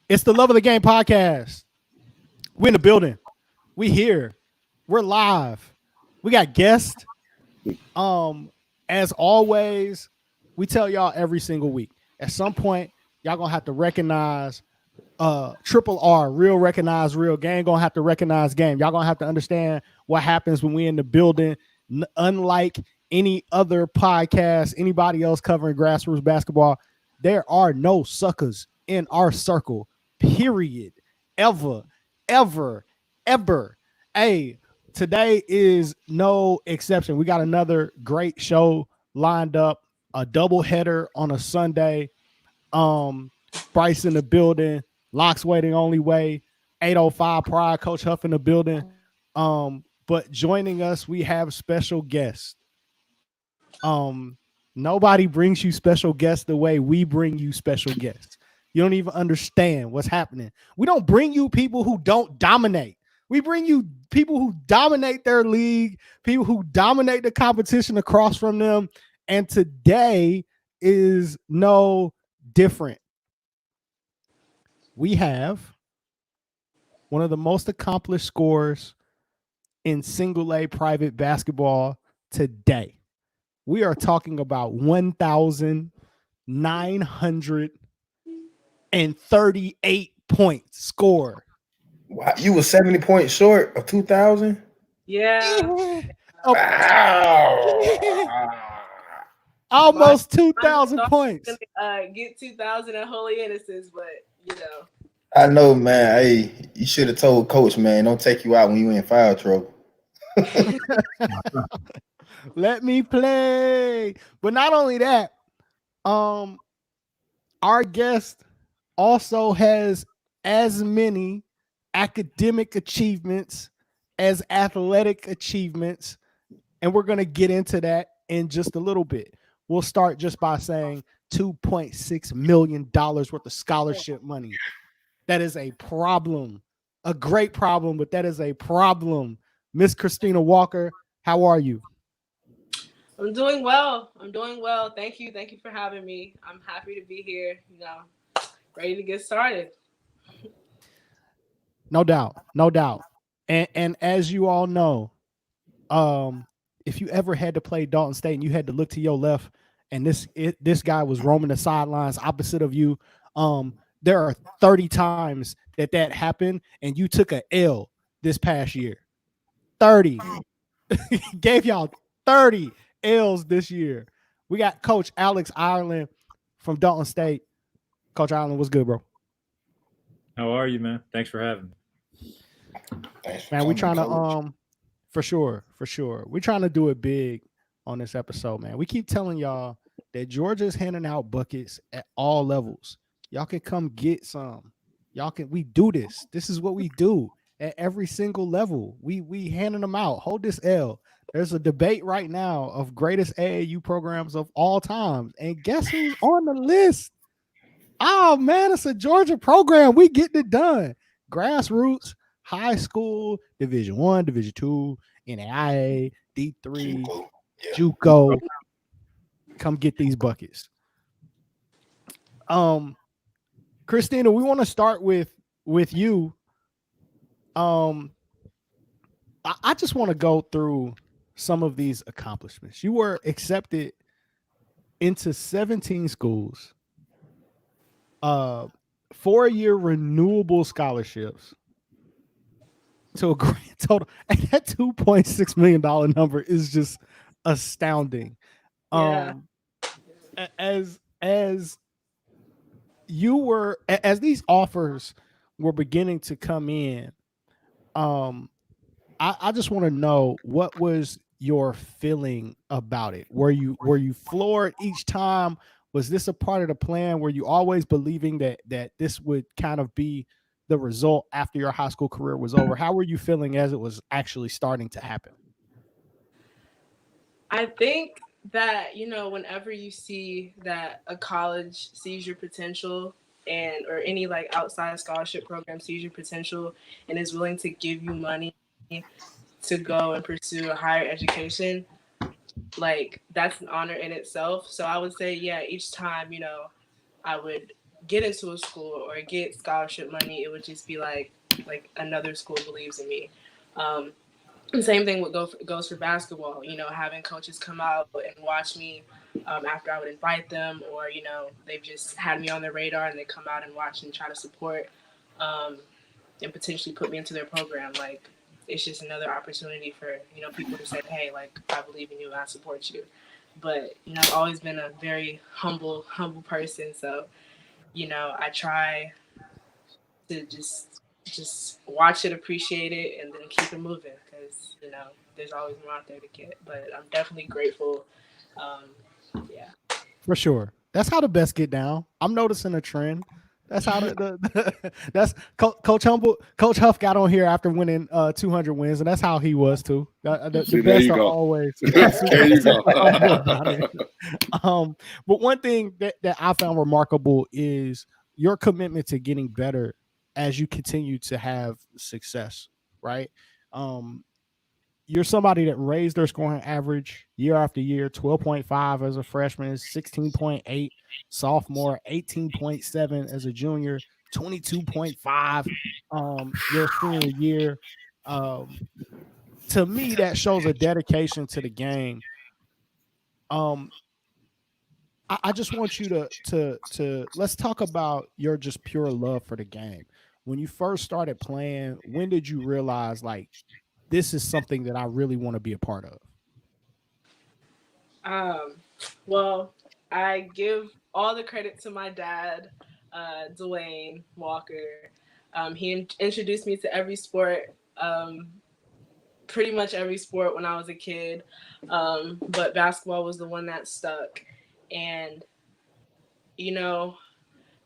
It's the Love of the Game podcast. We in the building. We here. We're live. We got guests. Um, as always, we tell y'all every single week. At some point, y'all gonna have to recognize triple R, real recognize real game. Gonna have to recognize game. Y'all gonna have to understand what happens when we in the building. Unlike any other podcast, anybody else covering grassroots basketball, there are no suckers in our circle. Period. Ever, ever, ever. Hey, today is no exception. We got another great show lined up. A double header on a Sunday. Bryce in the building. Locks waiting only way. 805 Pride. Coach Huff in the building. But joining us, we have special guests. Nobody brings you special guests the way we bring you special guests. You don't even understand what's happening. We don't bring you people who don't dominate. We bring you people who dominate their league, people who dominate the competition across from them. And today is no different. We have one of the most accomplished scorers in single A private basketball today. We are talking about 1,938 points score. Wow, you were 70 points short of 2,000? Yeah. Wow. Almost 2,000 points. Get 2,000 in Holy Innocence, but you know. I know, man. Hey, you should have told Coach, man, don't take you out when you in foul trouble. Let me play. But not only that, our guest also has as many academic achievements as athletic achievements, and we're going to get into that in just a little bit. We'll start just by saying $2.6 million worth of scholarship money. That is a problem, a great problem, but that is a problem. Miss Christina Walker, how are you? I'm doing well. Thank you for having me. I'm happy to be here, ready to get started. No doubt. And as you all know, if you ever had to play Dalton State and you had to look to your left and this guy was roaming the sidelines opposite of you, there are 30 times that happened and you took a L this past year. 30. Gave y'all 30 L's this year. We got Coach Alex Ireland from Dalton State. Coach Ireland, what's good, bro? How are you, man? Thanks for having me. Man, we're trying to for sure. We're trying to do it big on this episode, man. We keep telling y'all that Georgia's handing out buckets at all levels. Y'all can come get some. We do this. This is what we do at every single level. We handing them out. Hold this L. There's a debate right now of greatest AAU programs of all time. And guess who's on the list? Oh, man, it's a Georgia program. We getting it done. Grassroots, high school, Division I, Division II, NAIA, D3, JUCO. Come get these buckets. Christina, we want to start with you. I just want to go through some of these accomplishments. You were accepted into 17 schools, 4-year renewable scholarships to a grand total. And that $2.6 million number is just astounding. Yeah. As these offers were beginning to come in, I just want to know, what was your feeling about it? Were you floored each time? Was this a part of the plan? Were you always believing that this would kind of be the result after your high school career was over? How were you feeling as it was actually starting to happen? I think that, whenever you see that a college sees your potential or any like outside scholarship program sees your potential and is willing to give you money to go and pursue a higher education, like that's an honor in itself. So I would say, yeah, each time, I would get into a school or get scholarship money. It would just be like another school believes in me. The same thing goes for basketball. You know, having coaches come out and watch me after I would invite them, or you know, they've just had me on their radar and they come out and watch and try to support and potentially put me into their program. Like, it's just another opportunity for, you know, people to say, hey, like, I believe in you and I support you. But, you know, I've always been a very humble person. So, you know, I try to just watch it, appreciate it, and then keep it moving, because, you know, there's always more out there to get. But I'm definitely grateful. Yeah. For sure. That's how the best get down. I'm noticing a trend. That's how that's Coach Huff got on here after winning 200 wins, and that's how he was too. The best are always There you go. humble about it. But one thing that I found remarkable is your commitment to getting better as you continue to have success, right? You're somebody that raised their scoring average year after year, 12.5 as a freshman, 16.8 sophomore, 18.7 as a junior, 22.5 your senior year. To me, that shows a dedication to the game. I just want you to let's talk about your just pure love for the game. When you first started playing, when did you realize, like, this is something that I really want to be a part of? Well, I give all the credit to my dad, Dwayne Walker. He introduced me to every sport, pretty much every sport when I was a kid. But basketball was the one that stuck. And, you know,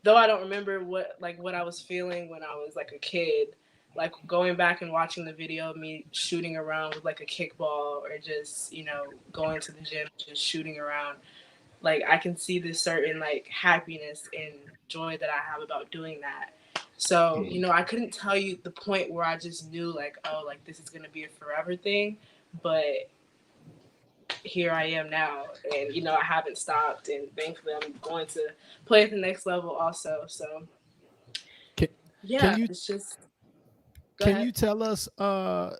though I don't remember what I was feeling when I was like a kid, like going back and watching the video of me shooting around with like a kickball, or just, you know, going to the gym, just shooting around, like I can see this certain like happiness and joy that I have about doing that. So, you know, I couldn't tell you the point where I just knew like, oh, like this is going to be a forever thing. But here I am now, and, you know, I haven't stopped, and thankfully I'm going to play at the next level also. So yeah, it's just, can you tell us a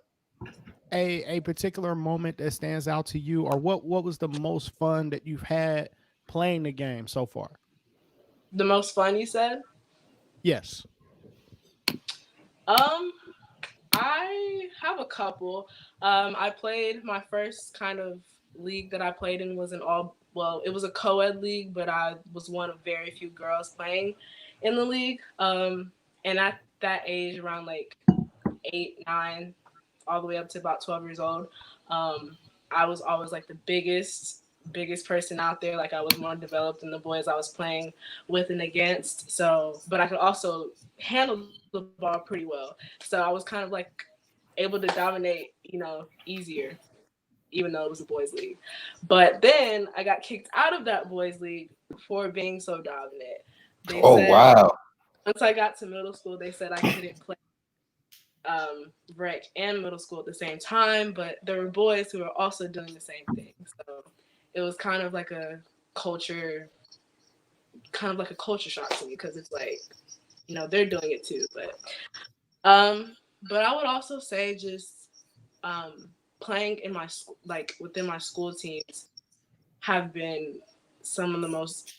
particular moment that stands out to you, or what was the most fun that you've had playing the game so far? The most fun, you said? Yes. I have a couple. I played my first kind of league that I played in was it was a co-ed league, but I was one of very few girls playing in the league. And at that age, around like 8, 9, all the way up to about 12 years old, I was always like the biggest person out there. Like I was more developed than the boys I was playing with and against. So, but I could also handle the ball pretty well. So I was kind of like able to dominate, you know, easier, even though it was a boys league. But then I got kicked out of that boys league for being so dominant. They said, wow. Once I got to middle school, they said I couldn't play rec and middle school at the same time, but there were boys who were also doing the same thing. So it was kind of like a culture shock to me, because it's like, you know, they're doing it too. But I would also say just playing in my school, like within my school teams, have been some of the most,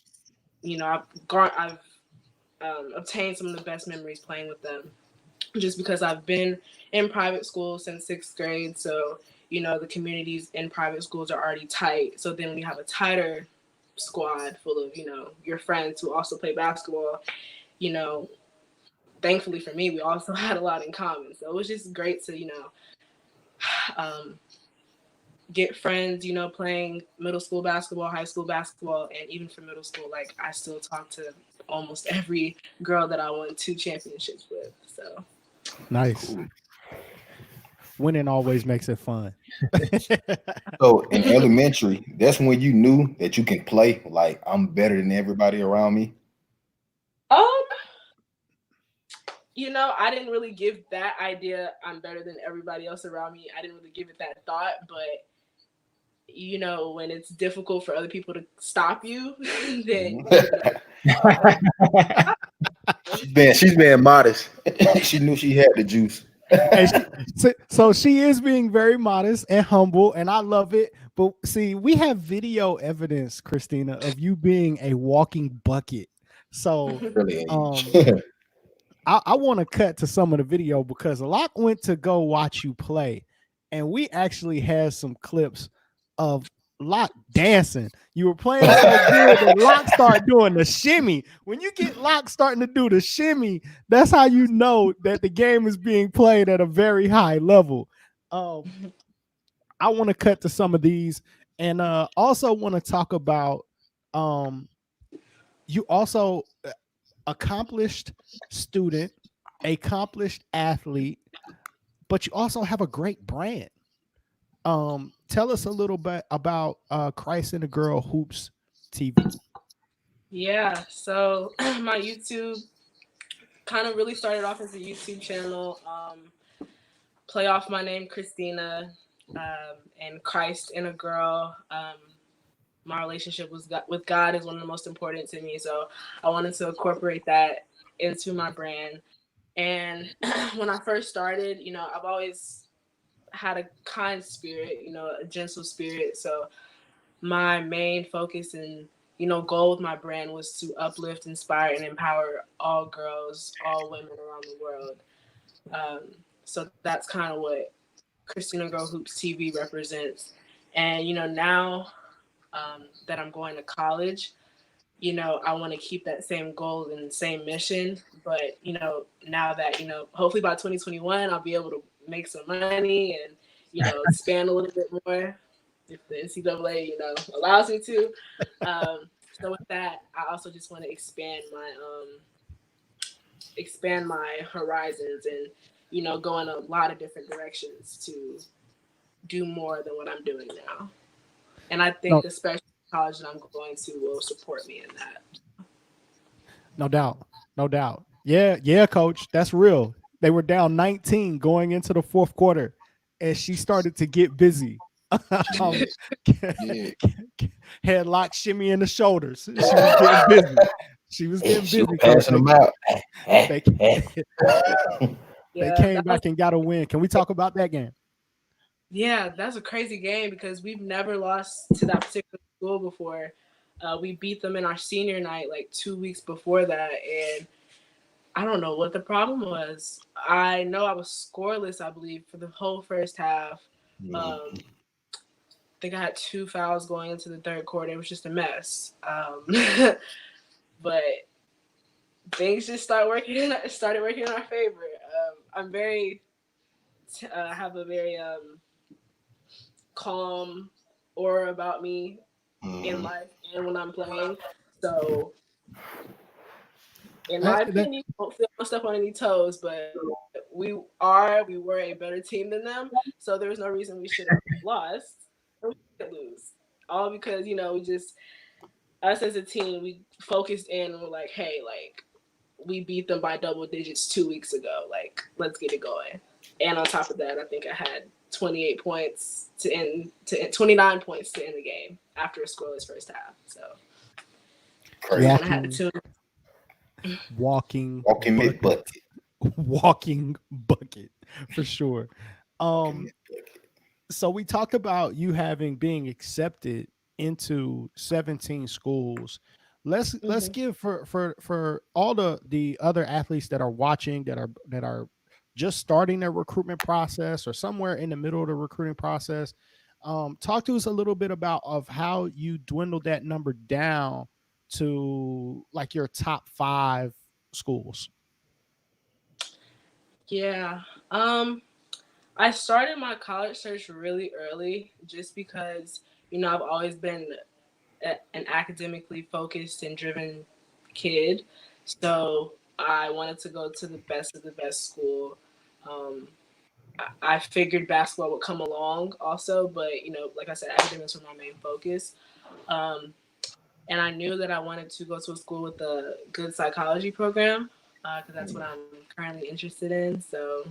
you know, I've obtained some of the best memories playing with them, just because I've been in private school since 6th grade. So, you know, the communities in private schools are already tight. So then we have a tighter squad full of, you know, your friends who also play basketball. You know, thankfully for me, we also had a lot in common. So it was just great to, you know, get friends, you know, playing middle school basketball, high school basketball, and even for middle school, like I still talk to almost every girl that I won 2 championships with. So nice. Cool. Winning always makes it fun. So in elementary, that's when you knew that you can play like I'm better than everybody around me? You know, I didn't really give that idea, I'm better than everybody else around me. I didn't really give it that thought, but you know, when it's difficult for other people to stop you, then you know, she's being modest. She knew she had the juice. And so she is being very modest and humble, and I love it. But see, we have video evidence, Christina, of you being a walking bucket. So Really um ain't. I want to cut to some of the video because Locke went to go watch you play, and we actually had some clips of Locke dancing. You were playing so good that Locke started doing the shimmy. When you get Locke starting to do the shimmy, that's how you know that the game is being played at a very high level. I want to cut to some of these, and also want to talk about you also accomplished student, accomplished athlete, but you also have a great brand. Tell us a little bit about Christ and the Girl Hoops TV. Yeah, so my YouTube kind of really started off as a YouTube channel. Play off my name, Christina, and Christ and a Girl. My relationship with God is one of the most important to me, so I wanted to incorporate that into my brand. And when I first started, I've always had a kind spirit, a gentle spirit. So my main focus and goal with my brand was to uplift, inspire, and empower all girls, all women around the world. So that's kind of what Christina Girl Hoops TV represents. And now that I'm going to college, I want to keep that same goal and same mission. But now that hopefully by 2021, I'll be able to make some money and expand a little bit more if the NCAA allows me to. So with that, I also just want to expand my horizons and go in a lot of different directions to do more than what I'm doing now. And I think No, especially the college that I'm going to will support me in that. no doubt, no doubt. Yeah, yeah, coach, that's real. They were down 19 going into the fourth quarter, and she started to get busy. um, Yeah. Head lock, shimmy in the shoulders. She was getting busy. She was getting She was busy, coach. passing them out. They, they Yeah, came back and got a win. Can we talk about that game? that's a crazy game because we've never lost to that particular school before. We beat them in our senior night like 2 weeks before that, and I don't know what the problem was. I know I was scoreless, I believe, for the whole first half. I think I had 2 fouls going into the third quarter. It was just a mess. But things just started working in our favor. I have a very calm aura about me in life and when I'm playing. So, in my opinion, don't feel my step on any toes, but we were a better team than them. So there was no reason we should have lost or we could lose. All because we just us as a team we focused in and we're like, hey, like we beat them by double digits 2 weeks ago. Like let's get it going. And on top of that, I think I had 28 points to 29 points to end the game after a scoreless first half. So Crazy. kind of had to Walking Walking bucket. bucket. Walking bucket for sure. Walking So we talked about you being accepted into 17 schools. Let's give for all the other athletes that are watching that are just starting their recruitment process or somewhere in the middle of the recruiting process. Talk to us a little bit about of how you dwindled that number down to like your top 5 schools. Yeah. I started my college search really early just because, I've always been an academically focused and driven kid. So I wanted to go to the best of the best school. Um, I figured basketball would come along also, but, like I said, academics were my main focus. Um, and I knew that I wanted to go to a school with a good psychology program because that's what I'm currently interested in. So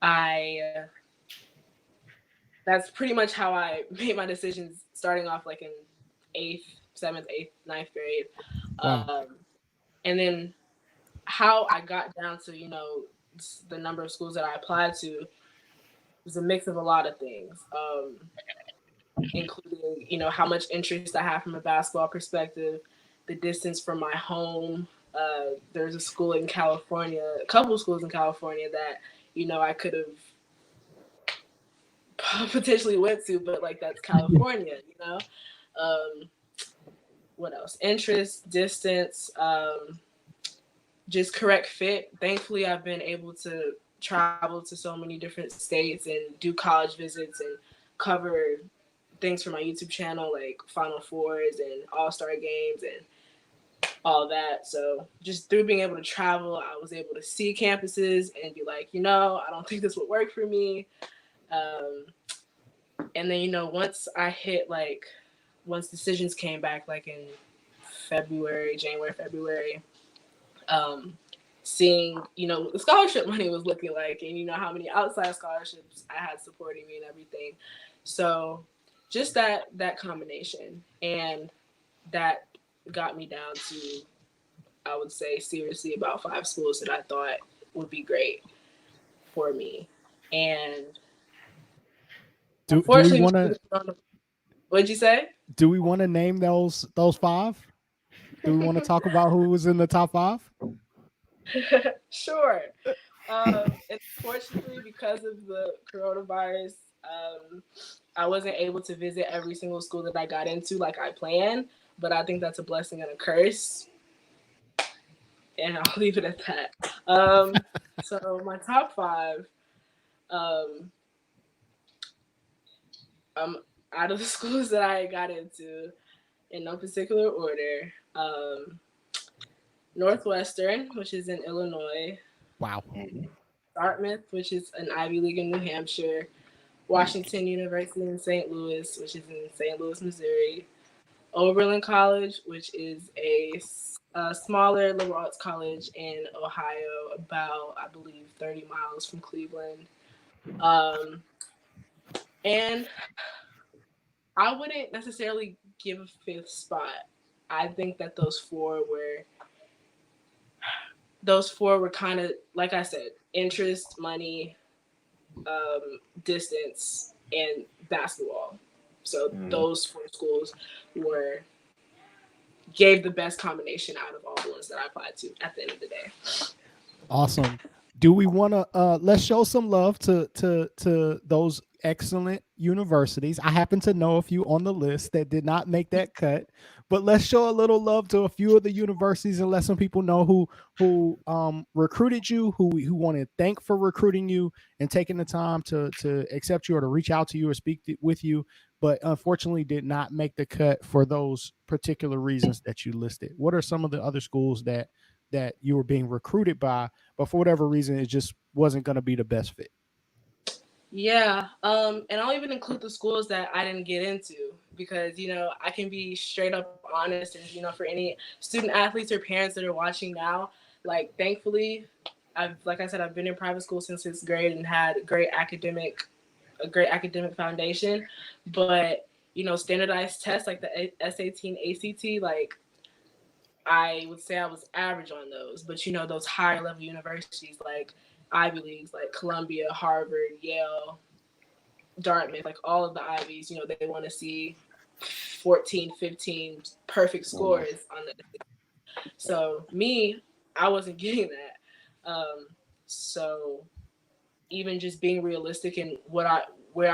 I that's pretty much how I made my decisions starting off like in 7th, 8th, 9th grade. Wow. And then how I got down to, the number of schools that I applied to was a mix of a lot of things, including, how much interest I have from a basketball perspective, the distance from my home. There's a school in California, a couple of schools in California that, I could have potentially went to, but like that's California, what else? Interest, distance, just correct fit. Thankfully, I've been able to travel to so many different states and do college visits and cover things for my YouTube channel, like Final Fours and All-Star games and all that. So just through being able to travel, I was able to see campuses and be like, I don't think this would work for me. And then, once decisions came back, like in January, February, seeing, what the scholarship money was looking like and, how many outside scholarships I had supporting me and everything. So just that combination, and that got me down to, I would say, seriously about 5 schools that I thought would be great for me. And do we want to what'd you say? do we want to name those 5? Do we want to talk about who was in the top 5? Sure. Unfortunately, because of the coronavirus, I wasn't able to visit every single school that I got into like I planned, but I think that's a blessing and a curse. And I'll leave it at that. So my top 5, out of the schools that I got into, in no particular order, Northwestern, which is in Illinois. Wow. Dartmouth, which is an Ivy League in New Hampshire. Washington University in St. Louis, which is in St. Louis, Missouri. Oberlin College, which is a smaller liberal arts college in Ohio, about, I believe, 30 miles from Cleveland. And I wouldn't necessarily give a 5th spot. I think that those four were kind of, like I said, interest, money, distance, and basketball. So those 4 schools gave the best combination out of all the ones that I applied to at the end of the day. Awesome. Do we want to let's show some love to those excellent universities? I happen to know a few on the list that did not make that cut, but let's show a little love to a few of the universities and let some people know who recruited you, who want to thank for recruiting you and taking the time to accept you or to reach out to you or speak with you, but unfortunately did not make the cut for those particular reasons that you listed. What are some of the other schools that you were being recruited by, but for whatever reason, it just wasn't going to be the best fit? Yeah. And I'll even include the schools that I didn't get into because, I can be straight up honest and, for any student athletes or parents that are watching now, like, thankfully, like I said, I've been in private school since 6th grade and had a great academic foundation. But, standardized tests like the SAT and ACT, like, I would say I was average on those, but those higher level universities like Ivy Leagues, like Columbia, Harvard, Yale, Dartmouth, like all of the Ivies, they want to see 14, 15 perfect scores on the. So me, I wasn't getting that. So even just being realistic in where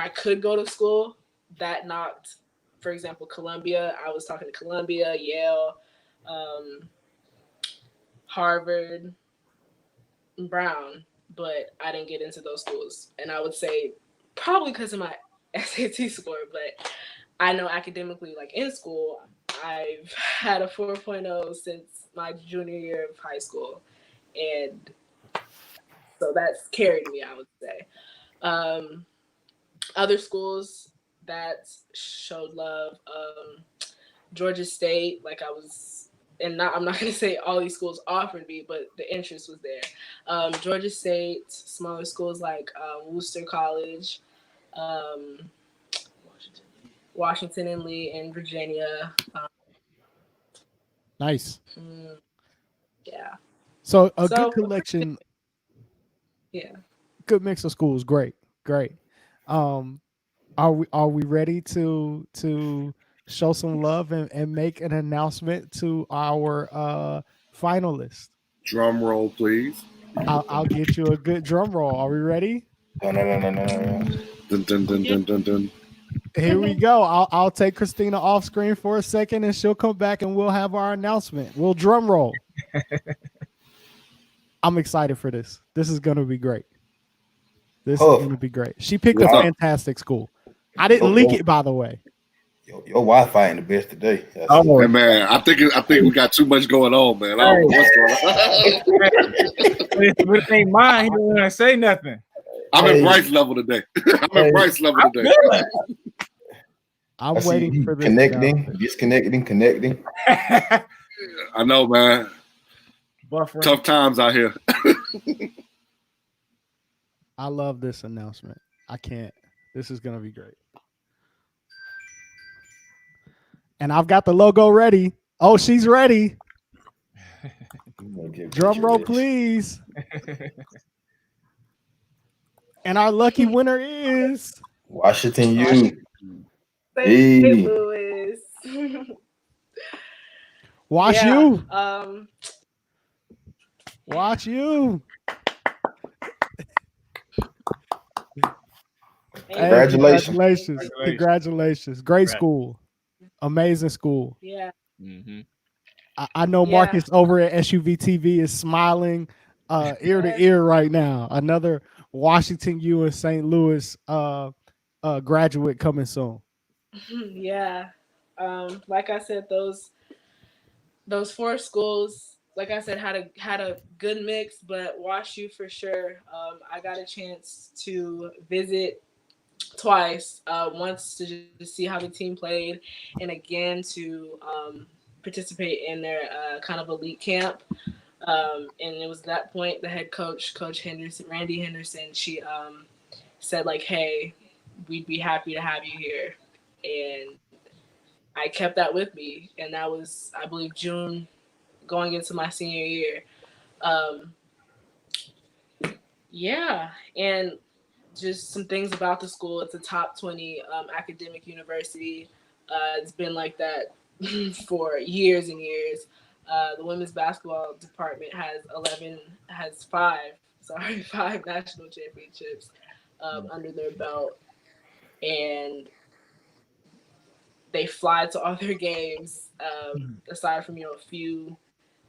I could go to school, that knocked, for example, Columbia. I was talking to Columbia, Yale, Harvard, Brown, but I didn't get into those schools. And I would say probably because of my SAT score, but I know academically, like in school, I've had a 4.0 since my junior year of high school. And so that's carried me, I would say. Other schools that showed love, Georgia State, like I was, and I'm not going to say all these schools offered me, but the interest was there. Georgia State, smaller schools like Worcester College, Washington and Lee in Virginia. Nice. Yeah. So a good So collection, yeah. good mix of schools. Great, great. Um, are we ready to show some love and make an announcement to our finalists? Drum roll, please. I'll get you a good drum roll. Are we ready? No, no, no, no, no, no. Dun, dun, dun, Yeah. dun, dun, dun. Here we go. I'll take Christina off screen for a second, and she'll come back, and we'll have our announcement. We'll drum roll. I'm excited for this. This is gonna be great. This is Huff. gonna be great. She picked a What's up? fantastic school. I didn't leak it, by the way. Your Wi-Fi ain't the best today. Hey man, I think we got too much going on, man. I don't know what's going on. But it ain't mine. He don't want to say nothing. I'm Hey. at Bryce level today. I'm I see waiting you for this. connecting, disconnecting, connecting. I know, man. Buffering. Tough times out here. I love this announcement. I can't. This is gonna be great. And I've got the logo ready. Oh, she's ready. Drum roll, please. And our lucky winner is Washington U. St. Hey. Louis. Wash Yeah, you. Watch you. Hey, Congratulations. congratulations. Congratulations. Great school. Amazing school. Yeah. Mm-hmm. I know Yeah. Marcus over at SUV TV is smiling ear to ear right now. Another Washington U and St. Louis graduate coming soon. Yeah. Like I said, those four schools, like I said, had a good mix, but WashU for sure. I got a chance to visit twice. Once to just see how the team played, and again to participate in their kind of elite camp. And it was that point the head coach, Coach Henderson, Randy Henderson, she said like, "Hey, we'd be happy to have you here," and I kept that with me, and that was, I believe, June, going into my senior year. Um, yeah, and just some things about the school. It's a top 20 academic university. It's been like that for years and years. The women's basketball department has five national championships under their belt, and they fly to all their games. Aside from a few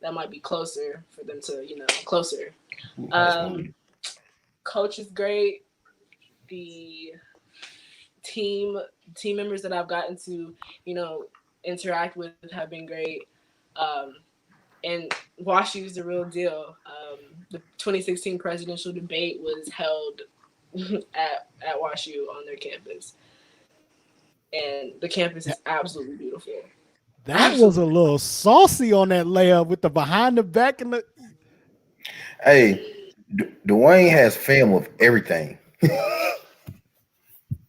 that might be closer for them to closer. Coach is great. The team team members that I've gotten to interact with have been great. Um, and WashU is the real deal. The 2016 presidential debate was held at WashU on their campus, and the campus is absolutely beautiful. That was a little saucy on that layup with the behind the back and the. Hey, Dwayne has film of everything.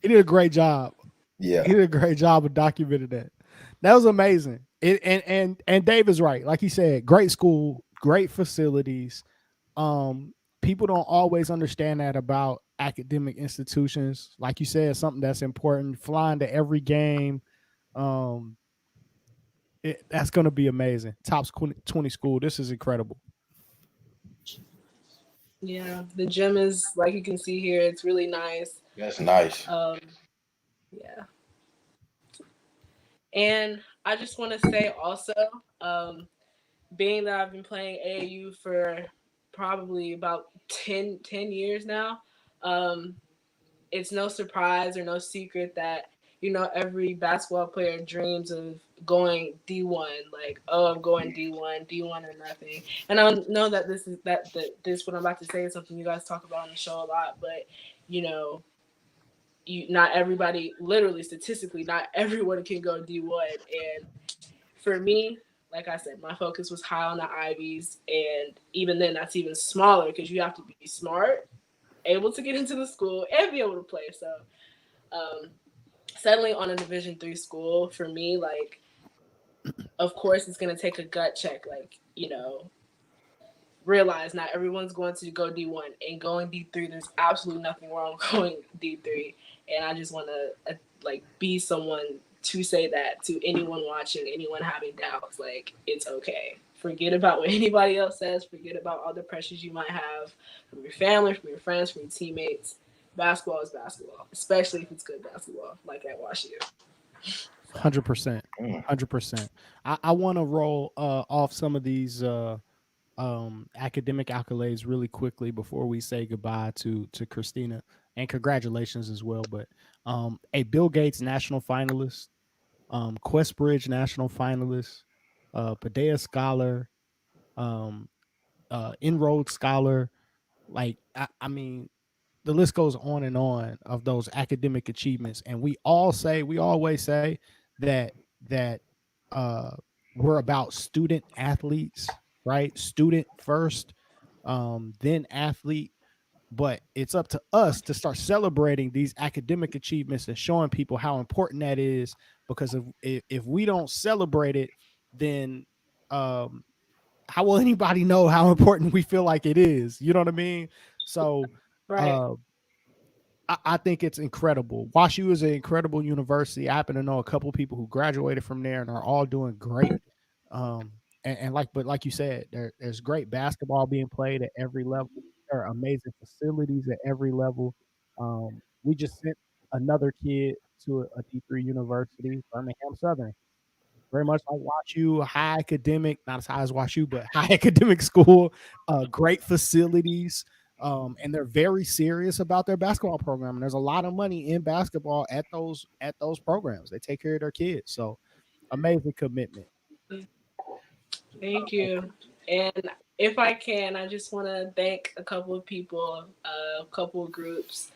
He did a great job. Yeah. He did a great job of documenting that. That was amazing. And Dave is right. Like he said, great school, great facilities. People don't always understand that about academic institutions. Like you said, something that's important. Flying to every game. That's going to be amazing. Top 20 school. This is incredible. Yeah, the gym is, like you can see here, it's really nice. That's nice. Yeah. And I just want to say also, being that I've been playing AAU for probably about 10 years now, it's no surprise or no secret that every basketball player dreams of going D1. Like, oh, I'm going D1, D1 or nothing. And I know that this what I'm about to say is something you guys talk about on the show a lot, but not everybody, literally statistically, not everyone can go D1. And for me, like I said, my focus was high on the Ivies, and even then, that's even smaller because you have to be smart, able to get into the school, and be able to play. So, settling on a Division III school for me, like, of course, it's gonna take a gut check. Like, realize not everyone's going to go D1 and going D3. There's absolutely nothing wrong with going D3, and I just want to like be someone to say that to anyone watching, anyone having doubts. Like, it's okay. Forget about what anybody else says. Forget about all the pressures you might have from your family, from your friends, from your teammates. Basketball is basketball, especially if it's good basketball, like at WashU. 100%. 100%. I want to roll off some of these academic accolades really quickly before we say goodbye to Christina, and congratulations as well. But a Bill Gates national finalist, Questbridge national finalist, Padea scholar, um, Enrolled scholar. Like I mean, the list goes on and on of those academic achievements, and we always say that uh, we're about student athletes, right? Student first, then athlete. But it's up to us to start celebrating these academic achievements and showing people how important that is. Because if we don't celebrate it, then how will anybody know how important we feel like it is? You know what I mean? So Right. uh, I think it's incredible. WashU is an incredible university. I happen to know a couple of people who graduated from there and are all doing great. Um, but like you said, there's great basketball being played at every level. There are amazing facilities at every level. We just sent another kid to a D3 university, Birmingham Southern, very much like WashU, high academic, not as high as WashU, but high academic school, great facilities, and they're very serious about their basketball program. And there's a lot of money in basketball at those programs. They take care of their kids, so amazing commitment. Thank you. And if I can, I just want to thank a couple of people, a couple of groups.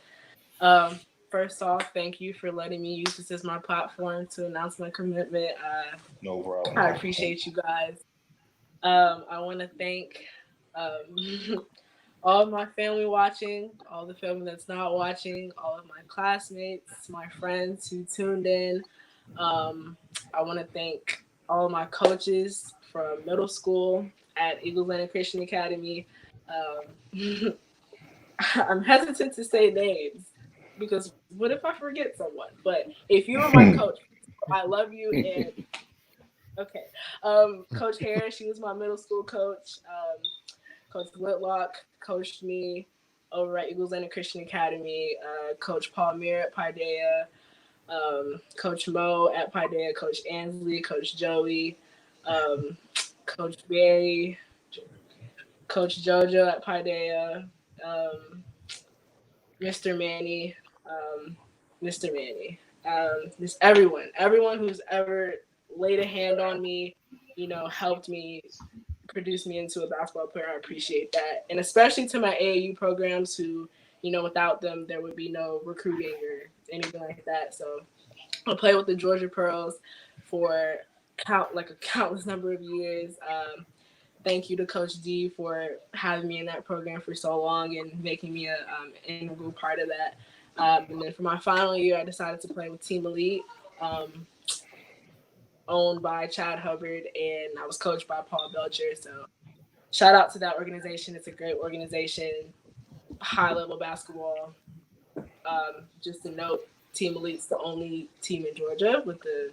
Um, First off, thank you for letting me use this as my platform to announce my commitment. No problem. I appreciate you guys. I want to thank all of my family watching, all the family that's not watching, all of my classmates, my friends who tuned in. Um, I want to thank all of my coaches from middle school at Eagles Landing Christian Academy. Um, I'm hesitant to say names because what if I forget someone? But if you were my coach, I love you. And okay, Coach Harris, she was my middle school coach. Coach Whitlock coached me over at Eagles Landing Christian Academy. Coach Paul Muir at Paideia. Coach Mo at Paideia. Coach Ansley. Coach Joey. Um, Coach Barry. Coach JoJo at Paideia. Um, Mr. Manny. Um, Mr. Manny. Just everyone who's ever laid a hand on me, helped me produce me into a basketball player. I appreciate that. And especially to my AAU programs who, without them, there would be no recruiting or anything like that. So I played with the Georgia Pearls for a countless number of years. Thank you to Coach D for having me in that program for so long and making me an integral part of that. And then for my final year, I decided to play with Team Elite, owned by Chad Hubbard, and I was coached by Paul Belcher. So shout out to that organization. It's a great organization, high level basketball. Just to note, Team Elite's the only team in Georgia with the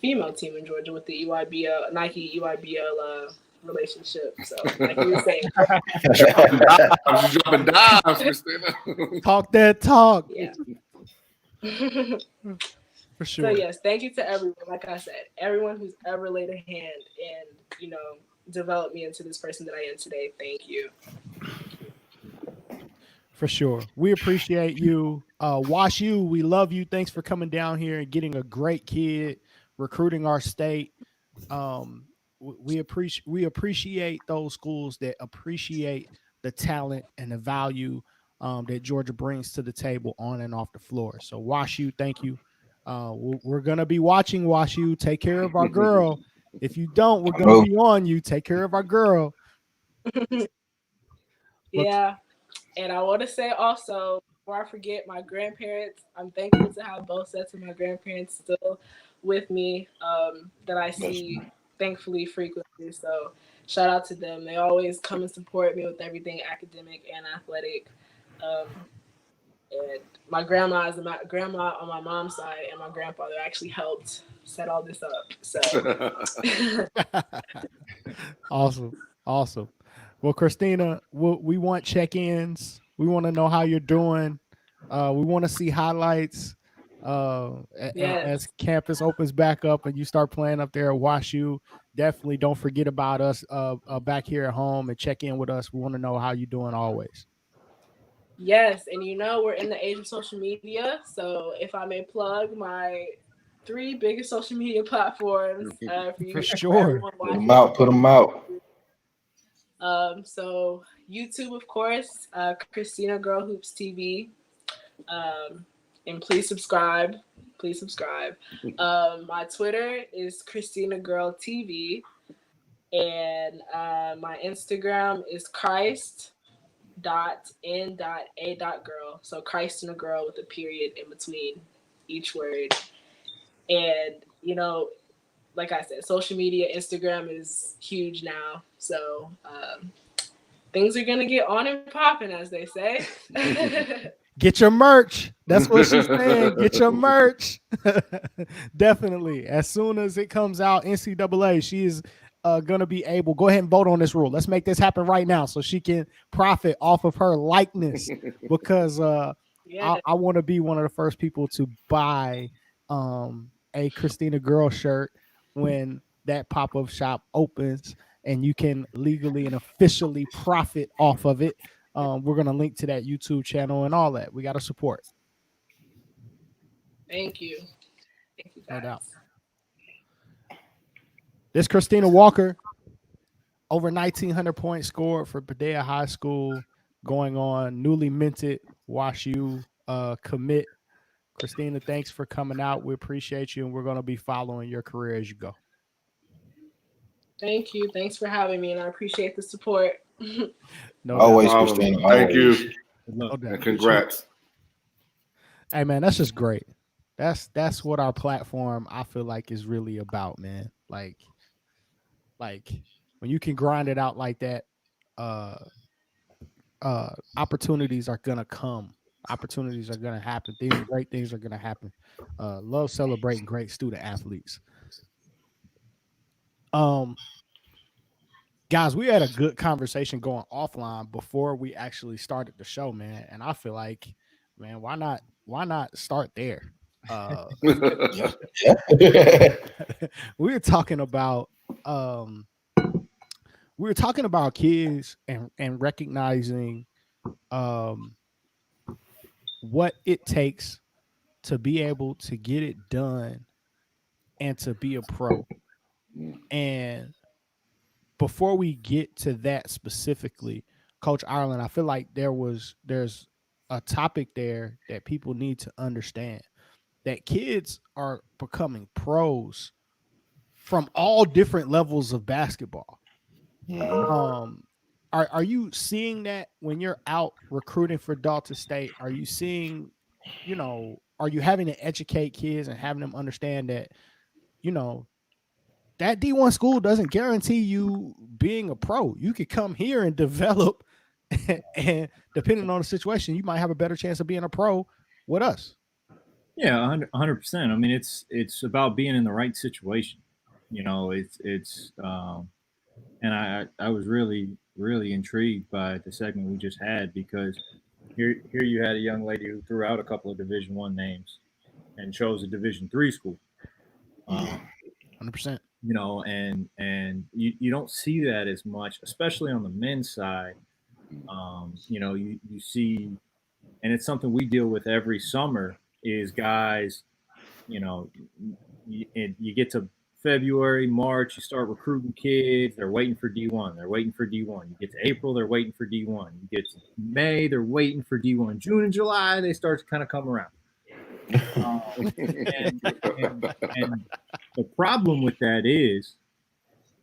female team in Georgia with the EYBL, Nike EYBL relationship. So, like you were saying, dropping dimes, Christina. Talk that talk. Yeah. For sure. So yes, thank you to everyone. Like I said, everyone who's ever laid a hand and developed me into this person that I am today. Thank you. For sure. We appreciate you. WashU, we love you. Thanks for coming down here and getting a great kid, recruiting our state. We appreciate those schools that appreciate the talent and the value that Georgia brings to the table on and off the floor. So WashU, thank you. We're gonna be watching WashU. Take care of our girl. If you don't, we're gonna be on you. Take care of our girl. Yeah. And I want to say also, before I forget, my grandparents, I'm thankful to have both sets of my grandparents still with me, that I see thankfully frequently. So shout out to them. They always come and support me with everything academic and athletic. And my grandma is my grandma on my mom's side, and my grandfather actually helped set all this up. So Awesome. Awesome. Well, Christina, we want check-ins. We want to know how you're doing. We want to see highlights as yes, campus opens back up and you start playing up there at WashU. Definitely don't forget about us back here at home and check in with us. We want to know how you're doing always. yes, and we're in the age of social media. So if I may plug my 3 biggest social media platforms for you, For for sure. everyone Put them watching. out. Put them out. So YouTube, of course, Christina Girl Hoops TV, and please subscribe. Please subscribe. My Twitter is Christina Girl TV, and my Instagram is Christ.n.a.girl. So Christ and a girl with a period in between each word. And like I said, social media, Instagram is huge now. So things are gonna get on and popping, as they say. Get your merch. That's what she's saying. Get your merch. Definitely. As soon as it comes out, NCAA, she is going to be able. Go ahead and vote on this rule. Let's make this happen right now so she can profit off of her likeness because Yeah. I want to be one of the first people to buy a Christina Girl shirt when that pop-up shop opens and you can legally and officially profit off of it. We're going to link to that YouTube channel and all that. We got to support. Thank you. Thank you, guys. No doubt. This Christina Walker, over 1,900 points scored for Padilla High School, going on newly minted WashU commit. Christina, thanks for coming out. We appreciate you, and we're going to be following your career as you go. Thank you. Thanks for having me, and I appreciate the support. No Always, doubt. Christina. Thank Always. you. No doubt. And congrats. Hey man, that's just great. That's what our platform I feel like is really about, man. Like when you can grind it out like that, opportunities are gonna come. Opportunities are gonna happen. Great things are gonna happen. Love celebrating great student athletes. Guys, we had a good conversation going offline before we actually started the show, man. And I feel like, man, why not start there? Yeah. we were talking about kids and recognizing what it takes to be able to get it done and to be a pro. And before we get to that specifically, Coach Ireland, I feel like there's a topic there that people need to understand, that kids are becoming pros from all different levels of basketball. Are you seeing that when you're out recruiting for Dalton State? Are you seeing, are you having to educate kids and having them understand that, that D1 school doesn't guarantee you being a pro. You could come here and develop, and depending on the situation, you might have a better chance of being a pro with us. Yeah, 100%. I mean, it's about being in the right situation. And I was really intrigued by the segment we just had, because here you had a young lady who threw out a couple of Division I names and chose a Division III school. 100%. And you don't see that as much, especially on the men's side. You see, and it's something we deal with every summer, is guys, you get to February, March, you start recruiting kids. They're waiting for D1. They're waiting for D1. You get to April, they're waiting for D1. You get to May, they're waiting for D1. June and July, they start to kind of come around. And the problem with that is,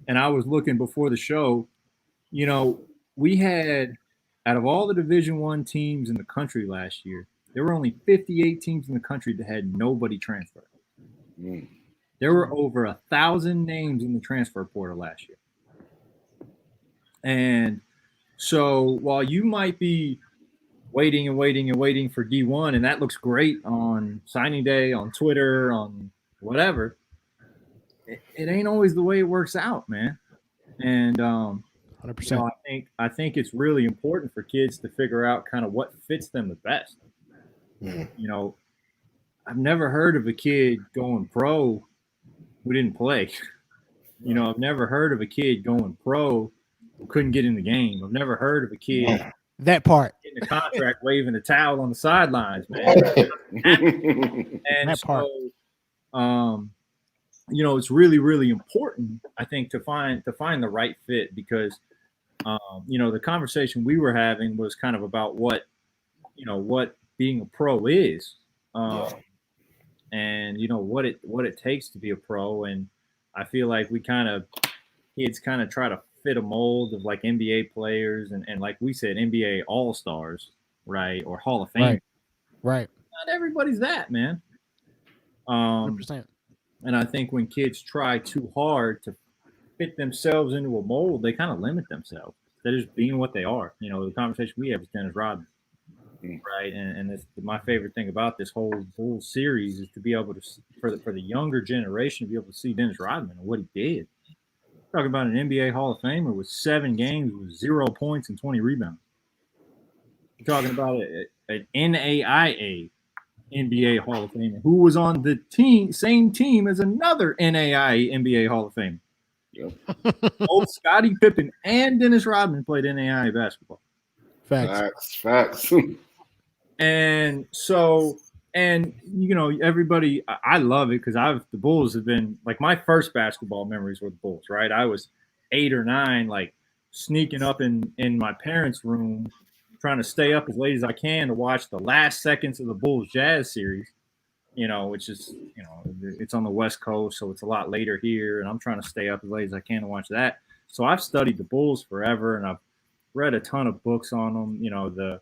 and I was looking before the show, we had, out of all the Division I teams in the country last year, there were only 58 teams in the country that had nobody transfer. There were over 1,000 names in the transfer portal last year. And so while you might be waiting for D1, and that looks great on signing day, on Twitter, on whatever, it ain't always the way it works out, man. And 100%. I think it's really important for kids to figure out kind of what fits them the best. I've never heard of a kid going pro who didn't play. I've never heard of a kid going pro who couldn't get in the game. I've never heard of a kid that part getting a contract waving a towel on the sidelines, man. And that part. It's really, really important, I think, to find the right fit, because the conversation we were having was kind of about what being a pro is, and what it takes to be a pro. And I feel like kids kind of try to fit a mold of like NBA players and like we said, NBA All-Stars, right, or Hall of Fame. Right. Not everybody's that, man. 100%. And I think when kids try too hard to fit themselves into a mold, they kind of limit themselves. They're just being what they are. The conversation we have with Dennis Rodman, right? And it's my favorite thing about this whole Bulls series is to be able to, for the younger generation, to be able to see Dennis Rodman and what he did. Talking about an NBA Hall of Famer with 7 games with 0 points and 20 rebounds. You're talking about an NAIA NBA Hall of Famer who was on the same team as another NAIA NBA Hall of Famer. Yep. Both Scottie Pippen and Dennis Rodman played NAIA basketball. Facts. And so, everybody, I love it because the Bulls have been like my first basketball memories were the Bulls, right? I was 8 or 9, like sneaking up in my parents' room, trying to stay up as late as I can to watch the last seconds of the Bulls Jazz series, which is, it's on the West Coast, so it's a lot later here. And I'm trying to stay up as late as I can to watch that. So I've studied the Bulls forever, and I've read a ton of books on them, the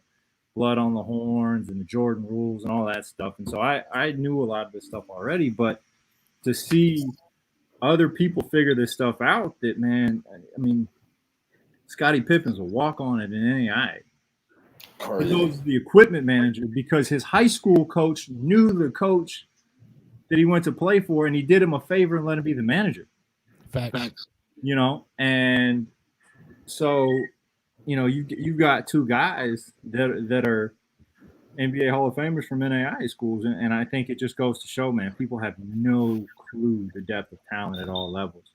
Blood on the Horns and the Jordan Rules and all that stuff. And so I knew a lot of this stuff already, but to see other people figure this stuff out, that, man, I mean, Scottie Pippen's a walk-on at an NAIA. He goes to the equipment manager because his high school coach knew the coach that he went to play for, and he did him a favor and let him be the manager. Facts. And so, you've got 2 guys that are NBA Hall of Famers from NAIA schools, and I think it just goes to show, man, people have no clue the depth of talent at all levels.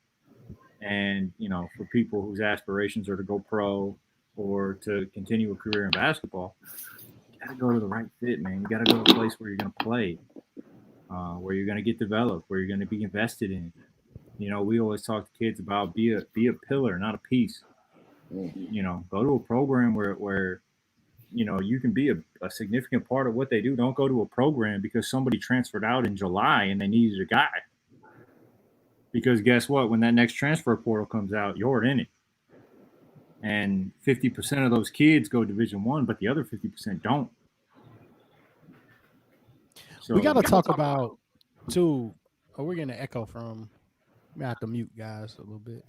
And, for people whose aspirations are to go pro or to continue a career in basketball, you got to go to the right fit, man. You got to go to a place where you're going to play, where you're going to get developed, where you're going to be invested in. We always talk to kids about be a pillar, not a piece. Go to a program where you can be a significant part of what they do. Don't go to a program because somebody transferred out in July and they needed a guy. Because guess what? When that next transfer portal comes out, you're in it. And 50% of those kids go Division I, but the other 50% don't. So we got to talk about, too. Oh, we're getting an echo from. I have to mute guys a little bit.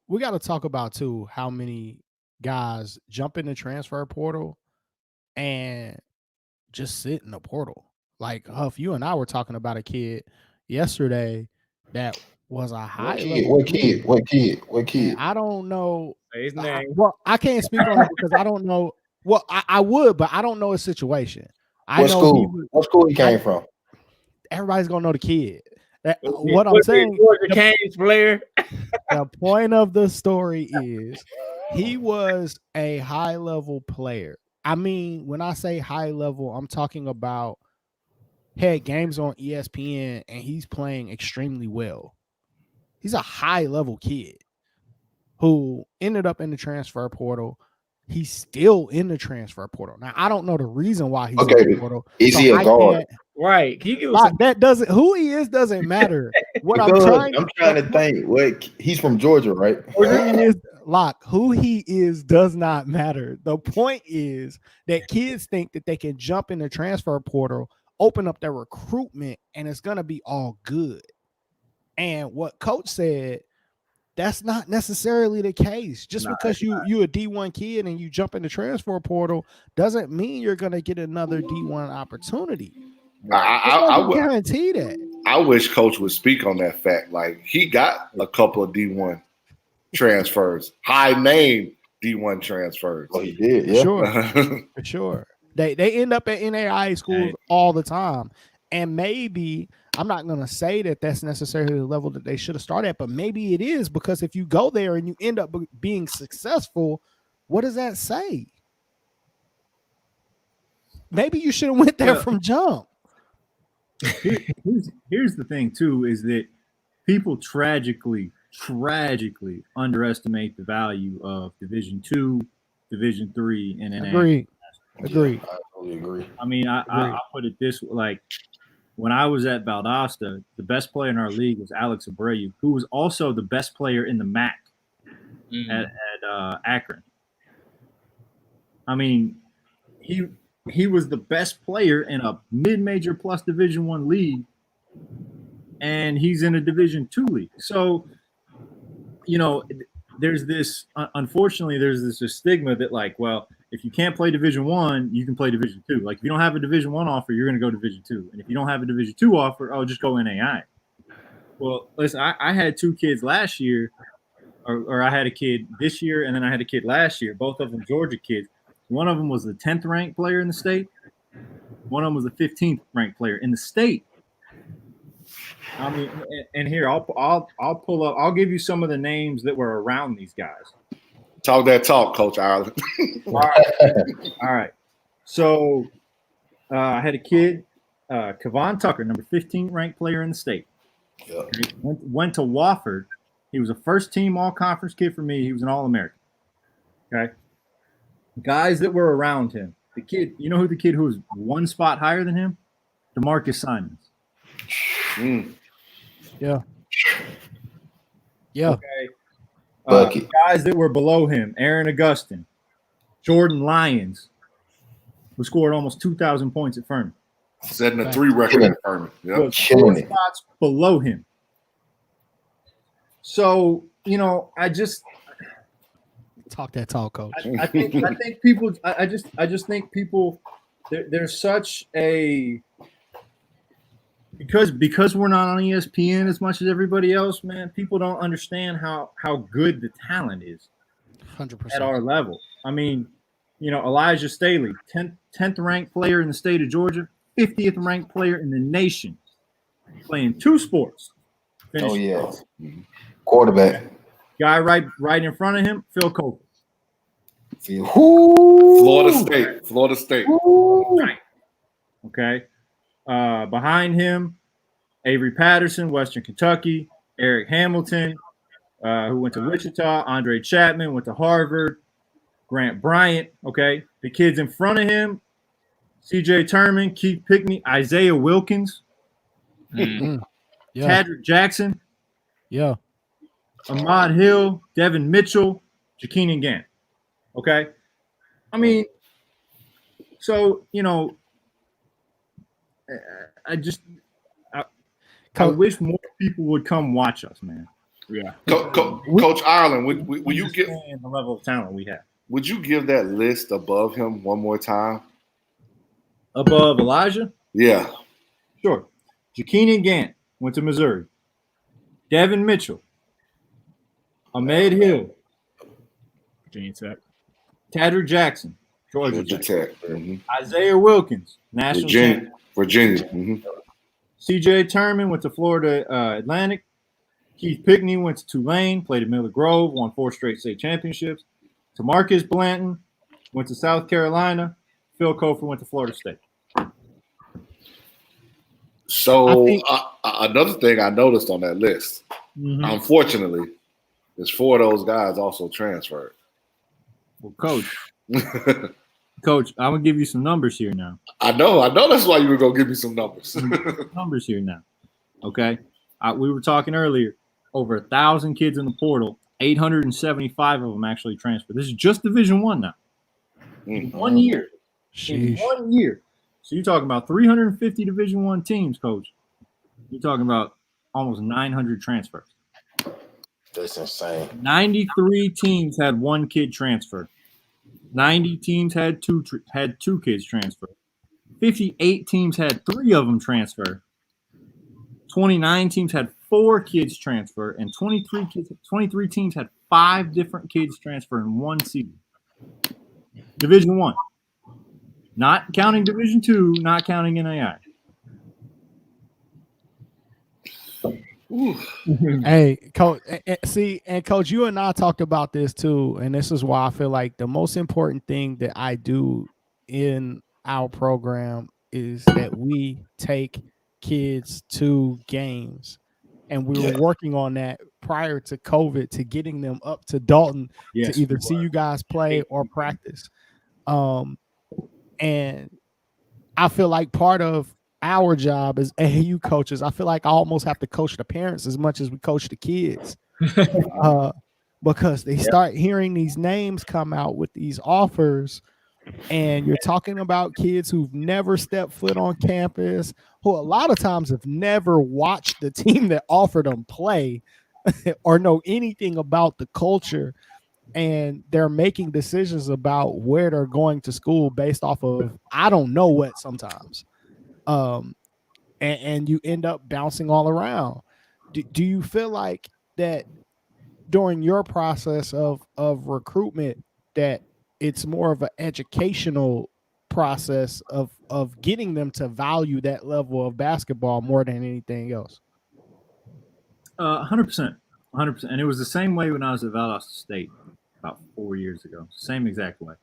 We got to talk about, too, how many guys jump in the transfer portal and just sit in the portal. Like, Huff, you and I were talking about a kid yesterday that was a high level. What kid? I don't know. His name. Well, I can't speak on it because I don't know. Well, I would, but I don't know his situation. What school he came from? Everybody's going to know the kid. What I'm saying, the Canes player. The point of the story is he was a high level player. I mean, when I say high level, I'm talking about had games on ESPN and he's playing extremely well. He's a high level kid who ended up in the transfer portal. He's still in the transfer portal. Now, I don't know the reason why he's in the portal. Is he a guard? Right. That doesn't, who he is doesn't matter. What I'm trying to think. What he's from Georgia, right? Who he is does not matter. The point is that kids think that they can jump in the transfer portal open up their recruitment and it's going to be all good. And what coach said, that's not necessarily the case. Just because you a D1 kid and you jump in the transfer portal doesn't mean you're going to get another D1 opportunity. I would guarantee that. I wish coach would speak on that fact. Like, he got a couple of D1 transfers, high name D1 transfers. Oh, he did, yeah. For sure. They end up at NAIA schools all the time. And maybe, I'm not going to say that that's necessarily the level that they should have started at, but maybe it is, because if you go there and you end up being successful, what does that say? Maybe you should have went there from jump. Here's the thing, too, is that people tragically underestimate the value of Division II, Division III, and NAIA. Agreed. I totally agree. I mean, I put it this way, like, when I was at Valdosta, the best player in our league was Alex Abreu, who was also the best player in the MAC at Akron. I mean, he was the best player in a mid-major plus Division I league, and he's in a Division II league. So, you know, there's this, unfortunately, there's this stigma that, like, well, if you can't play Division I, you can play Division II. Like, if you don't have a Division I offer, you're going to go Division II. And if you don't have a Division II offer, oh, just go NAIA. Well, listen, I had two kids last year, or I had a kid this year, and then I had a kid last year, both of them Georgia kids. One of them was the 10th ranked player in the state. One of them was the 15th ranked player in the state. I mean, and here, I'll pull up, I'll give you some of the names that were around these guys. Talk that talk, Coach Ireland. All right. So I had a kid, Kevon Tucker, number 15 ranked player in the state. Yeah. Went to Wofford. He was a first-team all-conference kid for me. He was an All-American. Okay. Guys that were around him. The kid, you know who the kid who was one spot higher than him? DeMarcus Simons. Yeah. Okay. Guys that were below him, Aaron Augustine, Jordan Lyons, who scored almost 2,000 points at Furman. Setting a 3 record at Furman. Yep. 4 spots below him. So, you know, I just talk that talk, Coach. I think people. I just think people. There's such a because we're not on ESPN as much as everybody else, man. People don't understand how good the talent is. 100% at our level. I mean, you know, Elijah Staley, 10th ranked player in the state of Georgia, 50th ranked player in the nation, playing 2 sports. Oh yeah, quarterback. Guy right in front of him, Phil Coker. Florida State. Right. Okay. Behind him, Avery Patterson, Western Kentucky, Eric Hamilton, who went to Wichita, Andre Chapman went to Harvard, Grant Bryant. Okay. The kids in front of him, CJ Turman, Keith Pickney, Isaiah Wilkins, Tadrick Jackson, Ahmad Hill, Devin Mitchell, Jakeenan Gant. Okay. I mean, so, you know, I wish more people would come watch us, man. Yeah. Coach Ireland, will you give the level of talent we have? Would you give that list above him one more time? Above Elijah? Yeah. Sure. Jakeenan Gant went to Missouri. Devin Mitchell. Ahmed Hill. Virginia Tech. Tadrick Jackson. Georgia Tech. Mm-hmm. Isaiah Wilkins. National champion. Virginia. Mm-hmm. CJ Turman went to Florida Atlantic. Keith Pickney went to Tulane, played at Miller Grove, won 4 straight state championships. Tamarcus Blanton went to South Carolina. Phil Cofer went to Florida State. So another thing I noticed on that list, unfortunately, is 4 of those guys also transferred. Well, Coach, I'm going to give you some numbers here now. I know. That's why you were going to give me some numbers. Numbers here now. Okay. We were talking earlier, over 1,000 kids in the portal, 875 of them actually transferred. This is just Division I now. In 1 year. Sheesh. In 1 year. So you're talking about 350 Division I teams, Coach. You're talking about almost 900 transfers. That's insane. 93 teams had one kid transfer. 90 teams had two kids transfer. 58 teams had 3 of them transfer. 29 teams had 4 kids transfer, and 23 teams had 5 different kids transfer in one season. Division I, not counting Division II, not counting NAIA. Hey, coach. See, and coach, you and I talked about this too, and this is why I feel like the most important thing that I do in our program is that we take kids to games, and we were working on that prior to COVID to getting them up to Dalton Yes, to either see you guys play or practice. And I feel like part of our job as AAU coaches, I feel like I almost have to coach the parents as much as we coach the kids, because they start hearing these names come out with these offers, and you're talking about kids who've never stepped foot on campus, who a lot of times have never watched the team that offered them play or know anything about the culture, and they're making decisions about where they're going to school based off of I don't know what sometimes. And you end up bouncing all around. Do you feel like that during your process of recruitment that it's more of an educational process of getting them to value that level of basketball more than anything else? 100%. 100%. And it was the same way when I was at Valdosta State about 4 years ago. Same exact way.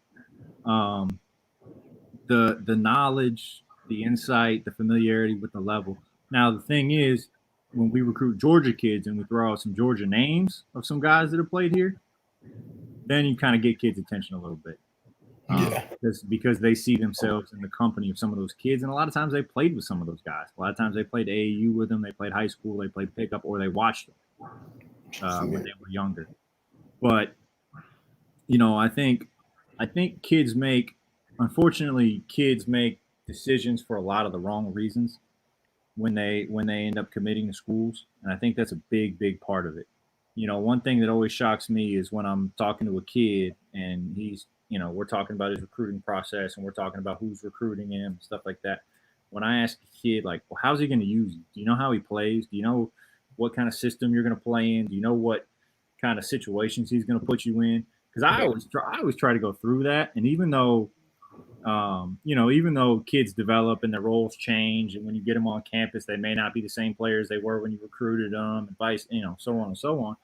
The knowledge, the insight, the familiarity with the level. Now, the thing is, when we recruit Georgia kids and we throw out some Georgia names of some guys that have played here, then you kind of get kids' attention a little bit. Because they see themselves in the company of some of those kids. And a lot of times they played with some of those guys. A lot of times they played AAU with them. They played high school. They played pickup, or they watched them when they were younger. But, I think kids unfortunately, kids make decisions for a lot of the wrong reasons when they end up committing to schools. And I think that's a big, big part of it. One thing that always shocks me is when I'm talking to a kid and he's, we're talking about his recruiting process and we're talking about who's recruiting him, stuff like that. When I ask a kid, like, well, how's he going to use you? Do you know how he plays? Do you know what kind of system you're going to play in? Do you know what kind of situations he's going to put you in? Because I always try to go through that. And even though kids develop and their roles change, and when you get them on campus, they may not be the same players they were when you recruited them, and vice, so on and so on.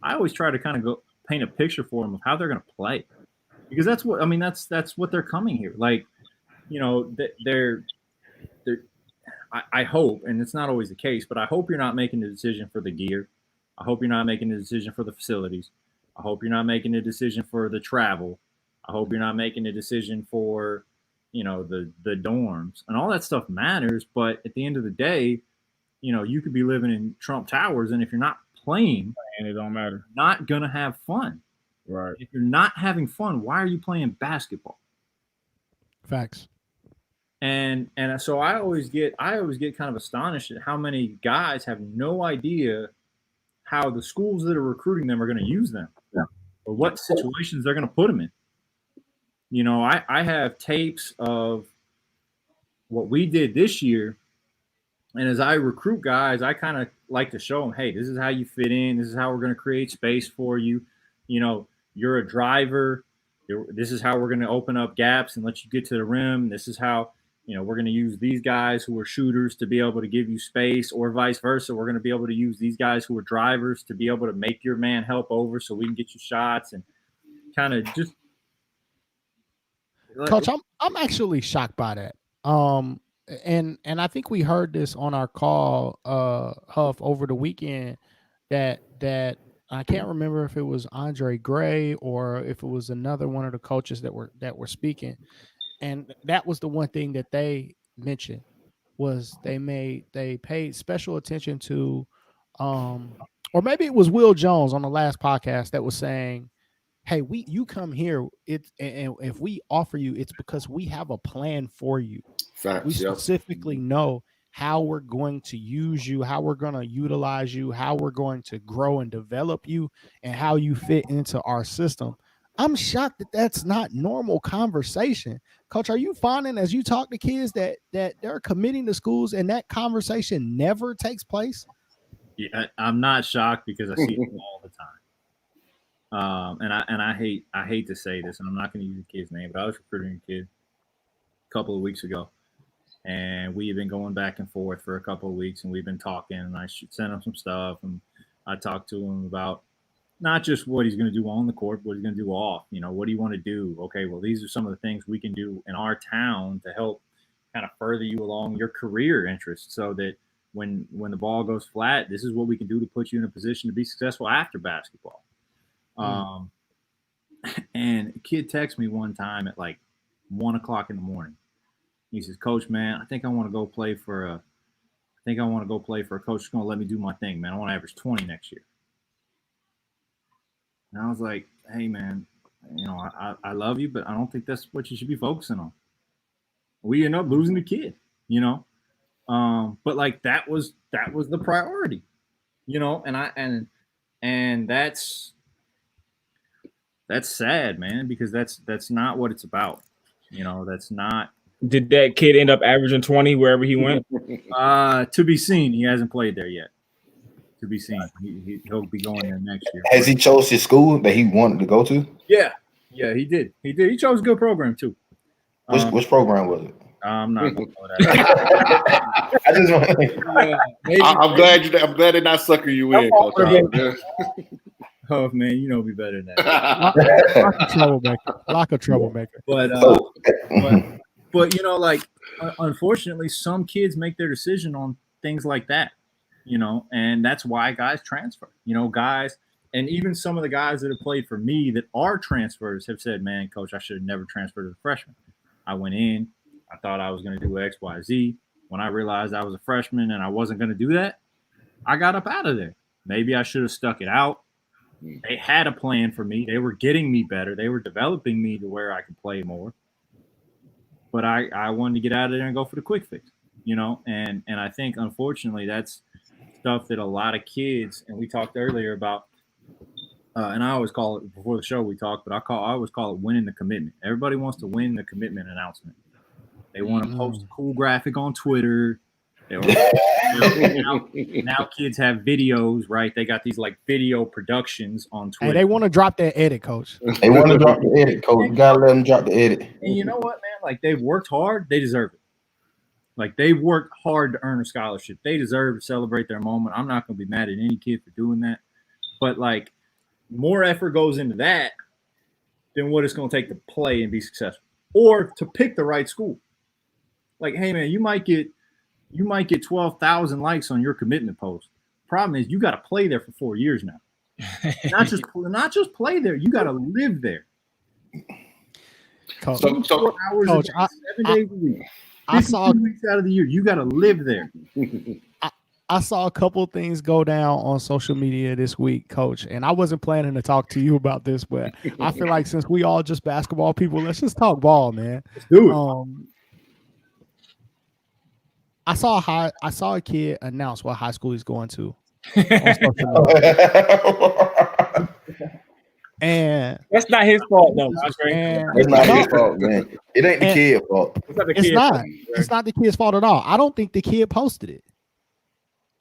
I always try to kind of go paint a picture for them of how they're going to play, because that's what they're coming here. Like, I hope, and it's not always the case, but I hope you're not making the decision for the gear. I hope you're not making the decision for the facilities. I hope you're not making the decision for the travel. I hope you're not making a decision for, the dorms, and all that stuff matters. But at the end of the day, you could be living in Trump Towers, and if you're not playing, and it don't matter, you're not gonna have fun. Right. If you're not having fun, why are you playing basketball? Facts. And so I always get kind of astonished at how many guys have no idea how the schools that are recruiting them are going to use them, or what situations they're going to put them in. I have tapes of what we did this year, and as I recruit guys, I kind of like to show them, hey, this is how you fit in. This is how we're going to create space for you. You're a driver. This is how we're going to open up gaps and let you get to the rim. This is how, we're going to use these guys who are shooters to be able to give you space, or vice versa. We're going to be able to use these guys who are drivers to be able to make your man help over so we can get you shots, and kind of just. Coach, I'm actually shocked by that. And I think we heard this on our call, Huff, over the weekend, that I can't remember if it was Andre Gray or if it was another one of the coaches that were speaking. And that was the one thing that they mentioned, was they paid special attention to, or maybe it was Will Jones on the last podcast that was saying, hey, you come here, and if we offer you, it's because we have a plan for you. Facts, We yep. specifically know how we're going to use you, how we're going to utilize you, how we're going to grow and develop you, and how you fit into our system. I'm shocked that that's not normal conversation. Coach, are you finding as you talk to kids that they're committing to schools and that conversation never takes place? Yeah, I'm not shocked because I see it all the time. And I hate to say this, and I'm not going to use the kid's name, but I was recruiting a kid a couple of weeks ago, and we have been going back and forth for a couple of weeks, and we've been talking, and I sent him some stuff, and I talked to him about not just what he's going to do on the court, but what he's going to do off. You know, what do you want to do? Okay, well, these are some of the things we can do in our town to help kind of further you along your career interests, so that when the ball goes flat, this is what we can do to put you in a position to be successful after basketball. And a kid texted me one time at like 1 o'clock in the morning. He says, "Coach, man, I think I want to go play for a coach who's going to let me do my thing, man. I want to average 20 next year." And I was like, "Hey, man, you know, I love you, but I don't think that's what you should be focusing on." We end up losing the kid, you know. But like that was the priority, you know, and that's sad, man, because that's not what it's about. You know, that's not. Did that kid end up averaging 20 wherever he went? To be seen. He hasn't played there yet. To be seen. He'll be going there next year. Has he chose his school that he wanted to go to? Yeah, he did. He chose a good program too. Which program was it? I'm not going to know that. I just want. I'm glad they're not sucking you in, Coach. Oh man, you know me better than that. Lock a troublemaker. But you know, like unfortunately, some kids make their decision on things like that. You know, and that's why guys transfer. You know, guys, and even some of the guys that have played for me that are transfers have said, "Man, Coach, I should have never transferred as a freshman. I went in, I thought I was going to do X, Y, Z. When I realized I was a freshman and I wasn't going to do that, I got up out of there. Maybe I should have stuck it out. They had a plan for me. They were getting me better. They were developing me to where I could play more. But I wanted to get out of there and go for the quick fix, you know. And I think, unfortunately, that's stuff that a lot of kids, and we talked earlier about, and I always call it, before the show we talked, but I always call it winning the commitment. Everybody wants to win the commitment announcement. They want to post a cool graphic on Twitter. Now kids have videos, right? They got these like video productions on Twitter. Hey, they want to drop their edit, Coach. They want to drop the edit, Coach. You gotta let them drop the edit. And you know what, man? Like they've worked hard, they deserve it. Like they've worked hard to earn a scholarship. They deserve to celebrate their moment. I'm not going to be mad at any kid for doing that. But like more effort goes into that than what it's going to take to play and be successful or to pick the right school. Like, hey man, you might get 12,000 likes on your commitment post. Problem is, you got to play there for 4 years now. not just play there. You got to live there. Coach, 4 hours a day, 7 days a week. I saw 2 weeks out of the year. You got to live there. I saw a couple things go down on social media this week, Coach, and I wasn't planning to talk to you about this, but I feel like since we all just basketball people, let's just talk ball, man. Let's do it. I saw a kid announce what high school he's going to. And that's not his fault, though. It's not his fault, man. It ain't the kid's fault. It's not the kid's fault at all. I don't think the kid posted it.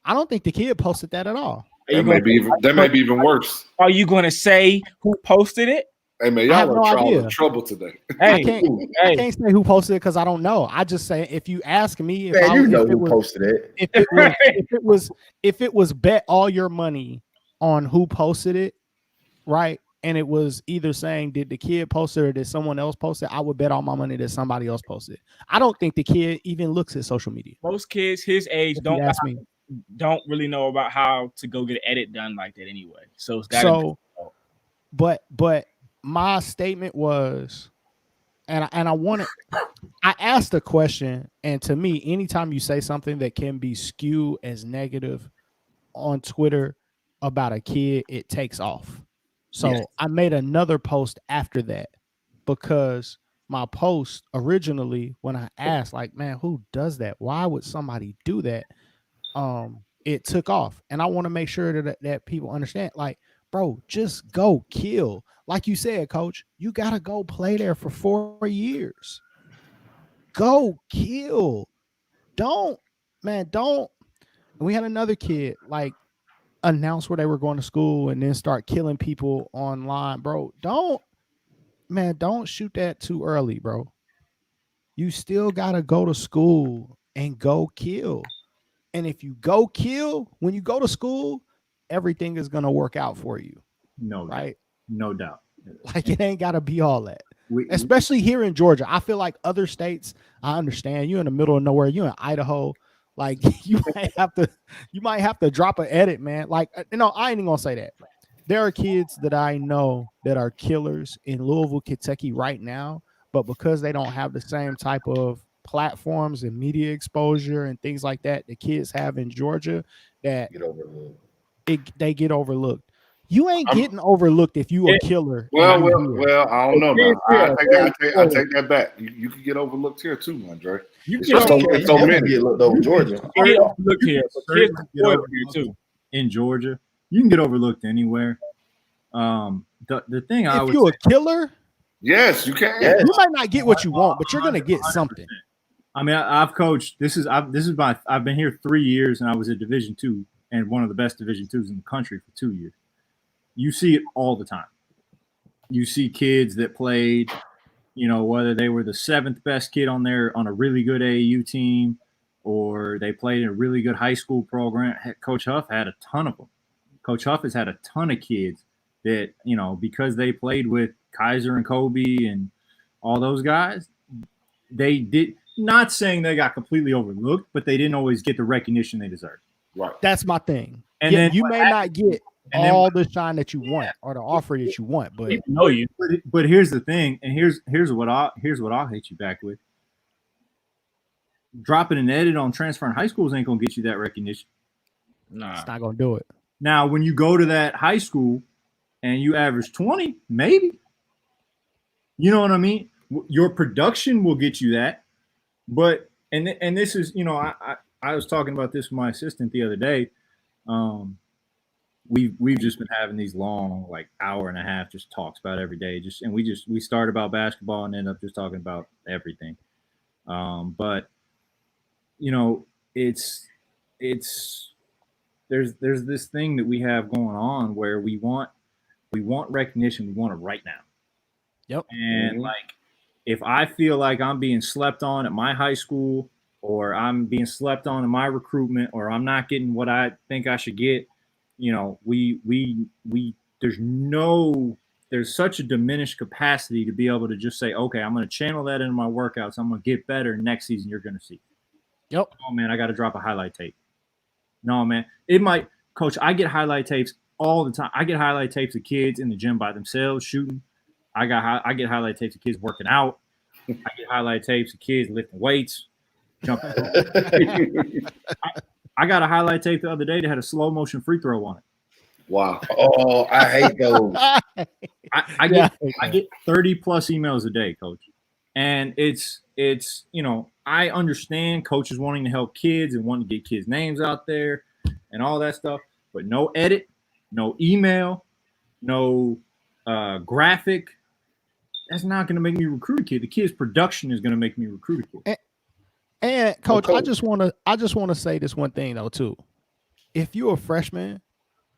I don't think the kid posted that at all. That may be even worse. Are you going to say who posted it? Hey man, y'all are in trouble today. I can't say who posted it because I don't know. I just say if you ask me, who posted it. If it was bet all your money on who posted it, right? And it was either saying did the kid post it or did someone else post it, I would bet all my money that somebody else posted it. I don't think the kid even looks at social media. Most kids his age don't really know about how to go get an edit done like that anyway. But my statement was, and I asked a question, and to me, anytime you say something that can be skewed as negative on Twitter about a kid, it takes off. So yes. I made another post after that because my post originally when I asked, like, man, who does that? Why would somebody do that? It took off, and I want to make sure that people understand, like, bro, just go kill. Like you said, coach, you gotta go play there for 4 years. Go kill. Don't. And we had another kid like announce where they were going to school and then start killing people online, bro. Don't shoot that too early, bro. You still gotta go to school and go kill. And if you go kill when you go to school, everything is gonna work out for you. No right? doubt. No doubt. Like, it ain't gotta be all that. Especially here in Georgia. I feel like other states, I understand. You're in the middle of nowhere. You're in Idaho. Like, you might have to drop an edit, man. Like, I ain't even gonna say that. There are kids that I know that are killers in Louisville, Kentucky right now, but because they don't have the same type of platforms and media exposure and things like that the kids have in Georgia, that they get overlooked. You ain't getting overlooked if you a killer. Well, I don't know. I take that back. You can get overlooked here too, Andre. You get overlooked over Georgia. You get overlooked here, but kids get overlooked here too. In Georgia, you can get overlooked anywhere. The thing if you a killer, yes, you can. You might not get what you want, but you're gonna get something. I mean, I've coached. I've been here 3 years, and I was at Division II and one of the best Division IIs in the country for 2 years. You see it all the time. You see kids that played, whether they were the 7th best kid on a really good AAU team, or they played in a really good high school program. Coach Huff had a ton of them. Coach Huff has had a ton of kids that, because they played with Kaiser and Kobe and all those guys, they did, not saying they got completely overlooked, but they didn't always get the recognition they deserved. Right. That's my thing. And then you may not get all the shine that you want or the offer that you want, but people know you. But here's the thing, and here's what I'll hit you back with. Dropping an edit on transferring high schools ain't gonna get you that recognition. Nah, it's not gonna do it. Now, when you go to that high school and you average 20, maybe. You know what I mean? Your production will get you that. But and this is, I was talking about this with my assistant the other day. We've just been having these long, like, hour and a half just talks about every day. We start about basketball and end up just talking about everything. But it's there's this thing that we have going on where we want recognition. We want it right now. Yep. And like, if I feel like I'm being slept on at my high school, or I'm being slept on in my recruitment, or I'm not getting what I think I should get, there's such a diminished capacity to be able to just say, okay, I'm going to channel that into my workouts. I'm going to get better. Next season, you're going to see. Yep. Oh man, I got to drop a highlight tape. No, man, Coach, I get highlight tapes all the time. I get highlight tapes of kids in the gym by themselves shooting. I get highlight tapes of kids working out. I get highlight tapes of kids lifting weights, jumping. I got a highlight tape the other day that had a slow motion free throw on it. Wow. Oh, I hate those. I get 30 plus emails a day, Coach. And it's I understand coaches wanting to help kids and wanting to get kids' names out there and all that stuff, but no edit, no email, no graphic. That's not going to make me recruit a kid. The kid's production is going to make me recruit a kid. And Coach, I just want to say this one thing though too. If you're a freshman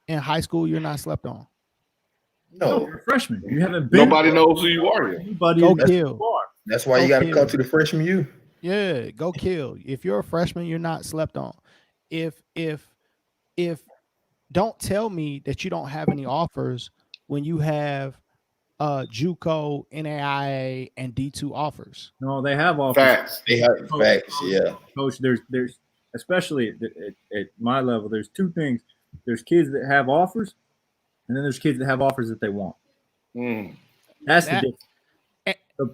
in high school, you're not slept on. No, you're a freshman. You haven't been. Nobody knows who you are yet. Go kill. That's why you got to come to the freshman U. Yeah, go kill. If you're a freshman, you're not slept on. If don't tell me that you don't have any offers when you have JUCO, NAIA, and D2 offers. No, they have offers. Facts. They have facts. Yeah, Coach. There's especially at my level. There's two things. There's kids that have offers, and then there's kids that have offers that they want. That's the difference.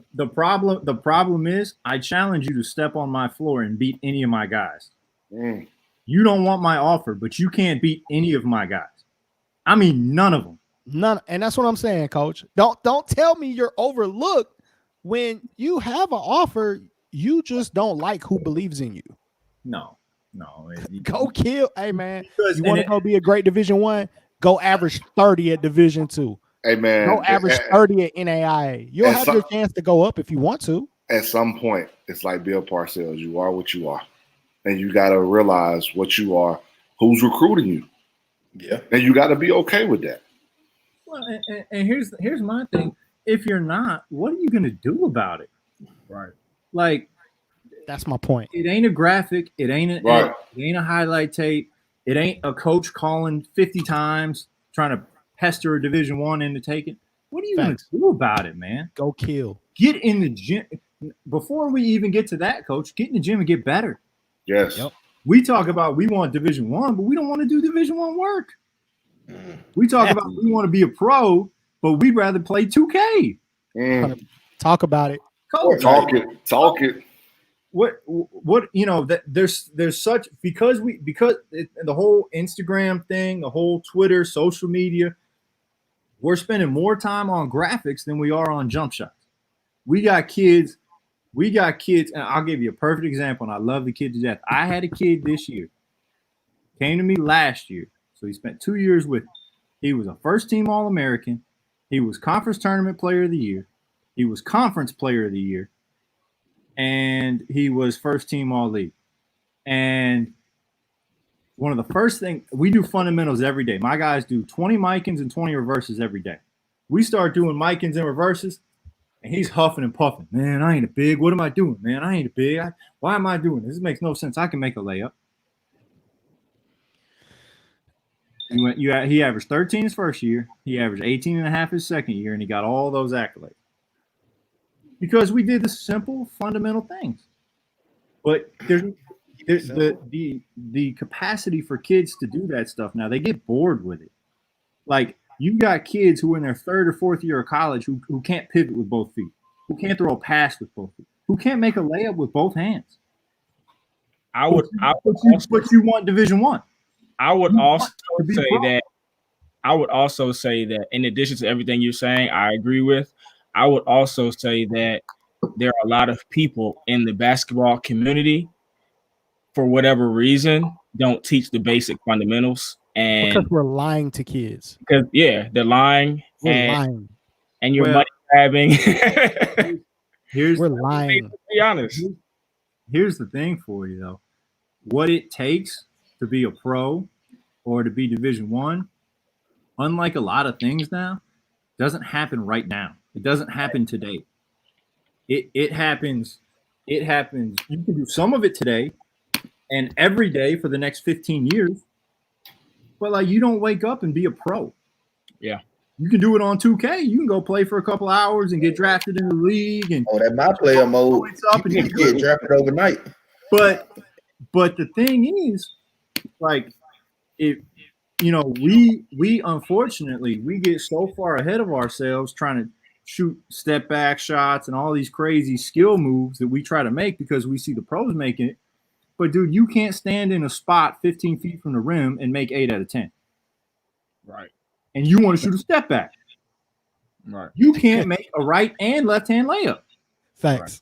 The problem is, I challenge you to step on my floor and beat any of my guys. You don't want my offer, but you can't beat any of my guys. I mean, none of them. None, and that's what I'm saying, Coach. Don't tell me you're overlooked when you have an offer, you just don't like who believes in you. No. Go kill. Hey man, Because- you want to go be a great Division I? Go average 30 at Division II. Hey man, Go average 30 at NAIA. You'll and have some- your chance to go up if you want to. at some point, it's like Bill Parcells. You are what you are, and you got to realize what you are. Who's recruiting you? Yeah. And you got to be okay with that. Well, and here's my thing. If you're not, what are you going to do about it? Right. Like, that's my point. It ain't a graphic. It ain't it ain't a highlight tape. It ain't a coach calling 50 times trying to pester a Division I into taking. What are you going to do about it, man? Go kill. Get in the gym. Before we even get to that, coach, get in the gym and get better. Yes. Yep. We talk about we want Division I, but we don't want to do Division I work. We talk about we want to be a pro, but we'd rather play 2K. Talk about it. Coach, talk it. What that there's such because the whole Instagram thing, the whole Twitter, social media, we're spending more time on graphics than we are on jump shots. We got kids, and I'll give you a perfect example, and I love the kid to death. I had a kid this year, came to me last year, so he spent 2 years with me. He was a first-team All-American. He was Conference Tournament Player of the Year. He was Conference Player of the Year. And he was first-team All-League. And one of the first things, we do fundamentals every day. My guys do 20 micans and 20 reverses every day. We start doing micans and reverses, and he's huffing and puffing. Man, I ain't a big. What am I doing, man? I ain't a big. Why am I doing this? This makes no sense. I can make a layup. He averaged 13 his first year. He averaged 18 and a half his second year, and he got all those accolades. Because we did the simple, fundamental things. But there's the capacity for kids to do that stuff now. They get bored with it. Like, you've got kids who are in their third or fourth year of college who can't pivot with both feet, who can't throw a pass with both feet, who can't make a layup with both hands. But you want Division I. I would also say that in addition to everything you're saying, I agree with. I would also say that there are a lot of people in the basketball community, for whatever reason, don't teach the basic fundamentals. And because we're lying to kids. Because they're lying. We're lying. And you're money grabbing. We're lying. To be honest. Here's the thing for you though. What it takes to be a pro or to be Division I, unlike a lot of things now, doesn't happen right now. It doesn't happen today. It happens. You can do some of it today and every day for the next 15 years. But like, you don't wake up and be a pro. Yeah. You can do it on 2K. You can go play for a couple hours and get drafted in the league. And that my player mode. Up and you get drafted overnight. But the thing is, like, we unfortunately we get so far ahead of ourselves trying to shoot step back shots and all these crazy skill moves that we try to make because we see the pros making it. But dude, you can't stand in a spot 15 feet from the rim and make 8 out of 10. Right. And you want to shoot a step back. Right. You can't make a right and left hand layup. Thanks.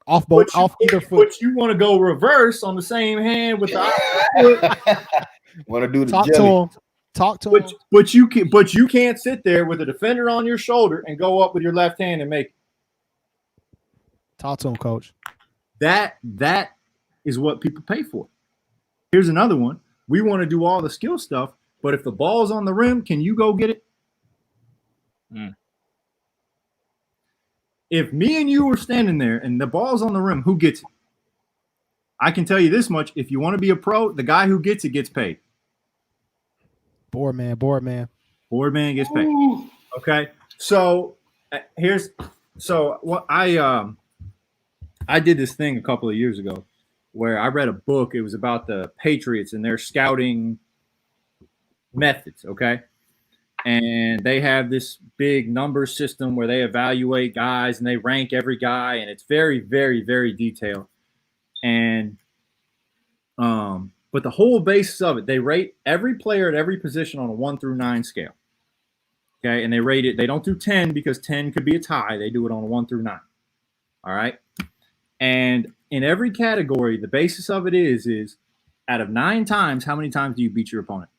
Right. Off either foot. But you want to go reverse on the same hand with the opposite foot. Want to do the Talk jelly. to him. Talk to him. But you can't sit there with a defender on your shoulder and go up with your left hand and make it. Talk to him, coach. That is what people pay for. Here's another one. We want to do all the skill stuff, but if the ball's on the rim, can you go get it? If me and you were standing there and the ball's on the rim, who gets it? I can tell you this much. If you want to be a pro, the guy who gets it gets paid. Board man. Board man gets paid. Ooh. Okay. So what I did this thing a couple of years ago where I read a book. It was about the Patriots and their scouting methods. Okay. And they have this big number system where they evaluate guys and they rank every guy. And it's very, very, very detailed. And, but the whole basis of it, they rate every player at every position on a 1 through 9 scale. Okay. And they rate it. They don't do 10 because 10 could be a tie. They do it on a 1 through 9. All right. And in every category, the basis of it is out of 9 times, how many times do you beat your opponent?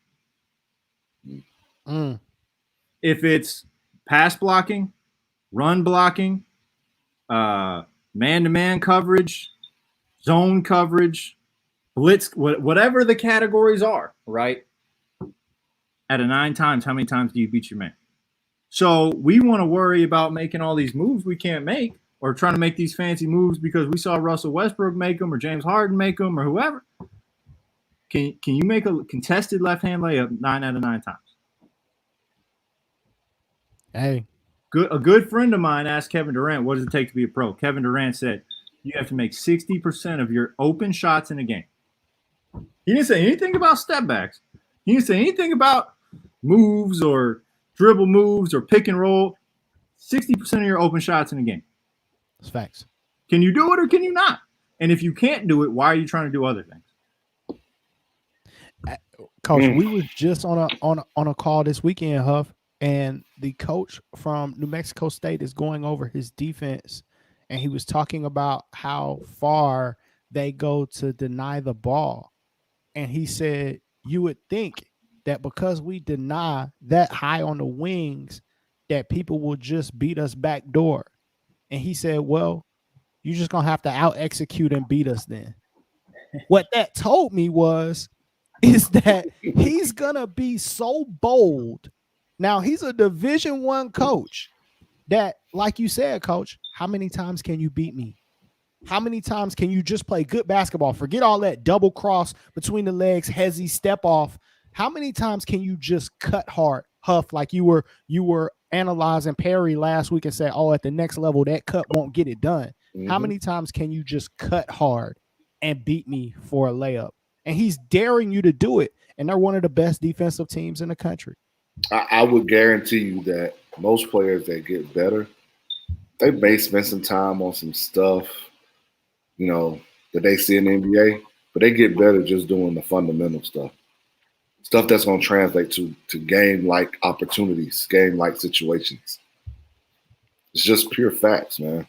Mm. If it's pass blocking, run blocking, man-to-man coverage, zone coverage, blitz, whatever the categories are, right? Out of 9 times, how many times do you beat your man? So we want to worry about making all these moves we can't make, or trying to make these fancy moves because we saw Russell Westbrook make them or James Harden make them or whoever. Can you make a contested left-hand layup 9 out of 9 times? Hey, A good friend of mine asked Kevin Durant, what does it take to be a pro? Kevin Durant said, you have to make 60% of your open shots in a game. He didn't say anything about step backs. He didn't say anything about moves or dribble moves or pick and roll. 60% of your open shots in a game. it's facts. Can you do it or can you not? And if you can't do it, why are you trying to do other things? Coach, we was just on a call this weekend, Huff, and the coach from New Mexico State is going over his defense, and he was talking about how far they go to deny the ball. And he said, you would think that because we deny that high on the wings, that people will just beat us back door. And he said, well, you're just going to have to out execute and beat us then. What that told me is that he's going to be so bold. Now, he's a Division I coach that, like you said, Coach, how many times can you beat me? How many times can you just play good basketball? Forget all that double cross between the legs, hezzy, step off. How many times can you just cut hard, Huff, like you were analyzing Perry last week and say, oh, at the next level, that cut won't get it done. Mm-hmm. How many times can you just cut hard and beat me for a layup? And he's daring you to do it. And they're one of the best defensive teams in the country. I would guarantee you that most players that get better, they may spend some time on some stuff, you know, that they see in the NBA, but they get better just doing the fundamental stuff. Stuff that's going to translate to game-like opportunities, game-like situations. It's just pure facts, man.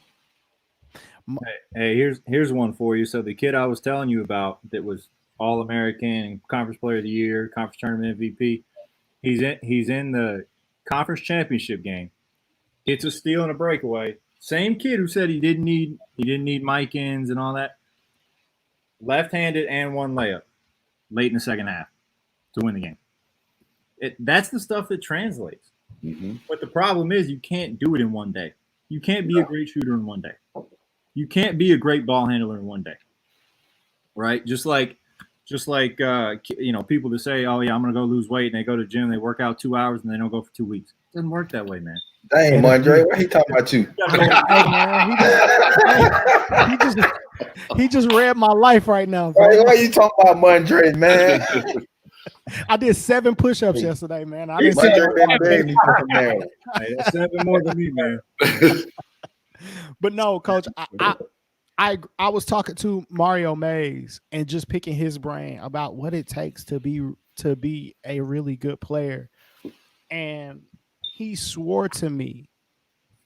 Hey, here's one for you. So the kid I was telling you about that was All-American, Conference Player of the Year, Conference Tournament MVP, he's in the Conference Championship game. It's a steal and a breakaway. Same kid who said he didn't need Mike ends and all that. Left-handed and one layup late in the second half to win the game. That's the stuff that translates. Mm-hmm. But the problem is you can't do it in one day. You can't be a great shooter in one day. You can't be a great ball handler in one day. Right? Just like people that say, oh yeah, I'm gonna go lose weight, and they go to the gym, they work out 2 hours and they don't go for 2 weeks. It doesn't work that way, man. Dang, Mondre, why he talking about you? Hey, man, he just read my life right now. Why you talking about Mondre, man? I did 7 push-ups yesterday, man. I didn't Hey, that's 7 more than me, man. But no, Coach, I was talking to Mario Mays and just picking his brain about what it takes to be a really good player, and he swore to me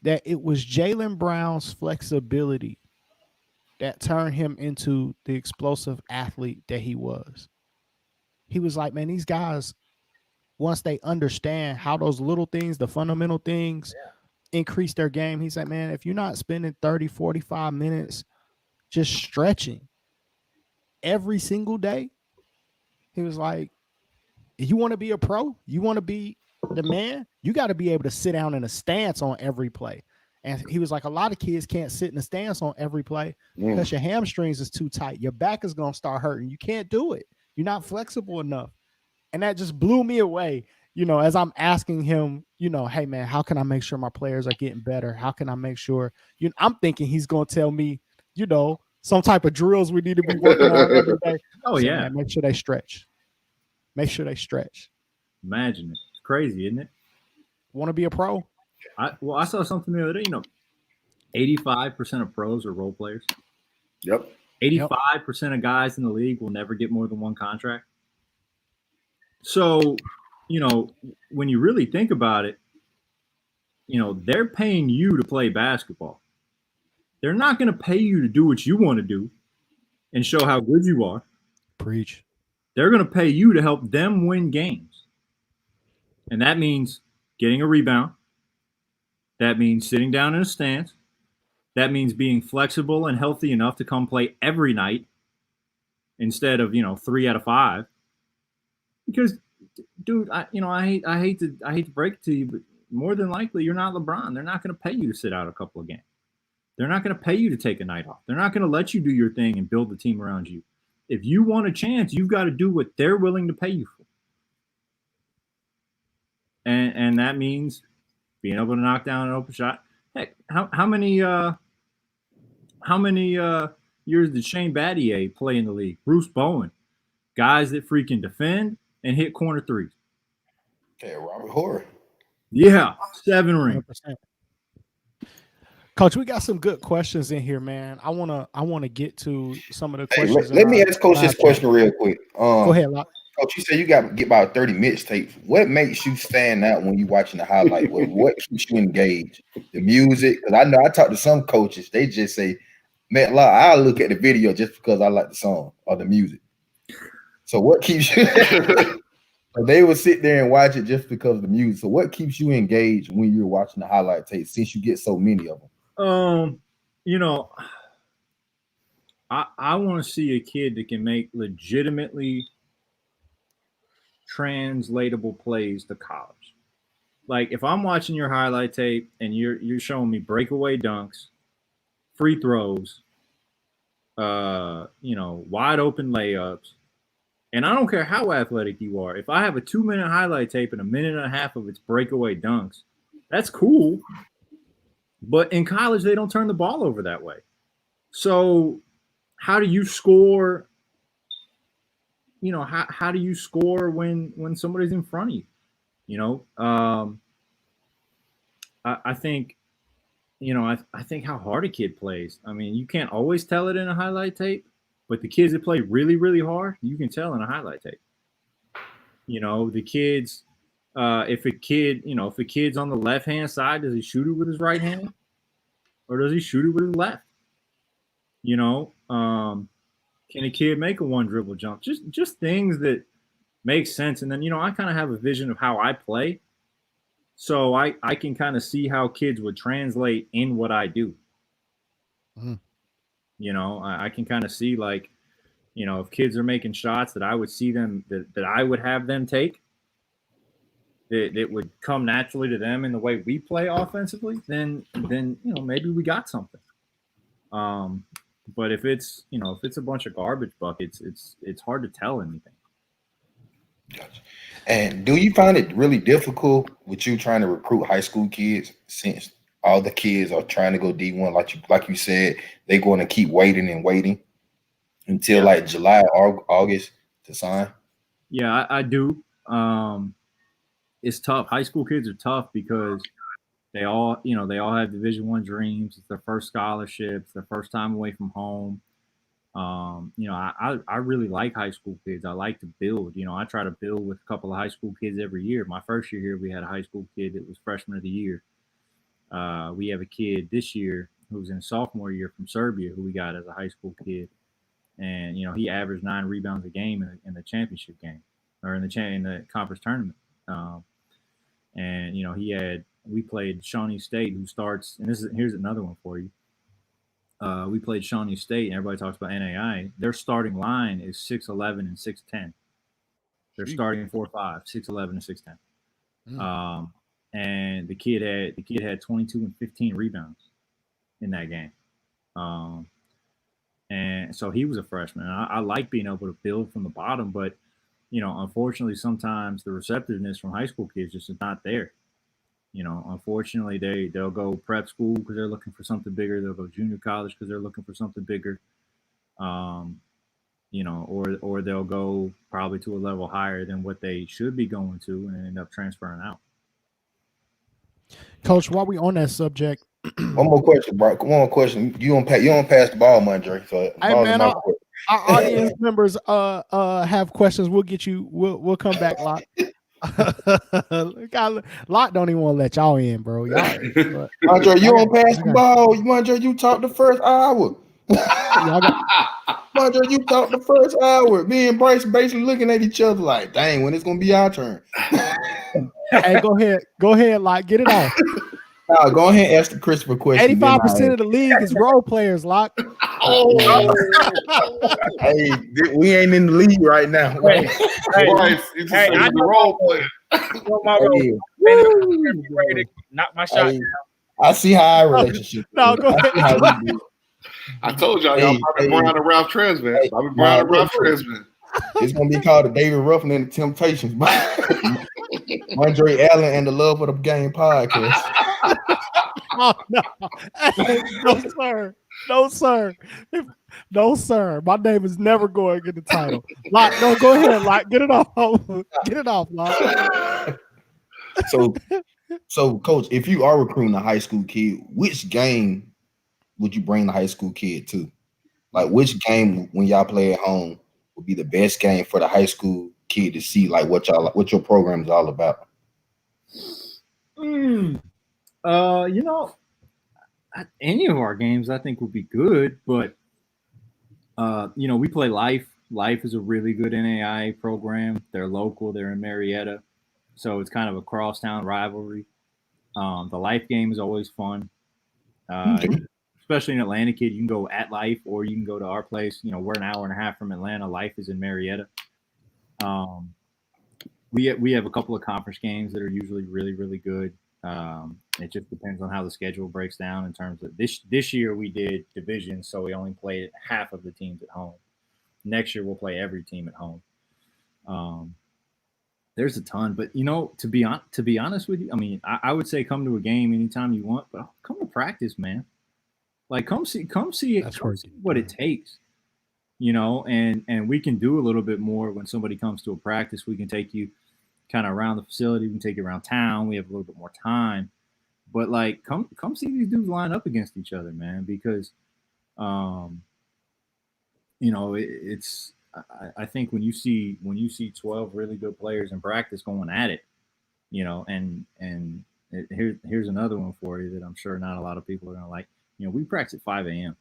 that it was Jaylen Brown's flexibility that turned him into the explosive athlete that he was. He was like, man, these guys, once they understand how those little things, the fundamental things, increase their game, he's like, man, if you're not spending 30, 45 minutes just stretching every single day, he was like, you want to be a pro? You want to be the man? You got to be able to sit down in a stance on every play. And he was like, a lot of kids can't sit in a stance on every play because your hamstrings is too tight. Your back is going to start hurting. You can't do it. You're not flexible enough. And that just blew me away, as I'm asking him, hey, man, how can I make sure my players are getting better? How can I make sure, I'm thinking he's going to tell me, some type of drills we need to be working on every day. Oh, yeah. Man, make sure they stretch. Make sure they stretch. Imagine it. It's crazy, isn't it? Want to be a pro? I saw something the other day, 85% of pros are role players. Yep. 85% of guys in the league will never get more than one contract. So, when you really think about it, they're paying you to play basketball. They're not going to pay you to do what you want to do and show how good you are. Preach. They're going to pay you to help them win games. And that means getting a rebound. That means sitting down in a stance. That means being flexible and healthy enough to come play every night instead of 3 out of 5. Because, dude, I hate to break it to you, but more than likely you're not LeBron. They're not going to pay you to sit out a couple of games. They're not going to pay you to take a night off. They're not going to let you do your thing and build the team around you. If you want a chance, you've got to do what they're willing to pay you for. And that means being able to knock down an open shot. Heck, how many years did Shane Battier play in the league? Bruce Bowen, guys that freaking defend and hit corner threes. Okay, Robert Horry. Yeah, 7 rings. 100%. Coach, we got some good questions in here, man. I wanna get to some of the questions. Let me ask Coach this question real quick. Go ahead, Locke. Coach, you said you got to get about 30 mixtapes. What makes you stand out when you're watching the highlight? What keeps you engaged? The music? Because I know I talk to some coaches, they just say, man, I'll look at the video just because I like the song or the music. So what keeps you? They will sit there and watch it just because of the music. So what keeps you engaged when you're watching the highlight tape since you get so many of them? I want to see a kid that can make legitimately translatable plays to college. Like if I'm watching your highlight tape and you're showing me breakaway dunks, free throws, wide open layups, and I don't care how athletic you are. If I have a 2-minute highlight tape and a minute and a half of its breakaway dunks, that's cool. But in college, they don't turn the ball over that way. So how do you score? How do you score when somebody's in front of you? I think how hard a kid plays. I mean, you can't always tell it in a highlight tape, but the kids that play really, really hard, you can tell in a highlight tape. The kids, if a kid's on the left-hand side, does he shoot it with his right hand or does he shoot it with his left? Can a kid make a one dribble jump? Just things that make sense. And then, I kind of have a vision of how I play. So I can kind of see how kids would translate in what I do. Mm-hmm. I can kind of see if kids are making shots that I would see them, that I would have them take, that would come naturally to them in the way we play offensively, then maybe we got something. But if it's a bunch of garbage buckets, it's hard to tell anything. Gotcha. And do you find it really difficult with you trying to recruit high school kids since all the kids are trying to go D1? Like you said, they're going to keep waiting until July or August to sign. Yeah, I do. It's tough. High school kids are tough because they all have Division I dreams. It's their first scholarships, their first time away from home. I really like high school kids. I like to build. I try to build with a couple of high school kids every year. My first year here, we had a high school kid that was freshman of the year. We have a kid this year who's in sophomore year from Serbia who we got as a high school kid. And, he averaged 9 rebounds a game in the championship game or in the conference tournament. We played Shawnee State, who starts, and here's another one for you. We played Shawnee State, and everybody talks about NAIA. Their starting line is 6'11" and 6'10". They're starting 4'5", 6'11", and 6'10". Mm. And the kid had 22 and 15 rebounds in that game. And so he was a freshman. And I like being able to build from the bottom, but unfortunately, sometimes the receptiveness from high school kids just is not there. Unfortunately, they'll go prep school because they're looking for something bigger. They'll go junior college because they're looking for something bigger. Or they'll go probably to a level higher than what they should be going to and end up transferring out. Coach, while we on that subject, one more question, bro. One more question. You don't pass the ball, Mondre. So our audience members have questions. We'll get you. We'll come back, Locke. Lot don't even want to let y'all in, bro. Y'all, but Andre, you don't pass the okay. ball. Andre, you talk the first hour. Y'all got Andre, you talk the first hour. Me and Bryce basically looking at each other like, dang, when it's gonna be our turn. hey, go ahead, Lot, get it off. Now, go ahead and ask the Christopher question. 85% of the league is role players, Lot. Hey, we ain't in the league right now. Hey, Bryce, you just hey, say I he's a know role player. my role. Hey, Man, I'm ready to knock my shot hey, down. I see how our relationship No, is. go I see ahead. how we do. I told y'all, Hey, Bobby Brown and Ralph Tresvant. hey, Bobby Brown and look, Ralph Tresvant. it's gonna be called the David Ruffin and the Temptations. Andre Allen and the Love of the Game podcast. Oh, no. Hey, no, sir. No, sir. No, sir. My name is never going to get the title. Lot, no, go ahead, Lot. Get it off. Get it off, Lot. So, Coach, if you are recruiting a high school kid, which game would you bring the high school kid to? Like, which game when y'all play at home would be the best game for the high school kid to see? Like, what your program is all about? You know, any of our games I think would be good, but you know, we play Life. Life is a really good NAIA program. They're local. They're in Marietta, so it's kind of a crosstown rivalry. The Life game is always fun, especially in Atlanta. Kid, you can go at Life or you can go to our place. You know, we're an hour and a half from Atlanta. Life is in Marietta. We have a couple of conference games that are usually really, really good. It just depends on how the schedule breaks down in terms of this year we did division, so we only played half of the teams at home. Next year we'll play every team at home. There's a ton, but you know, to be honest with you, I mean, I would say come to a game anytime you want, but come to practice, man. Like come see what it takes, you know, and we can do a little bit more when somebody comes to a practice. We can take you kind of around the facility, we can take you around town. We have a little bit more time. But like come see these dudes line up against each other, man, because you know, it's I think when you see 12 really good players in practice going at it, you know, and here's another one for you that I'm sure not a lot of people are gonna like. You know, we practice at 5 a.m.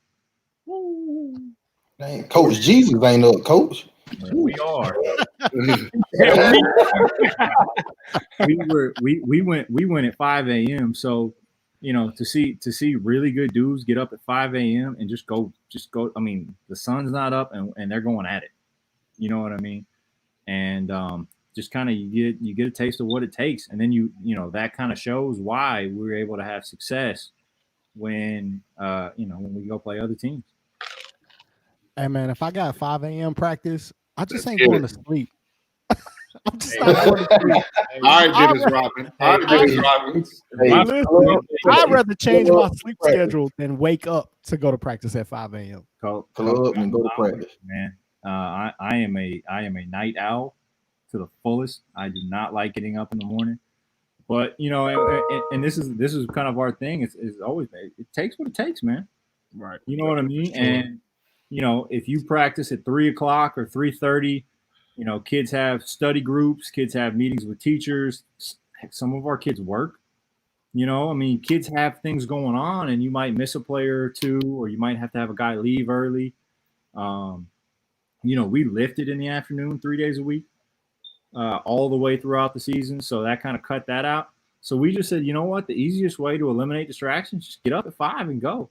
Dang, Coach Jesus ain't up, Coach. We are. we went at 5 a.m. So, you know, to see really good dudes get up at 5 a.m. and just go. I mean, the sun's not up and they're going at it. You know what I mean? And just kind of you get a taste of what it takes, and then you know that kind of shows why we were able to have success when you know when we go play other teams. Hey, man, if I got 5 a.m. practice, I just ain't get going it. to sleep. I'm just not going to sleep. All right, Dennis Rodman. All right, Dennis Rodman. Hey, Listen, I'd rather change my club sleep practice. schedule than wake up to go to practice at 5 a.m. Club and go to practice. Man, I am a night owl to the fullest. I do not like getting up in the morning, but you know, and this is kind of our thing. It's always it takes what it takes, man. Right. You know what I mean? And you know, if you practice at 3:00 or 3:30, you know, kids have study groups, kids have meetings with teachers. Some of our kids work. You know, I mean, kids have things going on, and you might miss a player or two, or you might have to have a guy leave early. You know, we lifted in the afternoon 3 days a week, all the way throughout the season. So that kind of cut that out. So we just said, you know what, the easiest way to eliminate distractions, just get up at 5 and go.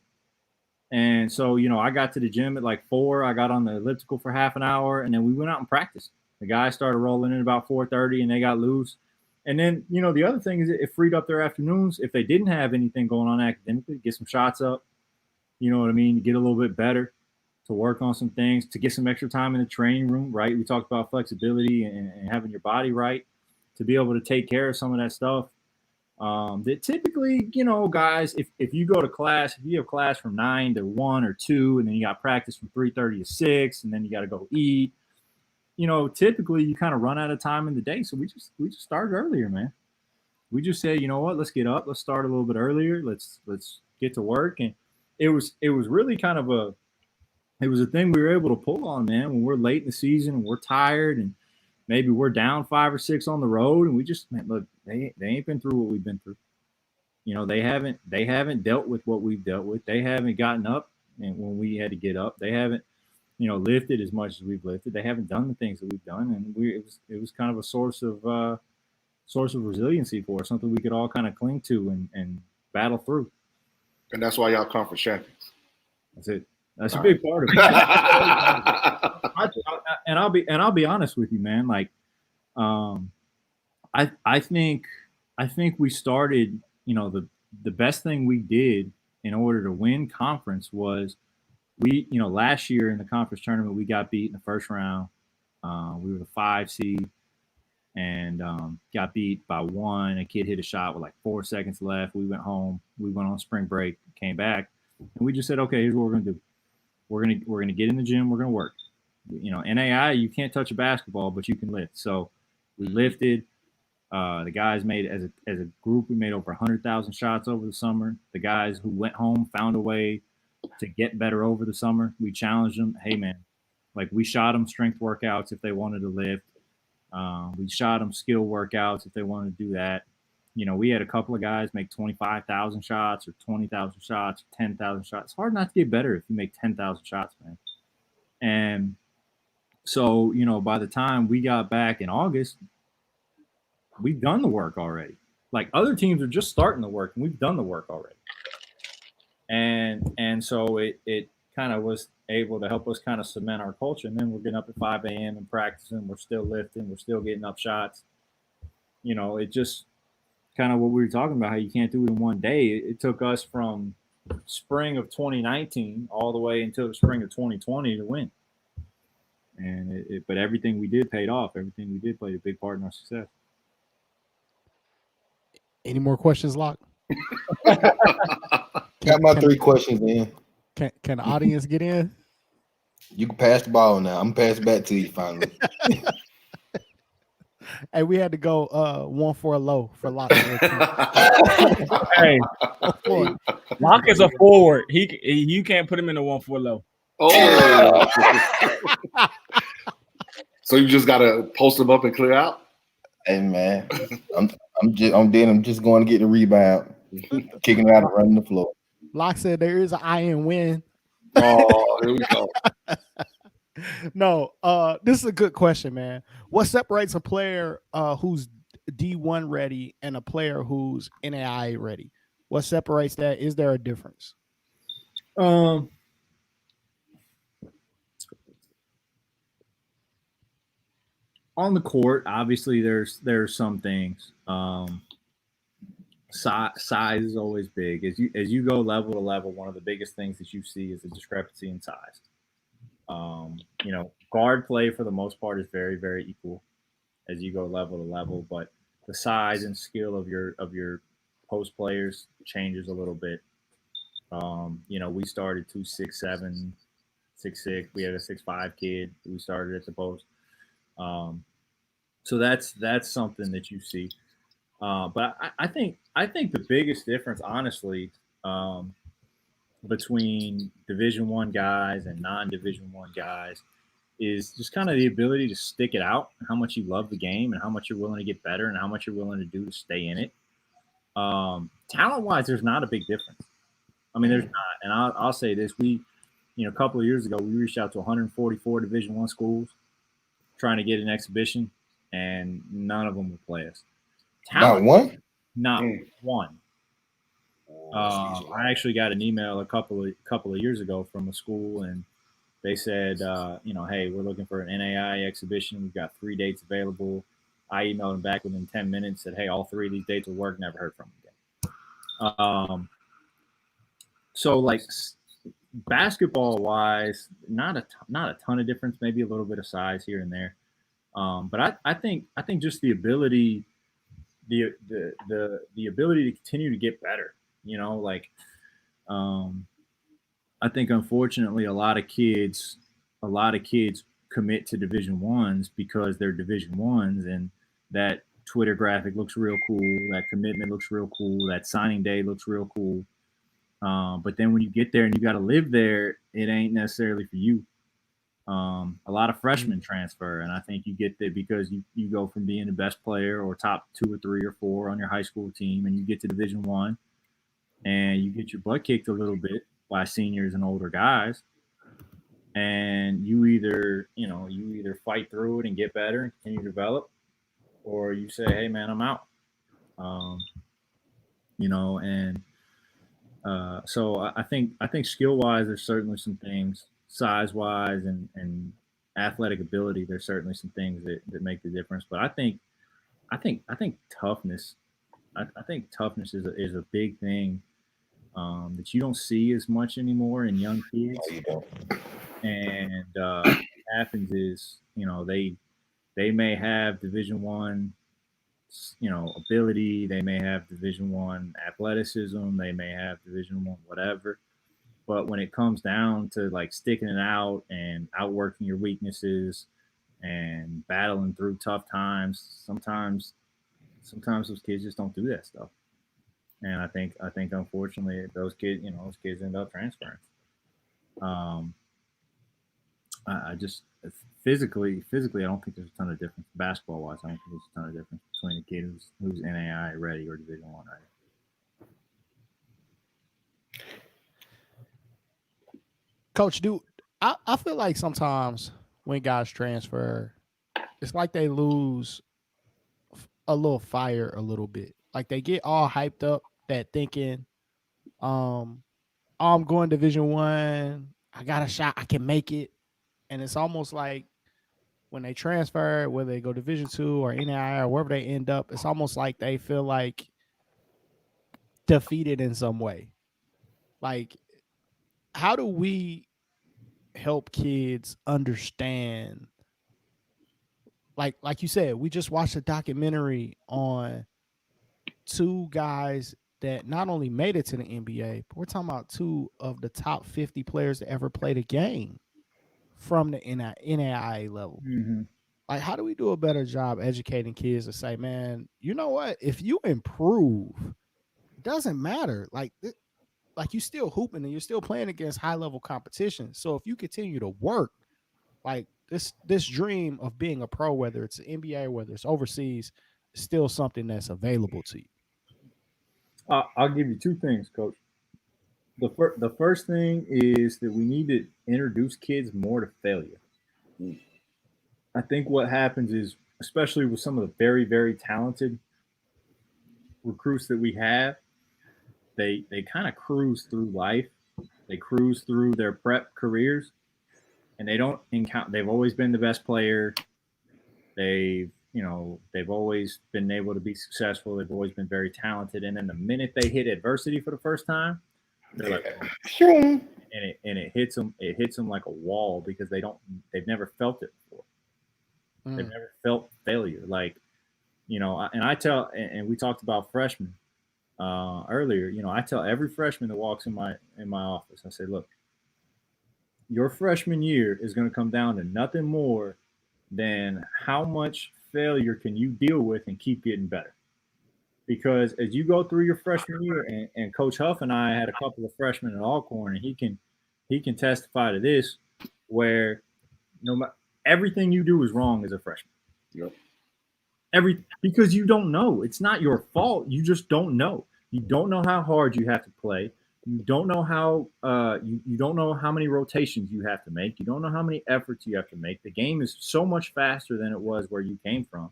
And so, you know, I got to the gym at like 4. I got on the elliptical for half an hour, and then we went out and practiced. The guys started rolling in about 4:30, and they got loose. And then, you know, the other thing is it freed up their afternoons. If they didn't have anything going on academically, get some shots up, you know what I mean, get a little bit better, to work on some things, to get some extra time in the training room, right? We talked about flexibility and having your body right to be able to take care of some of that stuff. That typically, you know, guys, if you go to class, if you have class from 9 to 1 or 2, and then you got practice from 3:30 to 6, and then you got to go eat, you know, typically you kind of run out of time in the day. So we just started earlier, man. We just said, you know what, let's get up, let's start a little bit earlier, let's get to work. And it was really kind of a thing we were able to pull on, man, when we're late in the season and we're tired and maybe we're down 5 or 6 on the road, and we just look, they ain't been through what we've been through. They haven't dealt with what we've dealt with. They haven't gotten up, and when we had to get up, they haven't lifted as much as we've lifted. They haven't done the things that we've done, and it was kind of a source of resiliency for us, something we could all kind of cling to and battle through. And that's why y'all conference champions. That's it. That's a big part of it. And I'll be honest with you, man. Like, I think we started. The best thing we did in order to win conference was last year in the conference tournament we got beat in the first round. We were the 5 seed and got beat by 1. A kid hit a shot with like 4 seconds left. We went home. We went on spring break, came back, and we just said, okay, here's what we're gonna do. We're gonna get in the gym. We're gonna work. NAIA, you can't touch a basketball, but you can lift. So we lifted. The guys made as a group, we made over 100,000 shots over the summer. The guys who went home found a way to get better over the summer. We challenged them. Hey, man, like we shot them strength workouts if they wanted to lift. We shot them skill workouts if they wanted to do that. We had a couple of guys make 25,000 shots or 20,000 shots, or 10,000 shots. It's hard not to get better if you make 10,000 shots, man. And so, by the time we got back in August, we've done the work already. Like other teams are just starting the work, and we've done the work already. And so it kind of was able to help us kind of cement our culture. And then we're getting up at 5 a.m. and practicing. We're still lifting. We're still getting up shots. It just kind of what we were talking about, how you can't do it in one day. It took us from spring of 2019 all the way until the spring of 2020 to win. And but everything we did paid off. Everything we did played a big part in our success. Any more questions, Locke? Got my 3 questions in. Can the audience get in? You can pass the ball now. I'm gonna pass it back to you finally. Hey, we had to go 1 for a low for Locke. Hey, Locke is a forward. You can't put him in a 1 for low. Oh, so you just gotta post them up and clear out. Hey man, I'm just going to get the rebound, kicking it out and running the floor. Locke said there is an IN win. Oh, here we go. No, this is a good question, man. What separates a player who's D1 ready and a player who's NAIA ready? What separates that? Is there a difference? On the court, obviously, there's some things. Size is always big. As you go level to level, one of the biggest things that you see is the discrepancy in size. Guard play for the most part is very, very equal as you go level to level, but the size and skill of your post players changes a little bit. We started 2'6'7", 6'6". We had a 6'5" kid. We started at the post. So that's something that you see. But I think the biggest difference, honestly, between Division I guys and non-Division I guys is just kind of the ability to stick it out, and how much you love the game, and how much you're willing to get better, and how much you're willing to do to stay in it. Talent-wise, there's not a big difference. I mean, there's not. And I'll say this: a couple of years ago, we reached out to 144 Division I schools trying to get an exhibition, and none of them would play us. Not one? Not one. I actually got an email a couple of years ago from a school, and they said, hey, we're looking for an NAIA exhibition. We've got 3 dates available. I emailed them back within 10 minutes, said, hey, all 3 of these dates will work. Never heard from them again. So, like, basketball-wise, not a ton of difference. Maybe a little bit of size here and there. But I think just the ability, the ability to continue to get better. I think unfortunately a lot of kids commit to Division I's because they're Division I's, and that Twitter graphic looks real cool, that commitment looks real cool, that signing day looks real cool. But then when you get there and you got to live there, it ain't necessarily for you. A lot of freshmen transfer, and I think you get that because you go from being the best player or top 2 or 3 or 4 on your high school team, and you get to Division One, and you get your butt kicked a little bit by seniors and older guys, and you either fight through it and get better and continue to develop, or you say, hey man, I'm out. And so I think skill wise, there's certainly some things, size wise and athletic ability. There's certainly some things that make the difference. But I think toughness. I think toughness is a big thing that you don't see as much anymore in young kids. No, you don't. And what happens is, they may have Division One, ability. They may have Division One athleticism. They may have Division One whatever. But when it comes down to like sticking it out and outworking your weaknesses and battling through tough times, sometimes those kids just don't do that stuff. And I think unfortunately those kids end up transferring. I just physically, I don't think there's a ton of difference. Basketball wise, I don't think there's a ton of difference between a kid who's NAIA ready or Division One ready. Coach, I feel like sometimes when guys transfer, it's like they lose a little fire a little bit. Like they get all hyped up that thinking, I'm going Division One, I got a shot, I can make it. And it's almost like when they transfer, whether they go Division Two or NAIA or wherever they end up, it's almost like they feel like defeated in some way. Like, how do we help kids understand? Like you said, we just watched a documentary on 2 guys that not only made it to the NBA, but we're talking about 2 of the top 50 players that ever played a game from the NAIA level. Mm-hmm. Like, how do we do a better job educating kids to say, man, you know what? If you improve, it doesn't matter. Like you still hooping and you're still playing against high level competition. So if you continue to work, like this dream of being a pro, whether it's the NBA, whether it's overseas, is still something that's available to you. I'll give you 2 things, Coach. The first thing is that we need to introduce kids more to failure. I think what happens is, especially with some of the very, very talented recruits that we have, they kind of cruise through life. They cruise through their prep careers, and they don't encounter. They've always been the best player. They've always been able to be successful. They've always been very talented. And then the minute they hit adversity for the first time, they're like, and it hits them. It hits them like a wall because they've never felt it before. They've never felt failure. Like, and I tell, and we talked about freshmen earlier. I tell every freshman that walks in my office, I say, look, your freshman year is going to come down to nothing more than how much failure can you deal with and keep getting better. Because as you go through your freshman year, and Coach Huff and I had a couple of freshmen at Alcorn, and he can testify to this, where everything you do is wrong as a freshman. Yep. Because you don't know. It's not your fault. You just don't know. You don't know how hard you have to play. You don't know how you don't know how many rotations you have to make. You don't know how many efforts you have to make. The game is so much faster than it was where you came from.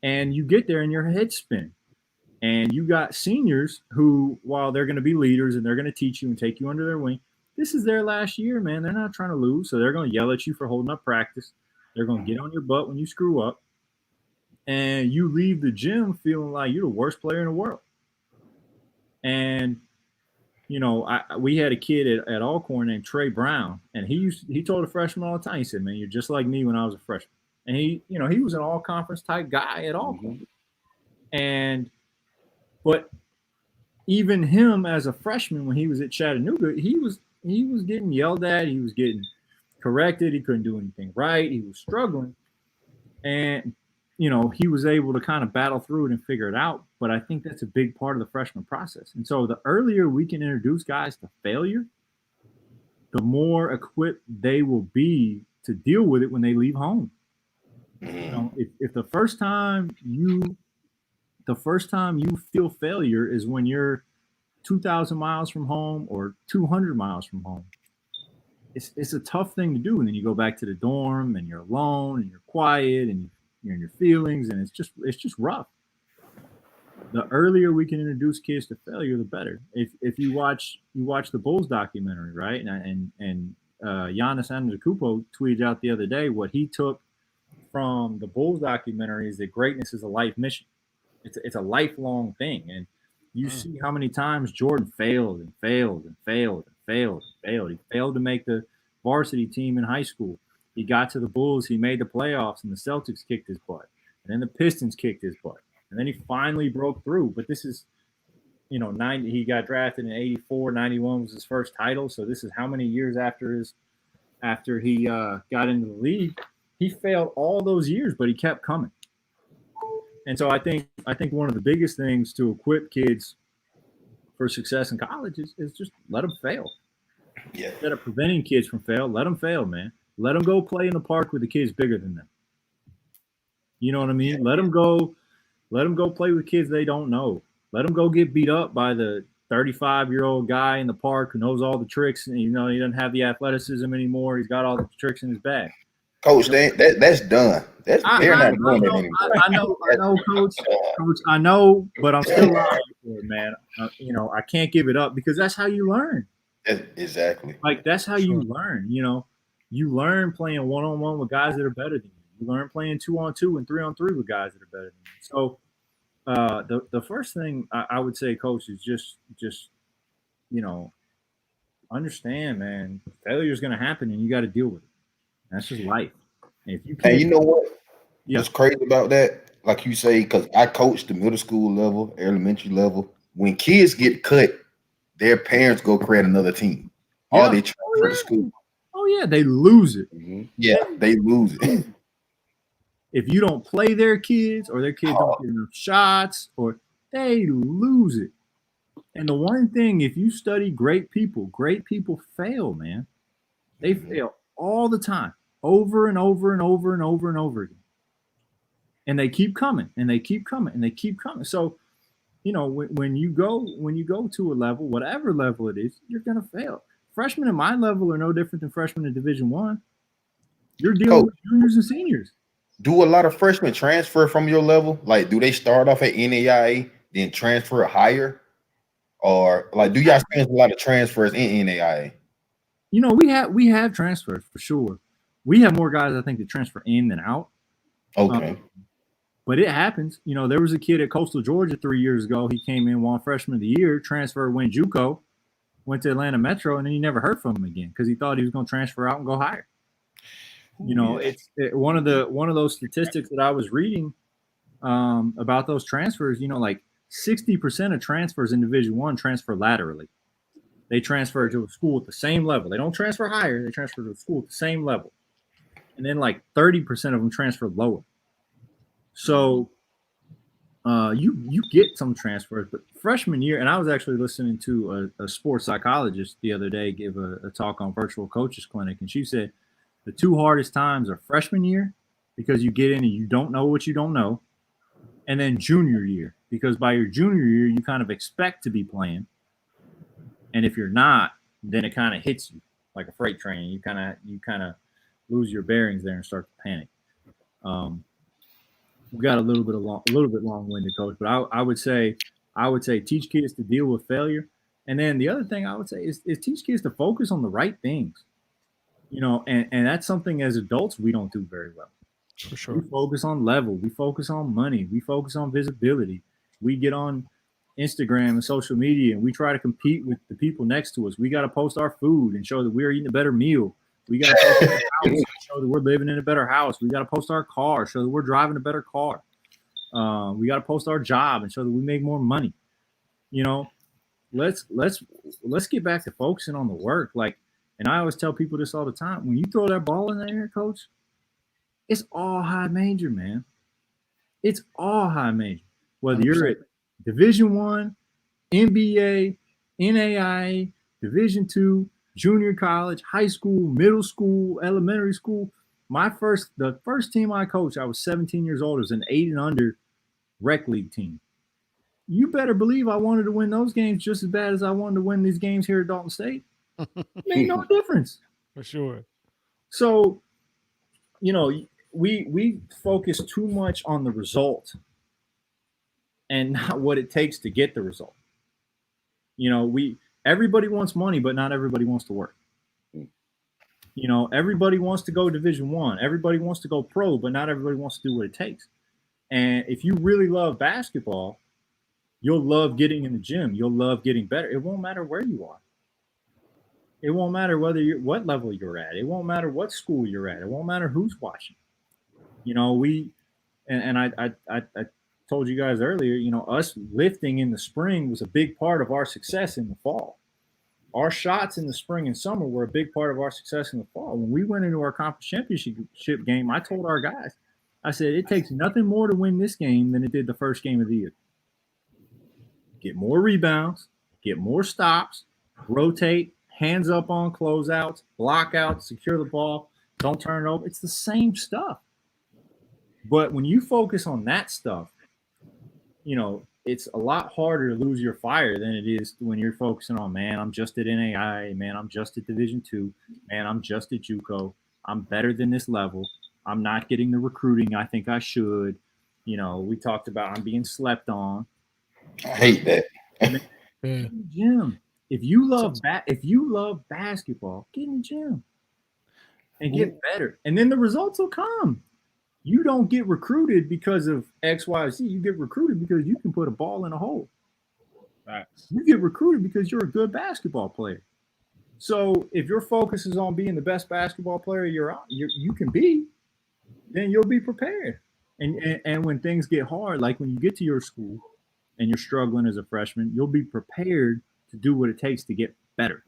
And you get there and your head spin. And you got seniors who, while they're going to be leaders and they're going to teach you and take you under their wing, this is their last year, man. They're not trying to lose. So they're going to yell at you for holding up practice. They're going to get on your butt when you screw up. And you leave the gym feeling like you're the worst player in the world. And, we had a kid at Alcorn named Trey Brown, and he told a freshman all the time, he said, man, you're just like me when I was a freshman. And he was an all-conference type guy at Alcorn. But even him as a freshman, when he was at Chattanooga, he was getting yelled at. He was getting corrected. He couldn't do anything right. He was struggling. And, he was able to kind of battle through it and figure it out. But I think that's a big part of the freshman process. And so the earlier we can introduce guys to failure, the more equipped they will be to deal with it when they leave home. Mm-hmm. You know, if the first time you feel failure is when you're 2,000 miles from home or 200 miles from home, it's a tough thing to do. And then you go back to the dorm and you're alone and you're quiet and you're in your feelings, and it's just rough. The earlier we can introduce kids to failure, the better. If you watch the Bulls documentary, right? And Giannis Antetokounmpo tweeted out the other day what he took from the Bulls documentary is that greatness is a life mission. It's a lifelong thing, and you see how many times Jordan failed and failed and failed and failed and failed. He failed to make the varsity team in high school. He got to the Bulls, he made the playoffs, and the Celtics kicked his butt, and then the Pistons kicked his butt. And then he finally broke through. But this is, you know, he got drafted in 84, 91 was his first title. So this is how many years after he got into the league. He failed all those years, but he kept coming. And so I think one of the biggest things to equip kids for success in college is just let them fail. Yeah. Instead of preventing kids from fail, let them fail, man. Let them go play in the park with the kids bigger than them. You know what I mean? Yeah. Let them go play with kids they don't know. Let them go get beat up by the 35-year-old guy in the park who knows all the tricks, and you know he doesn't have the athleticism anymore. He's got all the tricks in his bag. Coach, that's done. They're not doing that anymore. I know, Coach. Coach, I know, but I'm still lying for it, man. You know, I can't give it up because that's how you learn. Exactly. Like that's how you learn. You know, you learn playing one-on-one with guys that are better than you. You learn playing 2-on-2 and 3-on-3 with guys that are better than you. So the first thing I would say, Coach, is just you know, understand, man, failure is going to happen and you got to deal with it. That's just life. And if you can't, and you know what? Yeah. What's crazy about that? Like you say, because I coached the middle school level, elementary level. When kids get cut, their parents go create another team. Yeah. Or they transfer to school. Oh yeah, they lose it. Mm-hmm. Yeah, they lose it. If you don't play their kids or their kids don't get enough shots, or they lose it. And the one thing, if you study great people fail, man. They fail all the time, over and over and over and over and over again. And they keep coming and they keep coming and they keep coming. So, you know, when you go to a level, whatever level it is, you're gonna fail. Freshmen at my level are no different than freshmen in Division I. You're dealing with juniors and seniors. Do a lot of freshmen transfer from your level? Like, do they start off at NAIA, then transfer higher? Or like, do y'all experience a lot of transfers in NAIA? You know, we have transfers for sure. We have more guys, I think, that transfer in than out. Okay. But it happens. You know, there was a kid at Coastal Georgia 3 years ago. He came in, won freshman of the year, transferred, went JUCO, went to Atlanta Metro, and then he never heard from him again because he thought he was going to transfer out and go higher. You know, it's one of those statistics that I was reading about those transfers. You know, like 60% of transfers in Division I transfer laterally. They transfer to a school at the same level. They don't transfer higher. They transfer to a school at the same level. And then like 30% of them transfer lower. So you get some transfers, but freshman year, and I was actually listening to a sports psychologist the other day give a talk on Virtual Coaches Clinic, and she said the two hardest times are freshman year because you get in and you don't know what you don't know, and then junior year because by your junior year you kind of expect to be playing, and if you're not, then it kind of hits you like a freight train. You kind of lose your bearings there and start to panic. We got a little bit long-winded, Coach, but I would say teach kids to deal with failure, and then the other thing I would say is teach kids to focus on the right things. You know, and that's something as adults we don't do very well. For sure. We focus on level, we focus on money, we focus on visibility. We get on Instagram and social media and we try to compete with the people next to us. We got to post our food and show that we're eating a better meal. We got to post our house and show that we're living in a better house. We got to post our car, show that we're driving a better car. We got to post our job and show that we make more money. You know, let's get back to focusing on the work. Like, and I always tell people this all the time. When you throw that ball in the air, Coach, it's all high major, man. It's all high major. Whether 100%. You're at Division I, NBA, NAIA, Division II, junior college, high school, middle school, elementary school, The first team I coached, I was 17 years old. It was an 8 and under rec league team. You better believe I wanted to win those games just as bad as I wanted to win these games here at Dalton State. It made no difference. For sure. So, we focus too much on the result and not what it takes to get the result. Everybody wants money, but not everybody wants to work. Everybody wants to go Division I. Everybody wants to go pro, but not everybody wants to do what it takes. And if you really love basketball, you'll love getting in the gym. You'll love getting better. It won't matter where you are. It won't matter what level you're at. It won't matter what school you're at. It won't matter who's watching. I told you guys earlier, us lifting in the spring was a big part of our success in the fall. Our shots in the spring and summer were a big part of our success in the fall. When we went into our conference championship game, I told our guys, I said, it takes nothing more to win this game than it did the first game of the year. Get more rebounds, get more stops, rotate, hands up on closeouts, block out, secure the ball, don't turn it over. It's the same stuff. But when you focus on that stuff, it's a lot harder to lose your fire than it is when you're focusing on, man, I'm just at NAIA, man, I'm just at Division II, man, I'm just at JUCO, I'm better than this level, I'm not getting the recruiting I think I should. We talked about I'm being slept on. I hate that. Gym. If you love basketball, get in the gym and get better, and then the results will come. You don't get recruited because of X, Y, Z. You get recruited because you can put a ball in a hole. Right. You get recruited because you're a good basketball player. So if your focus is on being the best basketball player you can be, then you'll be prepared. And when things get hard, like when you get to your school and you're struggling as a freshman, you'll be prepared to do what it takes to get better.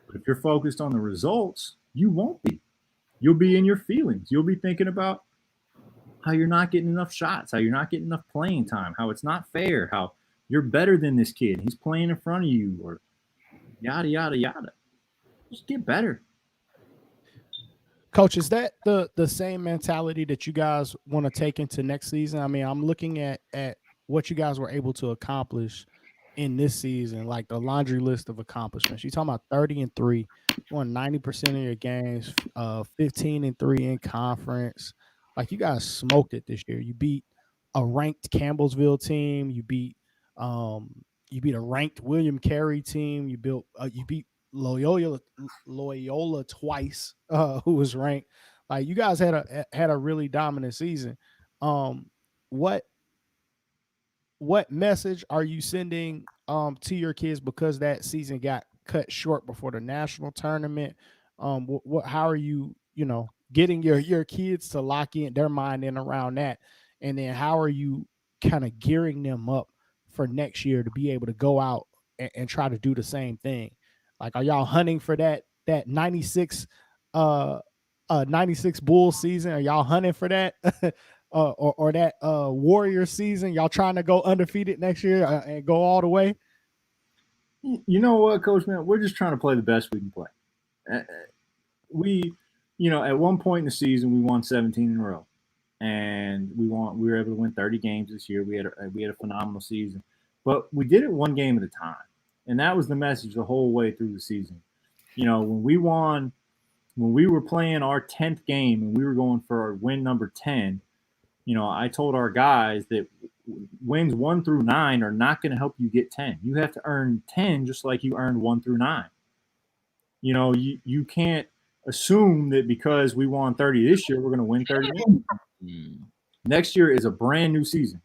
But if you're focused on the results, you won't be. You'll be in your feelings. You'll be thinking about how you're not getting enough shots, how you're not getting enough playing time, how it's not fair, how you're better than this kid. He's playing in front of you, or yada, yada, yada. Just get better. Coach, is that the same mentality that you guys want to take into next season? I mean, I'm looking at what you guys were able to accomplish in this season, like the laundry list of accomplishments. You're talking about 30-3, you won 90% of your games, 15-3 in conference. Like, you guys smoked it this year. You beat a ranked Campbellsville team. You beat a ranked William Carey team. You beat Loyola twice, who was ranked. Like, you guys had a really dominant season. What message are you sending to your kids, because that season got cut short before the national tournament? How are you getting your kids to lock in their mind in around that, and then how are you kind of gearing them up for next year to be able to go out and try to do the same thing? Like, are y'all hunting for that 96 96 Bulls season? Are y'all hunting for that? Or that Warrior season? Y'all trying to go undefeated next year and go all the way? You know what, Coach, man? We're just trying to play the best we can play. At one point in the season, we won 17 in a row, and we were able to win 30 games this year. We had a phenomenal season, but we did it one game at a time, and that was the message the whole way through the season. When we were playing our 10th game and we were going for our win number 10, I told our guys that wins 1 through 9 are not going to help you get 10. You have to earn 10 just like you earned 1 through 9. You can't assume that because we won 30 this year, we're going to win 30 games. Next year is a brand new season.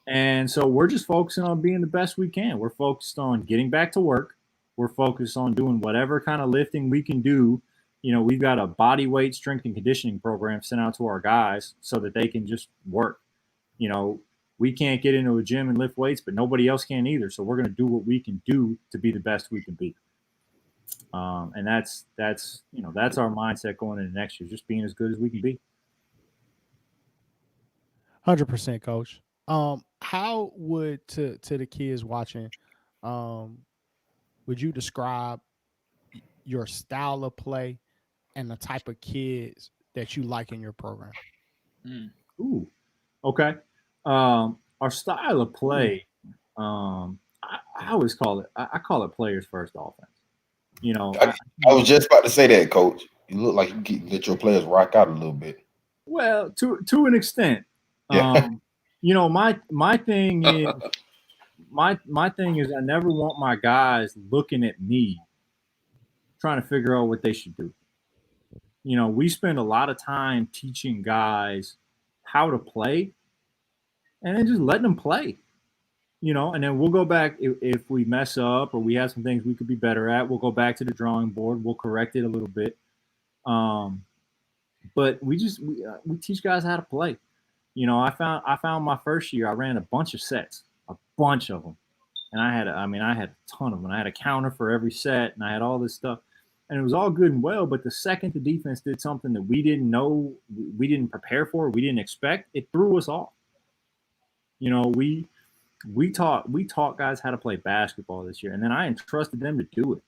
And so we're just focusing on being the best we can. We're focused on getting back to work. We're focused on doing whatever kind of lifting we can do. We've got a body weight strength and conditioning program sent out to our guys so that they can just work. We can't get into a gym and lift weights, but nobody else can either. So we're going to do what we can do to be the best we can be. And that's our mindset going into next year, just being as good as we can be. 100%, Coach. How would to the kids watching, would you describe your style of play and the type of kids that you like in your program? Ooh, okay. Our style of play, I always call it. I call it players first offense. You know, I was just about to say that, Coach. You look like you let your players rock out a little bit. well, to an extent. Yeah. You know, my thing is my thing is I never want my guys looking at me trying to figure out what they should do. You know, we spend a lot of time teaching guys how to play and then just letting them play. You know, and then we'll go back if we mess up or we have some things we could be better at. We'll go back to the drawing board. We'll correct it a little bit. But we teach guys how to play. You know, I found my first year I ran a bunch of sets, a bunch of them, and I had a ton of them. I had a counter for every set, and I had all this stuff, and it was all good and well. But the second the defense did something that we didn't know, we didn't prepare for, we didn't expect, it threw us off. You know, we taught guys how to play basketball this year, and then I entrusted them to do it.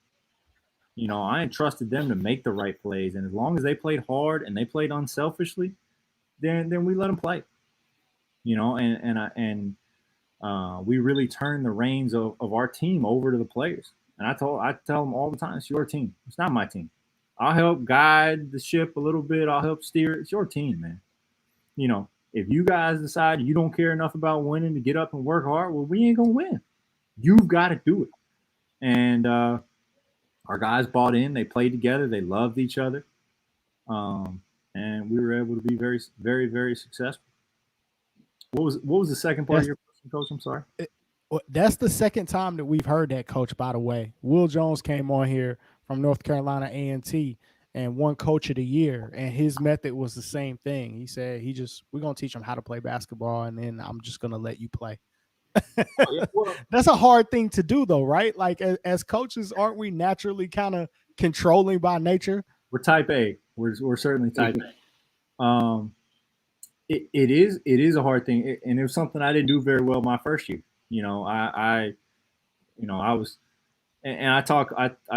You know, I entrusted them to make the right plays, and as long as they played hard and they played unselfishly, then we let them play. You know, and we really turned the reins of our team over to the players. And I tell them all the time, it's your team. It's not my team. I'll help guide the ship a little bit. I'll help steer. It's your team, man. You know, if you guys decide you don't care enough about winning to get up and work hard, well, we ain't gonna win. You've got to do it. And our guys bought in. They played together. They loved each other, and we were able to be very, very, very successful. What was the second part of your question, Coach? I'm sorry. That's the second time that we've heard that, Coach, by the way. Will Jones came on here from North Carolina A&T and won Coach of the Year, and his method was the same thing. He said we're going to teach them how to play basketball, and then I'm just going to let you play. That's a hard thing to do, though, right? Like, as coaches, aren't we naturally kind of controlling by nature? We're type A. We're certainly type A. It is a hard thing, and it was something I didn't do very well my first year. You know, I was, and I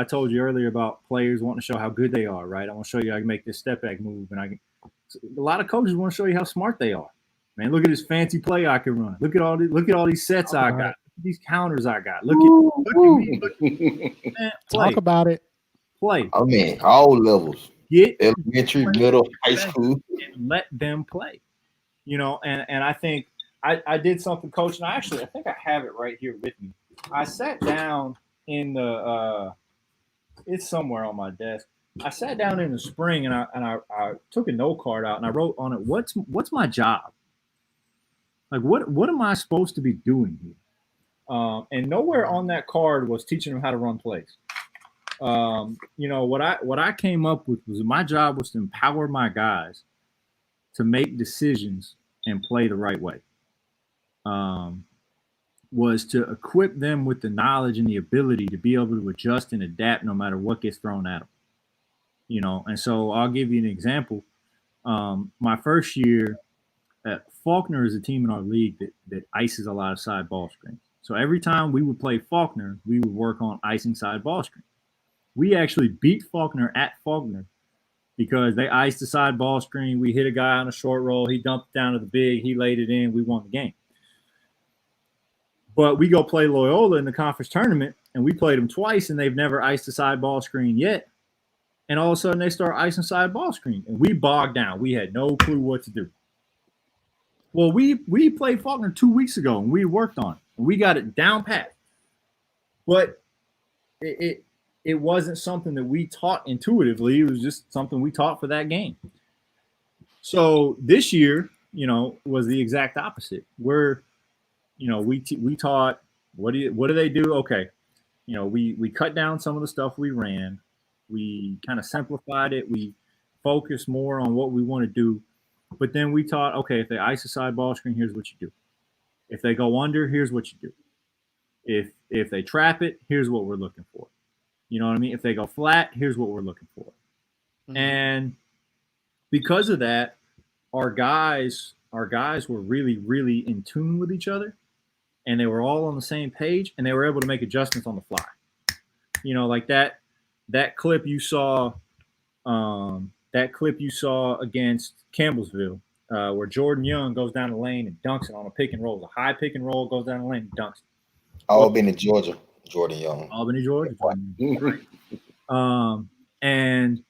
told you earlier about players wanting to show how good they are, right? I want to show you I can make this step back move, and a lot of coaches want to show you how smart they are. Man, look at this fancy play I can run. Look at all these sets I got. Look at these counters I got. Look at me. Man, talk about it. Play. I mean, all levels. Get elementary, middle, high school. Let them play. You know, and I think I did something, Coach, and I think I have it right here with me. I sat down in the it's somewhere on my desk. I sat down in the spring and I took a note card out and I wrote on it, what's my job? Like what am I supposed to be doing here? And nowhere on that card was teaching them how to run plays. You know, what I came up with was my job was to empower my guys to make decisions and play the right way. Was to equip them with the knowledge and the ability to be able to adjust and adapt no matter what gets thrown at them. You know, and so I'll give you an example. My first year, Faulkner is a team in our league that ices a lot of side ball screens. So every time we would play Faulkner, we would work on icing side ball screen. We actually beat Faulkner at Faulkner because they iced the side ball screen. We hit a guy on a short roll. He dumped it down to the big. He laid it in. We won the game. But we go play Loyola in the conference tournament, and we played them twice, and they've never iced a side ball screen yet. And all of a sudden, they start icing side ball screen, and we bogged down. We had no clue what to do. Well, we played Faulkner 2 weeks ago, and we worked on it. And we got it down pat. But it wasn't something that we taught intuitively. It was just something we taught for that game. So this year, you know, was the exact opposite. We taught what do they do? Okay, you know, we cut down some of the stuff we ran. We kind of simplified it. We focused more on what we want to do. But then we taught, okay, if they ice a side ball screen, here's what you do. If they go under, here's what you do. If they trap it, here's what we're looking for. You know what I mean? If they go flat, here's what we're looking for. Mm-hmm. And because of that, our guys were really, really in tune with each other, and they were all on the same page, and they were able to make adjustments on the fly. You know, like that clip you saw, that clip you saw against Campbellsville, where Jordan Young goes down the lane and dunks it on a pick and roll. A high pick and roll, goes down the lane and dunks it. Albany, Georgia, Jordan Young. Albany, Georgia. And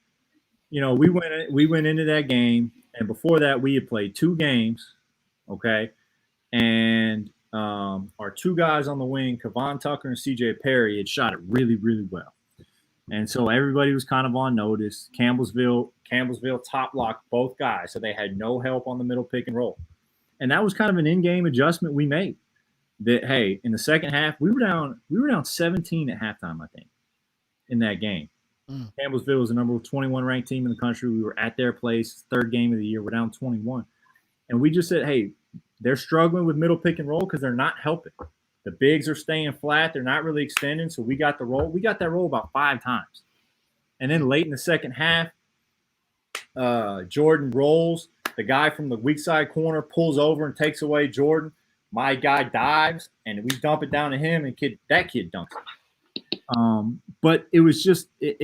you know, we went into that game, and before that, we had played 2 games, okay, and our 2 guys on the wing, Kevon Tucker and CJ Perry, had shot it really, really well, and so everybody was kind of on notice. Campbellsville top locked both guys, so they had no help on the middle pick and roll, and that was kind of an in-game adjustment we made. That hey, in the second half, we were down 17 at halftime, I think, in that game. Campbellsville was the number 21 ranked team in the country. We were at their place, 3rd game of the year. We're down 21. And we just said, hey, they're struggling with middle pick and roll because they're not helping. The bigs are staying flat. They're not really extending. So we got the roll. We got that roll about 5 times. And then late in the second half, Jordan rolls. The guy from the weak side corner pulls over and takes away Jordan. My guy dives, and we dump it down to him, and that kid dunks it. But it was just I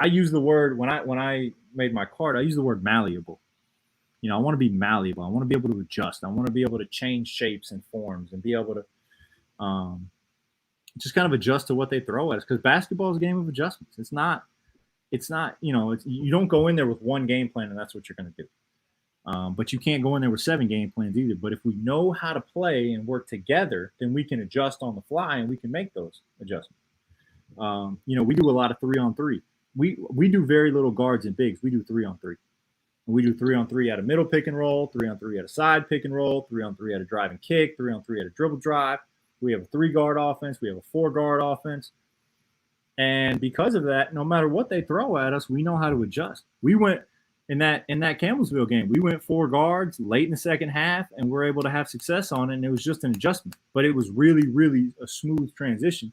use the word when I made my card, I use the word malleable. You know, I want to be malleable. I want to be able to adjust. I want to be able to change shapes and forms and be able to just kind of adjust to what they throw at us, because basketball is a game of adjustments. It's not, you know, you don't go in there with one game plan and that's what you're going to do. But you can't go in there with 7 game plans either. But if we know how to play and work together, then we can adjust on the fly and we can make those adjustments. You know, we do a lot of 3-on-3. We do very little guards and bigs. We do 3-on-3. We do 3-on-3 at a middle pick and roll, 3-on-3 at a side pick and roll, 3-on-3 at a drive and kick, 3-on-3 at a dribble drive. We have a 3-guard offense. We have a 4-guard offense. And because of that, no matter what they throw at us, we know how to adjust. We went in that Campbellsville game, we went 4 guards late in the second half, and we're able to have success on it, and it was just an adjustment. But it was really, really a smooth transition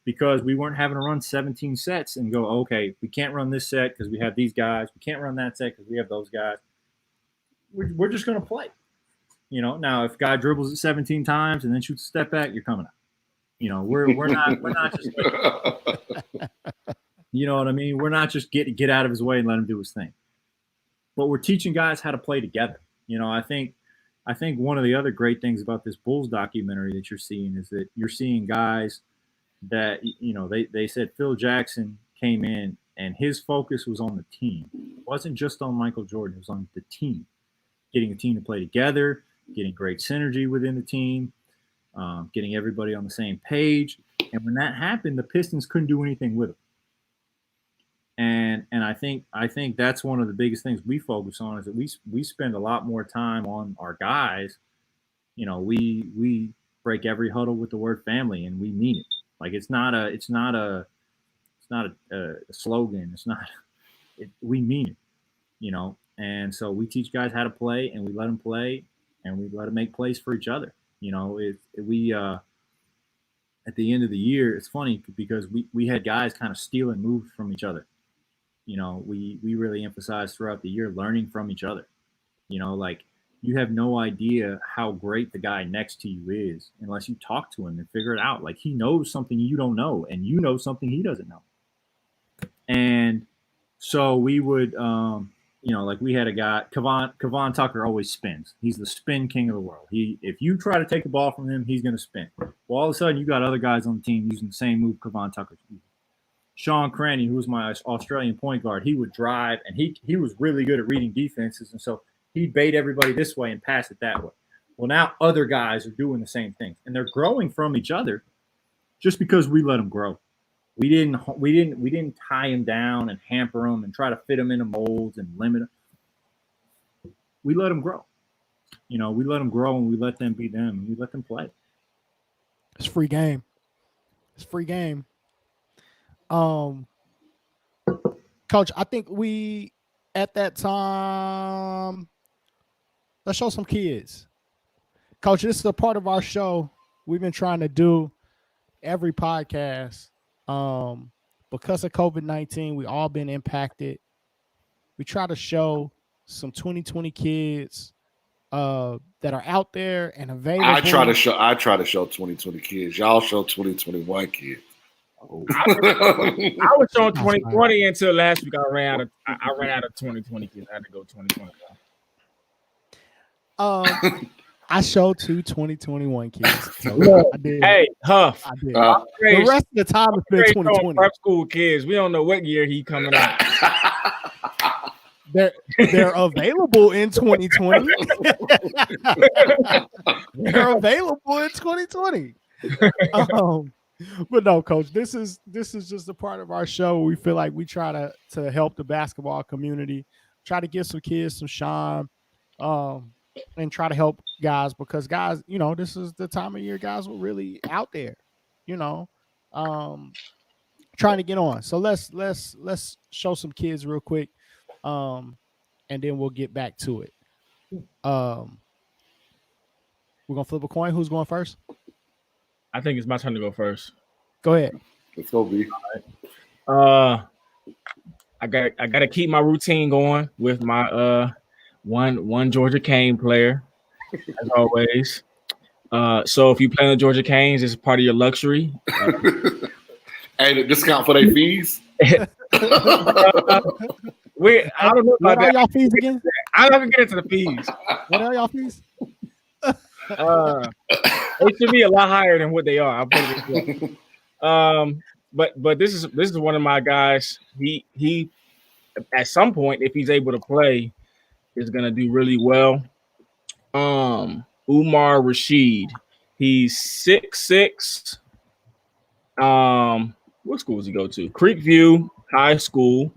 because we weren't having to run 17 sets and go, okay, we can't run this set because we have these guys. We can't run that set because we have those guys. We're just going to play. You know, now if guy dribbles it 17 times and then shoots a step back, you're coming out. You know, we're not just you know what I mean? We're not just get out of his way and let him do his thing. But we're teaching guys how to play together. You know, I think one of the other great things about this Bulls documentary that you're seeing is that you're seeing guys that, you know, they said Phil Jackson came in and his focus was on the team. It wasn't just on Michael Jordan. It was on the team, getting a team to play together, getting great synergy within the team, getting everybody on the same page. And when that happened, the Pistons couldn't do anything with it. And I think that's one of the biggest things we focus on is that we spend a lot more time on our guys. You know, we break every huddle with the word family, and we mean it. Like it's not a slogan. We mean it. You know, and so we teach guys how to play, and we let them play, and we let them make plays for each other. You know, at the end of the year, it's funny because we had guys kind of stealing moves from each other. You know, we really emphasized throughout the year learning from each other. You know, like you have no idea how great the guy next to you is unless you talk to him and figure it out. Like he knows something you don't know, and you know something he doesn't know. And so we would, you know, like we had a guy, Kevon Tucker always spins. He's the spin king of the world. If you try to take the ball from him, he's going to spin. Well, all of a sudden you got other guys on the team using the same move Kevon Tucker's using. Sean Cranny, who was my Australian point guard, he would drive, and he was really good at reading defenses, and so he'd bait everybody this way and pass it that way. Well, now other guys are doing the same thing, and they're growing from each other just because we let them grow. We didn't tie them down and hamper them and try to fit them into molds and limit them. We let them grow. You know, we let them grow, and we let them be them, and we let them play. It's free game. It's free game. Coach, I think we at that time, let's show some kids. Coach, this is a part of our show we've been trying to do every podcast. Because of COVID-19, we all been impacted. We try to show some 2020 kids that are out there and available. I try to show 2020 kids. Y'all show 2021 kids. I was showing 2020 until last week. I ran out of 2020 kids. I had to go 2020. I showed 2021 kids. So I did. Hey, Huff. I did. The rest of the time it's been 2020. Prep school kids. We don't know what year he coming out. They're available in 2020. They're available in 2020. But no, Coach, this is just a part of our show. We feel like we try to help the basketball community, try to give some kids some shine, and try to help guys because guys, this is the time of year guys were really out there, trying to get on. So let's show some kids real quick, and then we'll get back to it. We're gonna flip a coin. Who's going first? I think it's my turn to go first. Go ahead. Let's go, B. I gotta keep my routine going with my one Georgia Cane player, as always. So if you play on the Georgia Canes, it's part of your luxury. Hey, the discount for their fees. I don't know What about are y'all fees again? I'm not gonna get into the fees. What are y'all fees? It should be a lot higher than what they are. I'll put it this way. But this is one of my guys. He at some point, if he's able to play, is gonna do really well. Umar Rashid. He's 6'6". What school does he go to? Creekview High School.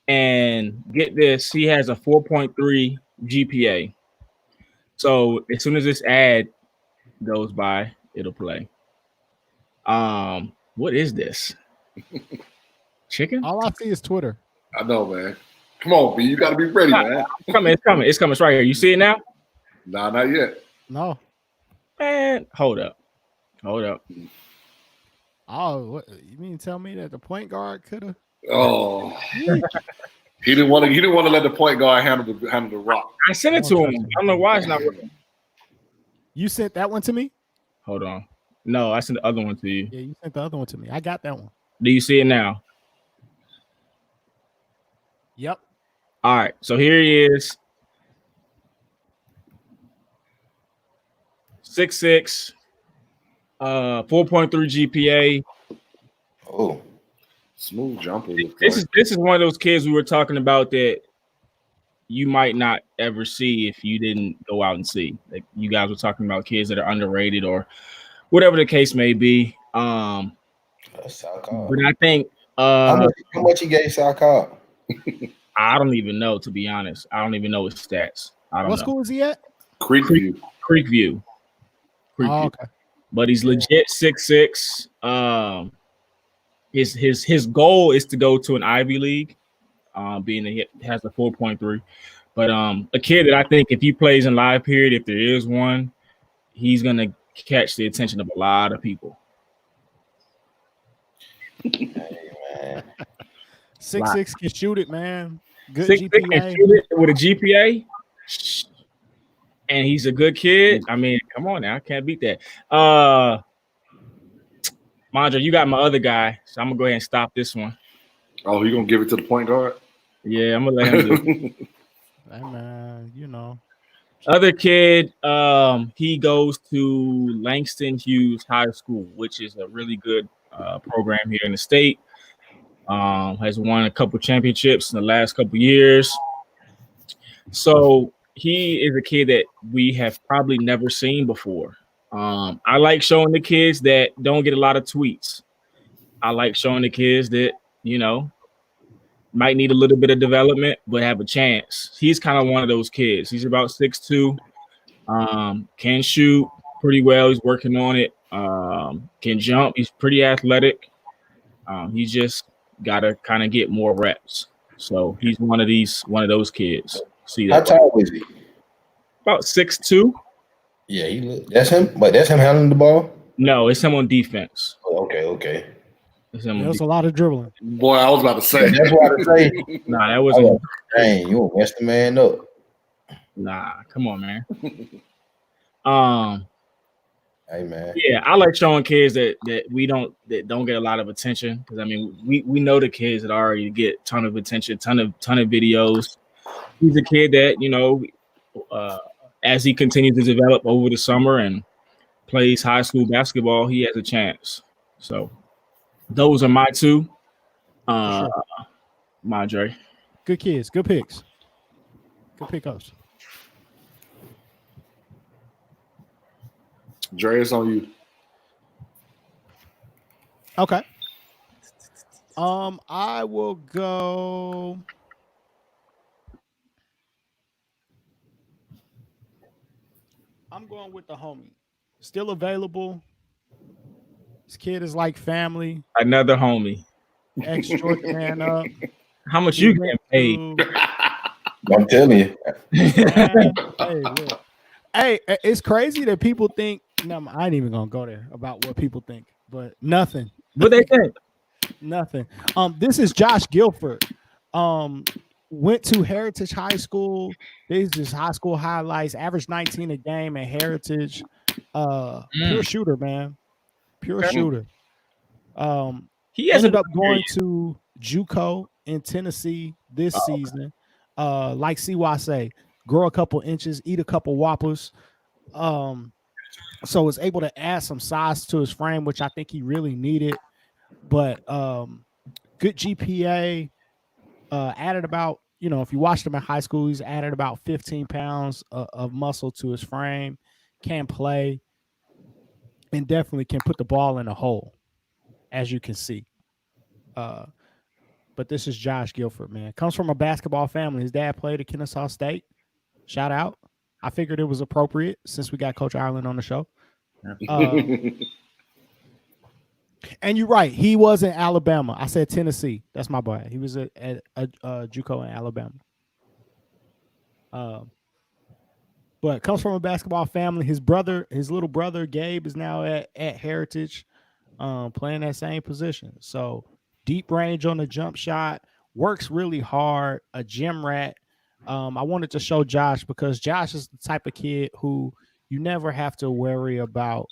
And get this, he has a 4.3 GPA. So as soon as this ad goes by, it'll play. What is this? Chicken? All I see is Twitter. I know, man. Come on, B. You got to be ready, man. It's coming. It's right here. You see it now? Nah, not yet. No. Man, hold up. Oh, what, you mean tell me that the point guard could have? Oh, he didn't want to let the point guard handle the rock. I sent it to him. I don't know why it's not working. You sent that one to me? Hold on. No, I sent the other one to you. Yeah, you sent the other one to me. I got that one. Do you see it now? Yep. All right. So here he is. 6'6", 4.3 GPA. Oh, smooth jumper. This is one of those kids we were talking about that you might not ever see if you didn't go out and see. Like you guys were talking about kids that are underrated or whatever the case may be. that's But I think how much he gave South. I don't even know, to be honest. I don't even know his stats. I don't know. What school is he at? Creekview. Oh, okay. But he's legit 6'6". His goal is to go to an Ivy League, being that he has a 4.3. But a kid that I think if he plays in live period, if there is one, he's gonna catch the attention of a lot of people. Hey, man. 6'6" can shoot it, man. Good 6'6" GPA. can shoot it with a GPA. And he's a good kid. I mean, come on now. I can't beat that. Mandra, you got my other guy. So I'm going to go ahead and stop this one. Oh, you going to give it to the point guard? Yeah, I'm going to let him do it. Hey, man, Other kid, he goes to Langston Hughes High School, which is a really good program here in the state. Has won a couple championships in the last couple years. So he is a kid that we have probably never seen before. I like showing the kids that don't get a lot of tweets. I like showing the kids that, might need a little bit of development, but have a chance. He's kind of one of those kids. He's about 6'2", can shoot pretty well. He's working on it. Can jump. He's pretty athletic. He's just got to kind of get more reps. So he's one of those kids. See that? How tall is he? About 6'2". Yeah, that's him. But that's him handling the ball. No, it's him on defense. Oh, okay. It's him on there's a lot of dribbling. Boy, I was about to say. That's what I say. Nah, that wasn't. Dang, you messed the man up. Nah, come on, man. Hey man. Yeah, I like showing kids that don't get a lot of attention, because I mean we know the kids that already get ton of attention, ton of videos. He's a kid that as he continues to develop over the summer and plays high school basketball, he has a chance. So those are my two. Sure. Madre. Good kids, good picks. Good pickups. Dre, it's on you. Okay. I will go. I'm going with the homie. Still available. This kid is like family. Another homie. Ex-Georgia man up. How much He you went getting paid? to- I'm telling you. Man, hey, look. Hey, it's crazy that people think. No, I ain't even gonna go there about what people think, but nothing. What they think? Nothing. This is Josh Guilford. Went to Heritage High School. These is high school highlights. Average 19 a game at Heritage. Pure shooter, man. Pure shooter. He has Ended up going to JUCO in Tennessee this season. Like CY say, grow a couple inches, eat a couple Whoppers. So was able to add some size to his frame, which I think he really needed. But good GPA. Added about, if you watched him in high school, he's added about 15 pounds of muscle to his frame. Can play, and definitely can put the ball in a hole, as you can see. But this is Josh Guilford, man. Comes from a basketball family. His dad played at Kennesaw State. Shout out. I figured it was appropriate since we got Coach Ireland on the show. And you're right. He was in Alabama. I said Tennessee. That's my boy. He was at JUCO in Alabama. But comes from a basketball family. His little brother, Gabe, is now at Heritage, playing that same position. So deep range on the jump shot, works really hard, a gym rat. I wanted to show Josh because Josh is the type of kid who you never have to worry about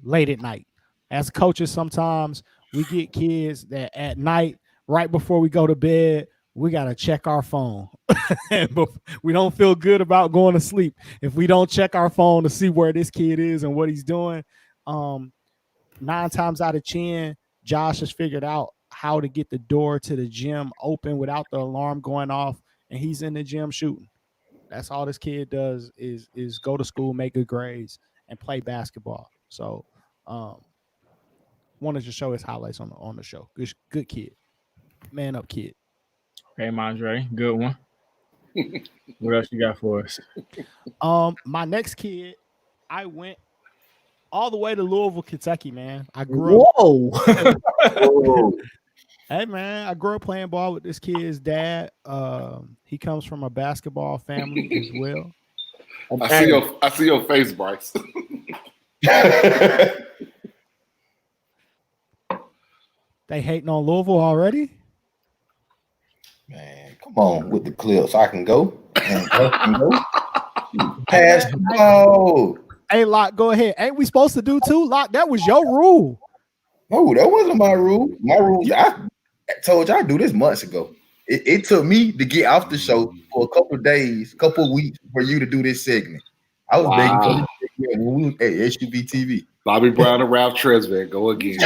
late at night. As coaches, sometimes we get kids that at night, right before we go to bed, we got to check our phone. But we don't feel good about going to sleep if we don't check our phone to see where this kid is and what he's doing. 9 times out of 10, Josh has figured out how to get the door to the gym open without the alarm going off, and he's in the gym shooting. That's all this kid does is go to school, make good grades, and play basketball. So wanted to show his highlights on the show. Good kid. Man up kid. Okay, Mondre, good one. What else you got for us? My next kid, I went all the way to Louisville, Kentucky, man. I grew up. Whoa. Hey man, I grew up playing ball with this kid's dad. He comes from a basketball family as well. I see your face, Bryce. They hating on Louisville already? Man, come on with the clips. I can go. Pass the ball. Hey, Locke, go ahead. Ain't we supposed to do two? Locke, that was your rule. No, that wasn't my rule. My rule, I told you I do this months ago. It took me to get off the show for a couple of days, couple of weeks for you to do this segment. I was begging for this when we was at SUB TV. Bobby Brown and Ralph Tresvant go again.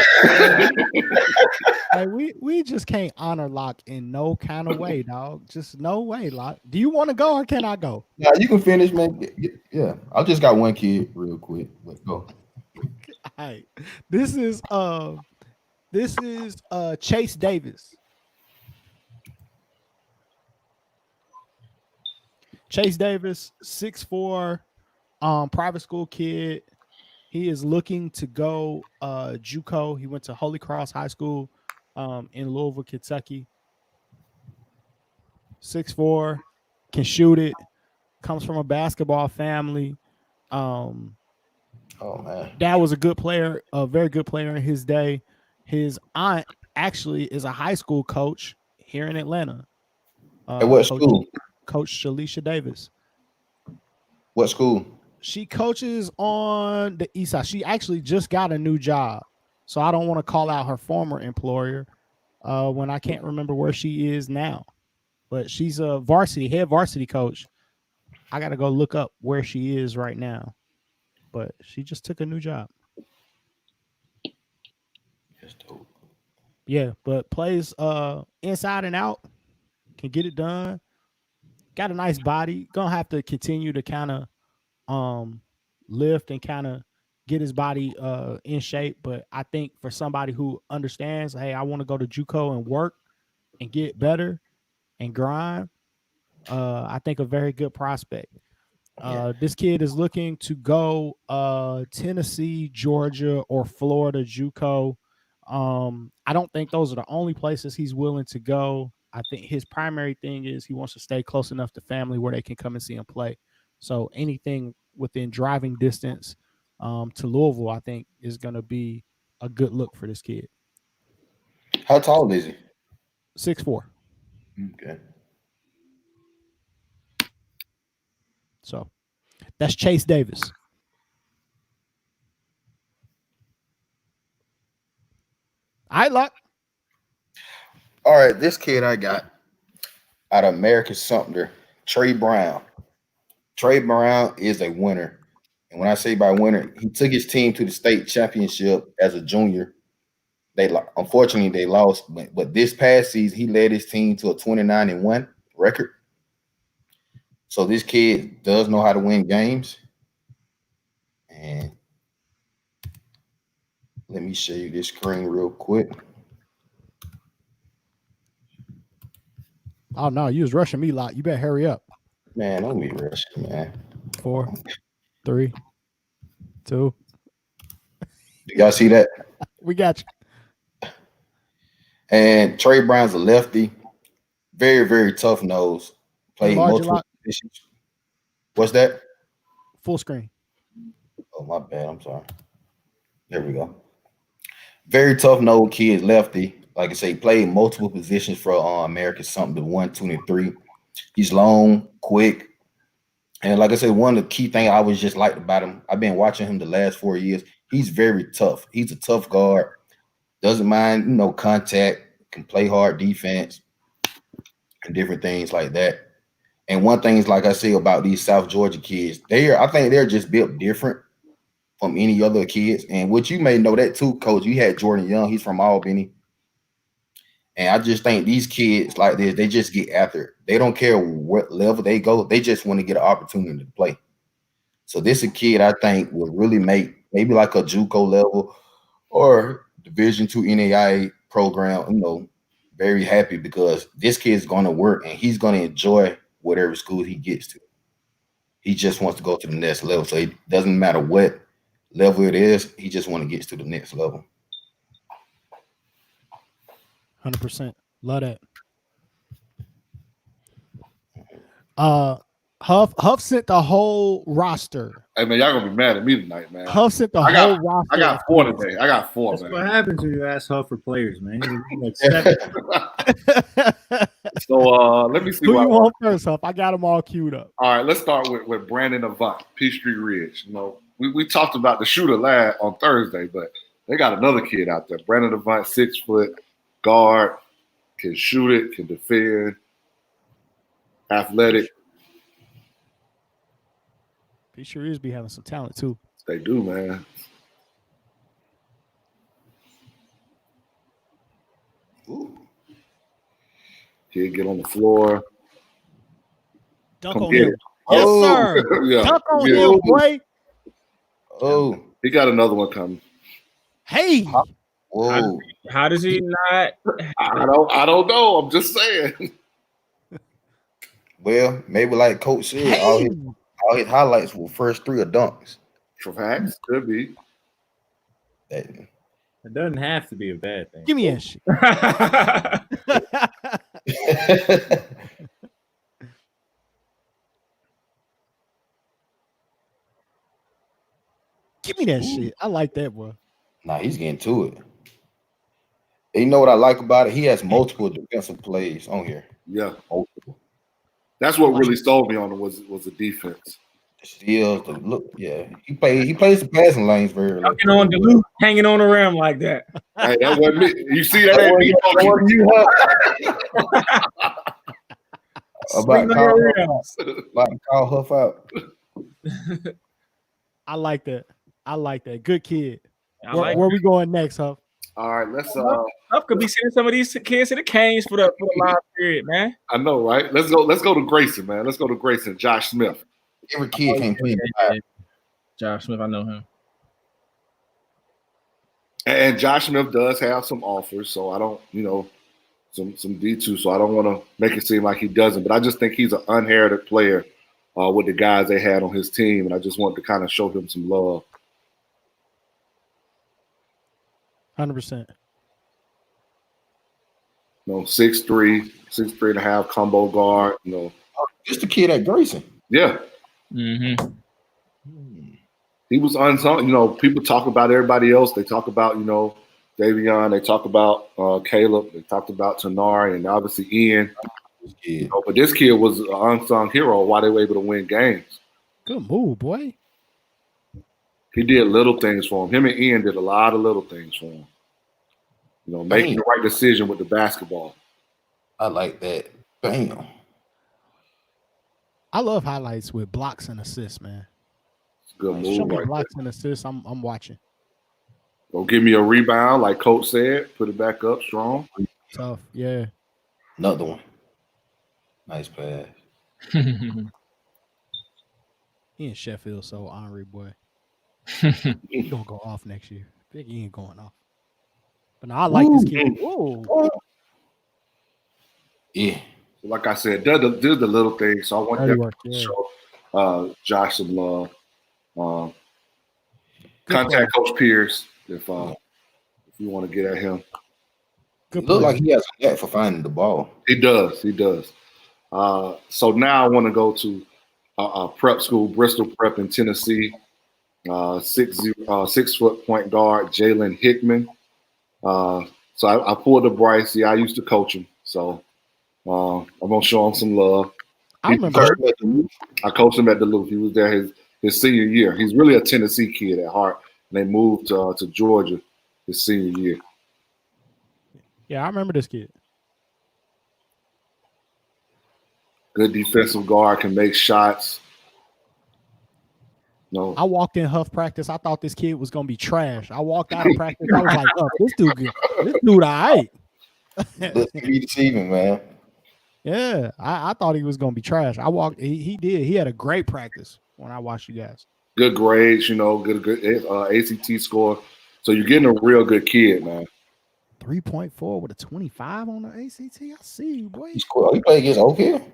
Hey, we just can't honor Locke in no kind of way, dog. Just no way, Locke. Do you want to go or can I go? Yeah, you can finish, man. Yeah, I just got one kid real quick. Let's go. All right. This is Chase Davis. Chase Davis, 6'4", private school kid. He is looking to go JUCO. He went to Holy Cross High School in Louisville, Kentucky. 6'4", can shoot it. Comes from a basketball family. Oh man, Dad was a good player, a very good player in his day. His aunt actually is a high school coach here in Atlanta. at what school? Coach Shalisha Davis. What school? She coaches on the east side. She actually just got a new job, so I don't want to call out her former employer when I can't remember where she is now. But she's a head varsity coach. I got to go look up where she is right now. But she just took a new job. That's dope. Yeah, but plays inside and out, can get it done. Got a nice body. Gonna have to continue to kind of lift and kind of get his body in shape. But I think for somebody who understands, hey, I want to go to JUCO and work and get better and grind, I think a very good prospect. This kid is looking to go Tennessee, Georgia, or Florida JUCO. I don't think those are the only places he's willing to go. I think his primary thing is he wants to stay close enough to family where they can come and see him play. So anything within driving distance to Louisville, I think, is going to be a good look for this kid. How tall is he? 6'4". Okay. So that's Chase Davis. All right, Luck. All right, this kid I got out of American Sumter, Trey Brown. Trey Brown is a winner. And when I say by winner, he took his team to the state championship as a junior. Unfortunately they lost, but this past season he led his team to a 29-1 record. So this kid does know how to win games. And let me show you this screen real quick. Oh no, you was rushing me, Lot. You better hurry up. Man, don't be rushing, man. 4, 3, 2. Y'all see that? We got you. And Trey Brown's a lefty, very, very tough nose. Played multiple positions. What's that? Full screen. Oh, my bad. I'm sorry. There we go. Very tough nose kid, lefty. Like I say, played multiple positions for American Sumter 1, 2, and 3. He's long, quick. And like I said, one of the key things I always just liked about him, I've been watching him the last 4 years. He's very tough. He's a tough guard. Doesn't mind, contact, can play hard defense and different things like that. And one thing is, like I say about these South Georgia kids, I think they're just built different from any other kids. And what you may know that too, Coach, you had Jordan Young. He's from Albany. And I just think these kids like this, they just get after it. They don't care what level they go. They just want to get an opportunity to play. So this is a kid I think will really make maybe like a JUCO level or Division II NAIA program, very happy because this kid's going to work and he's going to enjoy whatever school he gets to. He just wants to go to the next level. So it doesn't matter what level it is. He just wants to get to the next level. 100%. Love that. Huff sent the whole roster. Hey man, y'all gonna be mad at me tonight, man. Huff sent the whole roster. I got 4 today. I got 4. That's man. what happens when you ask Huff for players, man. So let me see. Who you want first, Huff? I got them all queued up. All right, let's start with Brandon Avant, Peachtree Ridge. We talked about the shooter lad on Thursday, but they got another kid out there. Brandon Avant, 6 foot guard, can shoot it, can defend, athletic. Peachtree Ridge be having some talent too. They do, man. Ooh. Kid get on the floor. Dunk on him. Yes, Oh. sir. Yeah. Dunk on him, boy. Oh. He got another one coming. Hey. Whoa. How does he not? I don't know. I'm just saying. Well, maybe like Coach said, Hey. all his highlights were first 3 are dunks. Perhaps could be. It doesn't have to be a bad thing. Give me that shit. Give me that shit. I like that, bro. Nah, he's getting to it. And you know what I like about it? He has multiple defensive plays on here. Yeah. Multiple. That's what really sold me on him was the defense. Still the look, yeah. He plays the passing lanes very well. Hanging on Duluth, hanging on the rim like that. Hey, that wasn't me. You see that ain't me. About to call Huff out. I like that. Good kid. I Where we going next, Huff? All right, let's Huff could be sending some of these kids to the Canes for the live period, man. I know, right? Let's go to Grayson, man. Let's go to Grayson, Josh Smith. Every kid can't play. Josh Smith, I know him. And Josh Smith does have some offers, so I don't, some D2, so I don't want to make it seem like he doesn't. But I just think he's an unheralded player with the guys they had on his team, and I just want to kind of show him some love. 100%. 6'3", 6'3.5" combo guard. Just a kid at Grayson. Yeah. Mm-hmm. He was unsung. People talk about everybody else. They talk about, Davion. They talk about Caleb. They talked about Tanari and obviously Ian. But this kid was an unsung hero why they were able to win games. Good move, boy. He did little things for him. Him and Ian did a lot of little things for him. Making the right decision with the basketball. I like that. Bam. I love highlights with blocks and assists, man. Good move. Show me blocks and assists. I'm watching. Go give me a rebound, like Coach said. Put it back up strong. Tough, yeah. Another one. Nice pass. He in Sheffield, so Henry boy. He gonna go off next year. Big he ain't going off. But no, I like this kid. Whoa. Yeah. Like I said, they're the little things. So I want them to show Josh some love. Contact Coach Pierce if you want to get at him. It looks like he has a knack for finding the ball. He does. So now I want to go to prep school, Bristol Prep in Tennessee. 6 foot point guard Jalen Hickman. So I pulled up Bryce. Yeah, I used to coach him. So I'm gonna show him some love. I remember. I coached him at Duluth. He was there his senior year. He's really a Tennessee kid at heart. And they moved to Georgia his senior year. Yeah, I remember this kid. Good defensive guard, can make shots. No, I walked in Huff practice. I thought this kid was gonna be trash. I walked out of practice. I was like, Huff, this dude all right. Let's be deceiving, man. Yeah, I thought he was gonna be trash. I walked. He did. He had a great practice when I watched you guys. Good grades, good ACT score. So you're getting a real good kid, man. 3.4 with a 25 on the ACT. I see you, boy. He played against Oak Hill.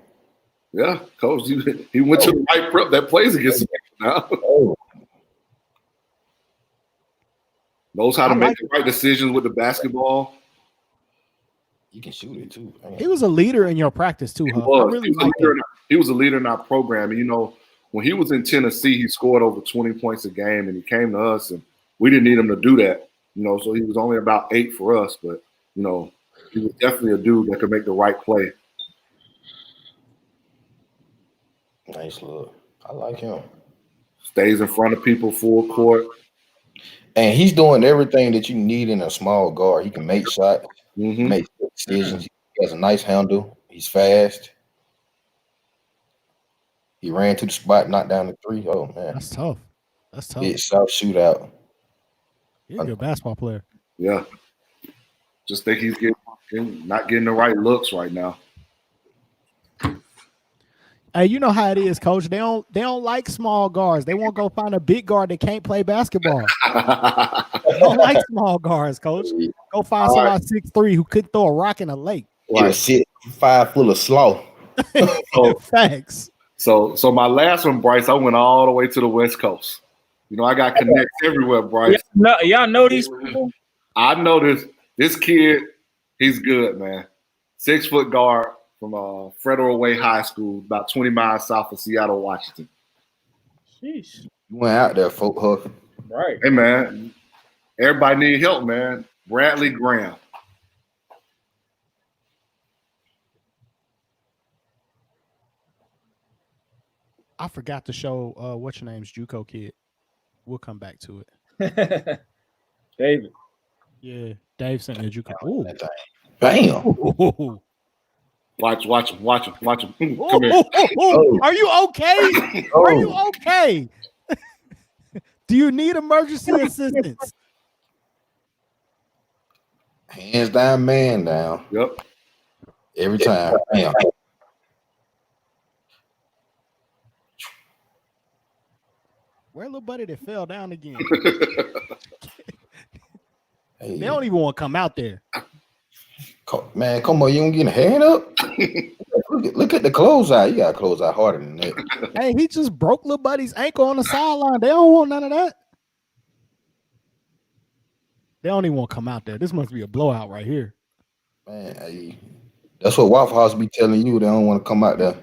Yeah, coach. He went to the right prep that plays against him now. Knows how to make the right decisions with the basketball. You can shoot it too. Man. He was a leader in your practice too, Huff. He was a leader in our program. And, when he was in Tennessee, he scored over 20 points a game, and he came to us, and we didn't need him to do that. So he was only about 8 for us, but, he was definitely a dude that could make the right play. Nice look. I like him. Stays in front of people full court. And he's doing everything that you need in a small guard. He can make shots, make decisions. He has a nice handle. He's fast. He ran to the spot, knocked down the 3. Oh, man. That's tough. Big South shootout. He's a good basketball player. Yeah. Just think he's not getting the right looks right now. Hey, you know how it is, Coach. They don't like small guards. They won't go find a big guard that can't play basketball. They don't like small guards, Coach. Go find somebody 6'3" who couldn't throw a rock in a lake. Right. Shit, 5 full of slaw. Facts. So my last one, Bryce, I went all the way to the West Coast. I got connects everywhere, Bryce. Y'all know these people? I know this kid, he's good, man. 6 foot guard from Federal Way High School, about 20 miles south of Seattle, Washington. Sheesh. You went out there, folk Huff. Right. Hey, man, everybody need help, man. Bradley Graham. I forgot to show what's your name's JUCO kid. We'll come back to it. David. Yeah, Dave sent me a JUCO. Ooh. Bam. Ooh. Watch him. Come here. Ooh. Are you okay? Are you okay? Do you need emergency assistance? Hands down, man down. Yep. Every time. Bam. Where little buddy that fell down again? Hey, They don't even want to come out there. man, come on, you don't get a hand up? look at the closeout. You gotta close out harder than that. Hey, he just broke little buddy's ankle on the sideline. They don't want none of that. They don't even want to come out there. This must be a blowout right here. Man, hey, that's what Waffle House be telling you. They don't want to come out there.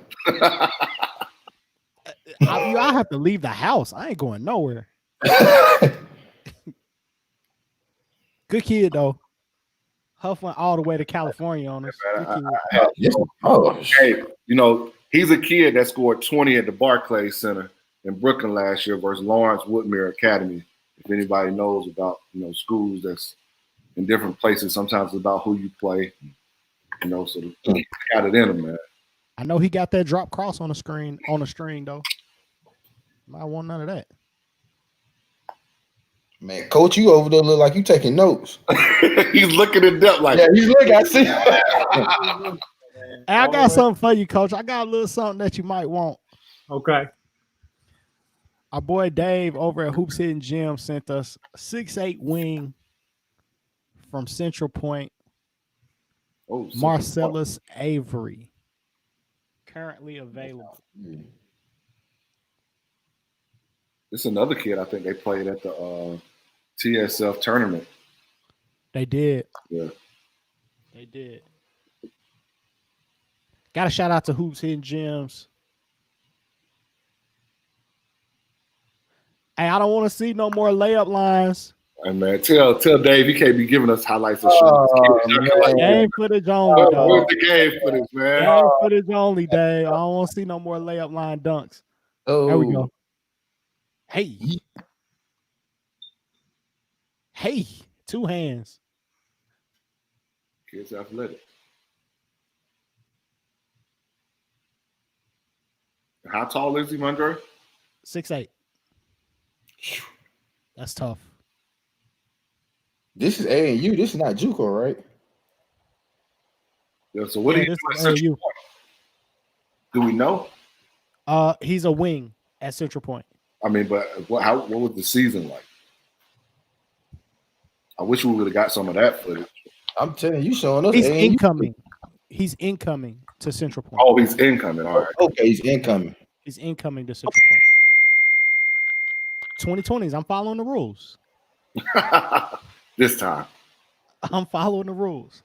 I have to leave the house. I ain't going nowhere. Good kid though. Huff went all the way to California on us. Hey, he's a kid that scored 20 at the Barclays Center in Brooklyn last year versus Lawrence Woodmere Academy. If anybody knows about schools that's in different places, sometimes it's about who you play. So he got it in him, man. I know he got that drop cross on the string though. I want none of that. Man, coach, you over there look like you taking notes. He's looking at depth like he's looking. I see. Hey, I got something for you, coach. I got a little something that you might want. Okay. Our boy Dave over at Hoops Hidden Gym sent us a 6'8" wing from Central Point. Marcellus Avery. Currently available. This is another kid I think they played at the TSF tournament. They did. Yeah. They did. Got a shout out to Hoops Hidden Gyms. Hey, I don't want to see no more layup lines. Hey man, tell Dave he can't be giving us highlights of game footage only, dog. Where's the game footage, man? Game footage only, Dave. I don't want to see no more layup line dunks. There we go. Hey, two hands. Kid's athletic. How tall is he, Mondre? 6'8". That's tough. This is AAU. This is not JUCO, right? Yeah. So what do you do? Do we know? He's a wing at Central Point. I mean, but what was the season like? I wish we would have got some of that footage. I'm telling you, showing us. He's incoming. He's incoming to Central Point. Oh, he's incoming. All right. Okay, he's incoming. He's incoming to Central Point. 2020s. I'm following the rules. This time. I'm following the rules.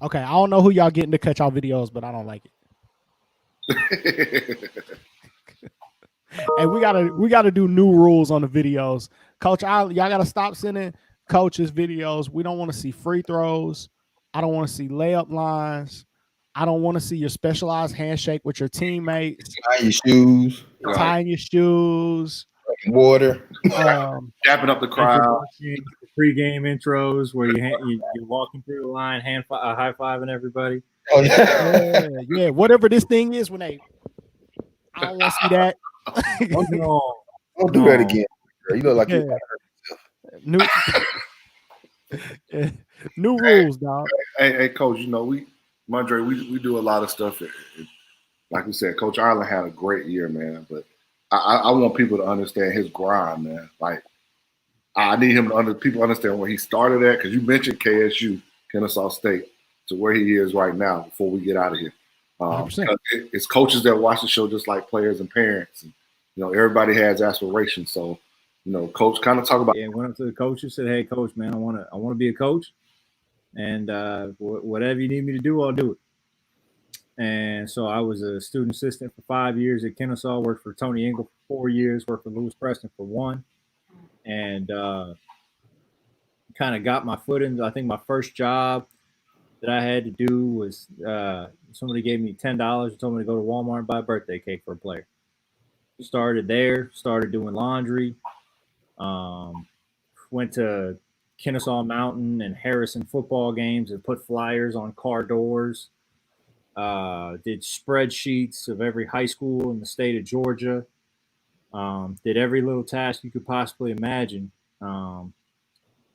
Okay, I don't know who y'all getting to cut y'all videos, but I don't like it. Hey, we gotta do new rules on the videos. Coach, y'all gotta stop sending coaches videos. We don't want to see free throws. I don't want to see layup lines. I don't want to see your specialized handshake with your teammates. Tying your shoes. Water. Dapping up the crowd. Pre-game intros where you're walking through the line, high-fiving everybody. Oh, yeah. Yeah. Whatever this thing is, when I don't want to see that. Don't do that again. You look like you hurt yourself. New rules, dog. Hey, Coach. Mondre, we do a lot of stuff. Like we said, Coach Ireland had a great year, man. But I want people to understand his grind, man. Like I need people to understand where he started at, because you mentioned KSU, Kennesaw State, to where he is right now before we get out of here. It's coaches that watch the show just like players and parents. And, everybody has aspirations. So, Coach kind of talk about. Yeah, went up to the coach and said, "Hey, Coach, man, I want to be a coach, and whatever you need me to do, I'll do it." And so I was a student assistant for 5 years at Kennesaw. Worked for Tony Engle for 4 years. Worked for Lewis Preston for 1, and kind of got my foot in. I think my first job that I had to do was somebody gave me $10 and told me to go to Walmart and buy a birthday cake for a player. Started there, started doing laundry, went to Kennesaw Mountain and Harrison football games and put flyers on car doors. Did spreadsheets of every high school in the state of Georgia. Did every little task you could possibly imagine, and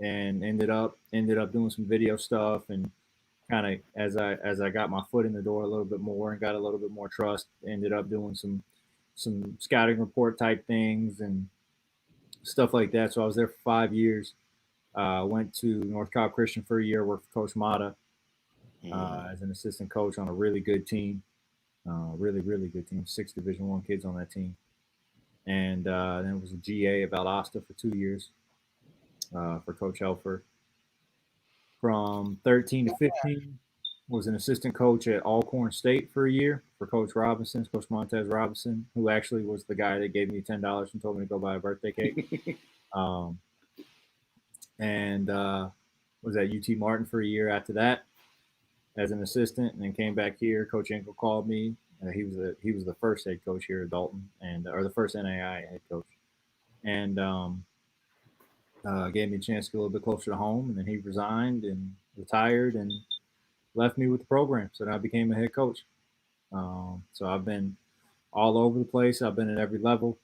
ended up doing some video stuff and kind of as I got my foot in the door a little bit more and got a little bit more trust, ended up doing some scouting report type things and stuff like that. So I was there for 5 years. Went to North Cobb Christian for a year, worked for Coach Mata as an assistant coach on a really good team, really good team. 6 Division I kids on that team, and then was a GA at Valdosta for 2 years for Coach Helfer. From 13 to 15, was an assistant coach at Alcorn State for a year for Coach Robinson, Coach Montez Robinson, who actually was the guy that gave me $10 and told me to go buy a birthday cake. And was at UT Martin for a year after that as an assistant, and then came back here. Coach Engel called me. He was the first head coach here at Dalton, and or the first NAIA head coach, and gave me a chance to get a little bit closer to home. And then he resigned and retired and left me with the program. So then I became a head coach. So I've been all over the place. I've been at every level.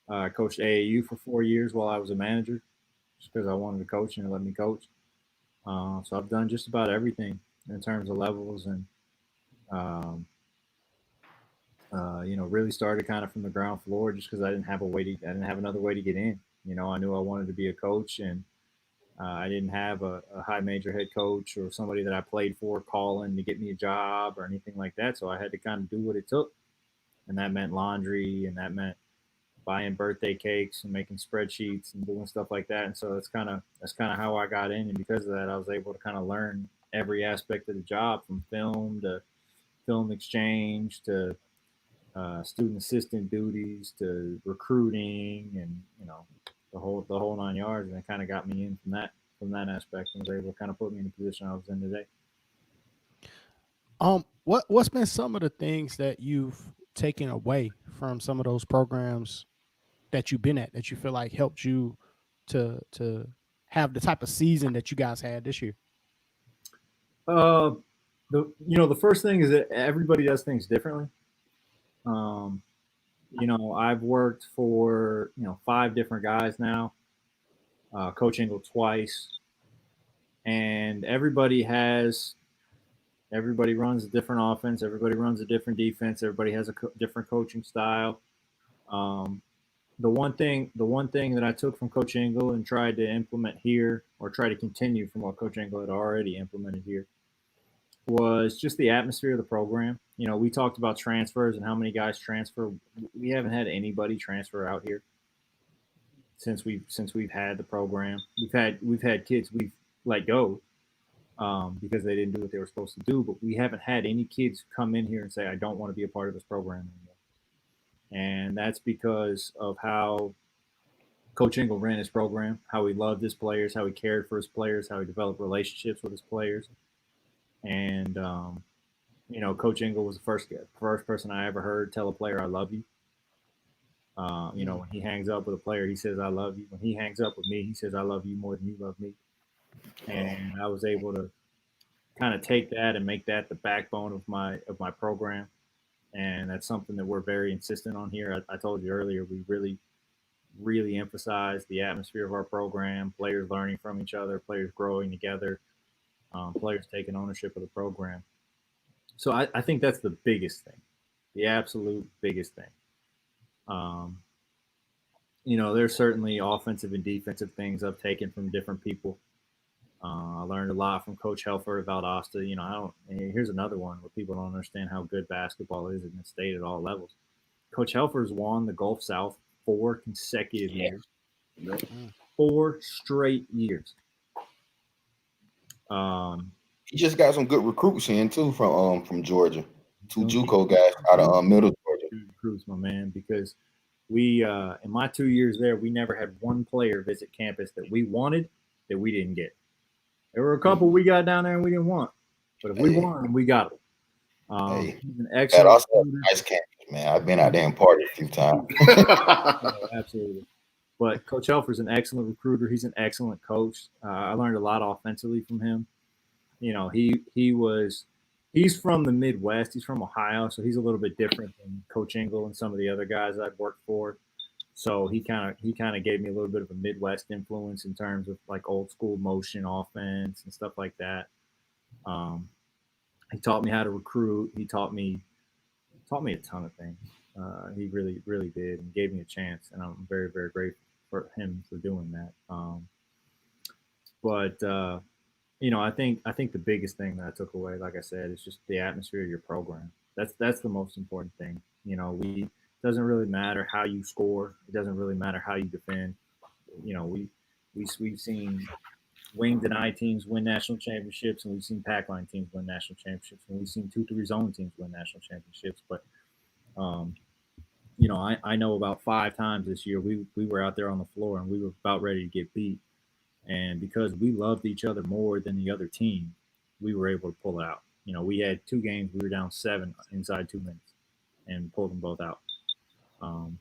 I coached AAU for 4 years while I was a manager, just because I wanted to coach and they let me coach. So I've done just about everything in terms of levels, and really started kind of from the ground floor, just because I didn't have another way to get in. I knew I wanted to be a coach, and I didn't have a high major head coach or somebody that I played for calling to get me a job or anything like that. So I had to kind of do what it took, and that meant laundry, and that meant buying birthday cakes and making spreadsheets and doing stuff like that. And so that's kind of how I got in. And because of that, I was able to kind of learn every aspect of the job, from film to film exchange to student assistant duties to recruiting, and the whole 9 yards. And it kind of got me in from that aspect, and was able to kind of put me in the position I was in today. What's been some of the things that you've taken away from some of those programs that you've been at that you feel like helped you to have the type of season that you guys had this year? The first thing is that everybody does things differently. I've worked for 5 different guys now, Coach Engel twice, and everybody runs a different offense. Everybody runs a different defense. Everybody has a different coaching style. The one thing that I took from Coach Engel and tried to implement here, or try to continue from what Coach Engel had already implemented here, was just the atmosphere of the program. We talked about transfers and how many guys transfer. We haven't had anybody transfer out here since we've had the program. We've had kids we've let go because they didn't do what they were supposed to do, but we haven't had any kids come in here and say, I don't want to be a part of this program anymore. And that's because of how Coach Engel ran his program, how he loved his players, how he cared for his players, how he developed relationships with his players. And, Coach Engel was the first person I ever heard tell a player, I love you. When he hangs up with a player, he says, I love you. When he hangs up with me, he says, I love you more than you love me. And I was able to kind of take that and make that the backbone of my program. And that's something that we're very insistent on here. I told you earlier, we really, really emphasize the atmosphere of our program, players learning from each other, players growing together, players taking ownership of the program. So I think that's the biggest thing, the absolute biggest thing. There's certainly offensive and defensive things I've taken from different people. I learned a lot from Coach Helfer at Valdosta. Here's another one where people don't understand how good basketball is in the state at all levels. Coach Helfer's won the Gulf South 4 consecutive years. 4 straight years. He just got some good recruits in too from Georgia. 2 JUCO guys out of Middle Georgia. Recruits, my man, because we in my 2 years there, we never had one player visit campus that we wanted that we didn't get. There were a couple we got down there and we didn't want, But if we won, we got him. Hey, He's an that excellent also has recruiter. nice campus, man. I've been out there and partied a few times. Yeah, absolutely. But Coach Helfer's an excellent recruiter. He's an excellent coach. I learned a lot offensively from him. You know, he's from the Midwest. He's from Ohio, so he's a little bit different than Coach Engel and some of the other guys I've worked for. So he kind of gave me a little bit of a Midwest influence in terms of like old school motion offense and stuff like that. Um, he taught me how to recruit. He taught me a ton of things. He really, really did, and gave me a chance, and I'm very, very grateful for him for doing that. But you know, I think the biggest thing that I took away, like I said, is just the atmosphere of your program. That's the most important thing. You know, it doesn't really matter how you score. It doesn't really matter how you defend. You know, we've seen wing deny teams win national championships, and we've seen pack line teams win national championships, and we've seen 2-3 zone teams win national championships. But um, you know, I know about 5 times this year we were out there on the floor and we were about ready to get beat. And because we loved each other more than the other team, we were able to pull it out. You know, we had 2 games, we were down 7 inside 2 minutes and pulled them both out. Um,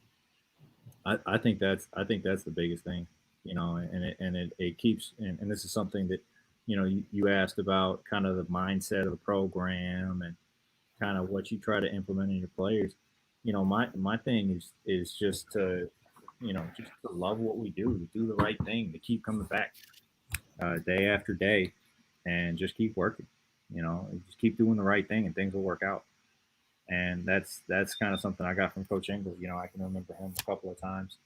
I think that's the biggest thing, you know, and it keeps and this is something that, you know, you asked about kind of the mindset of the program and kind of what you try to implement in your players. You know, my thing is just to, you know, just to love what we do, to do the right thing, to keep coming back day after day, and just keep working. You know, just keep doing the right thing, and things will work out. And that's kind of something I got from Coach Engel. You know, I can remember him a couple of times.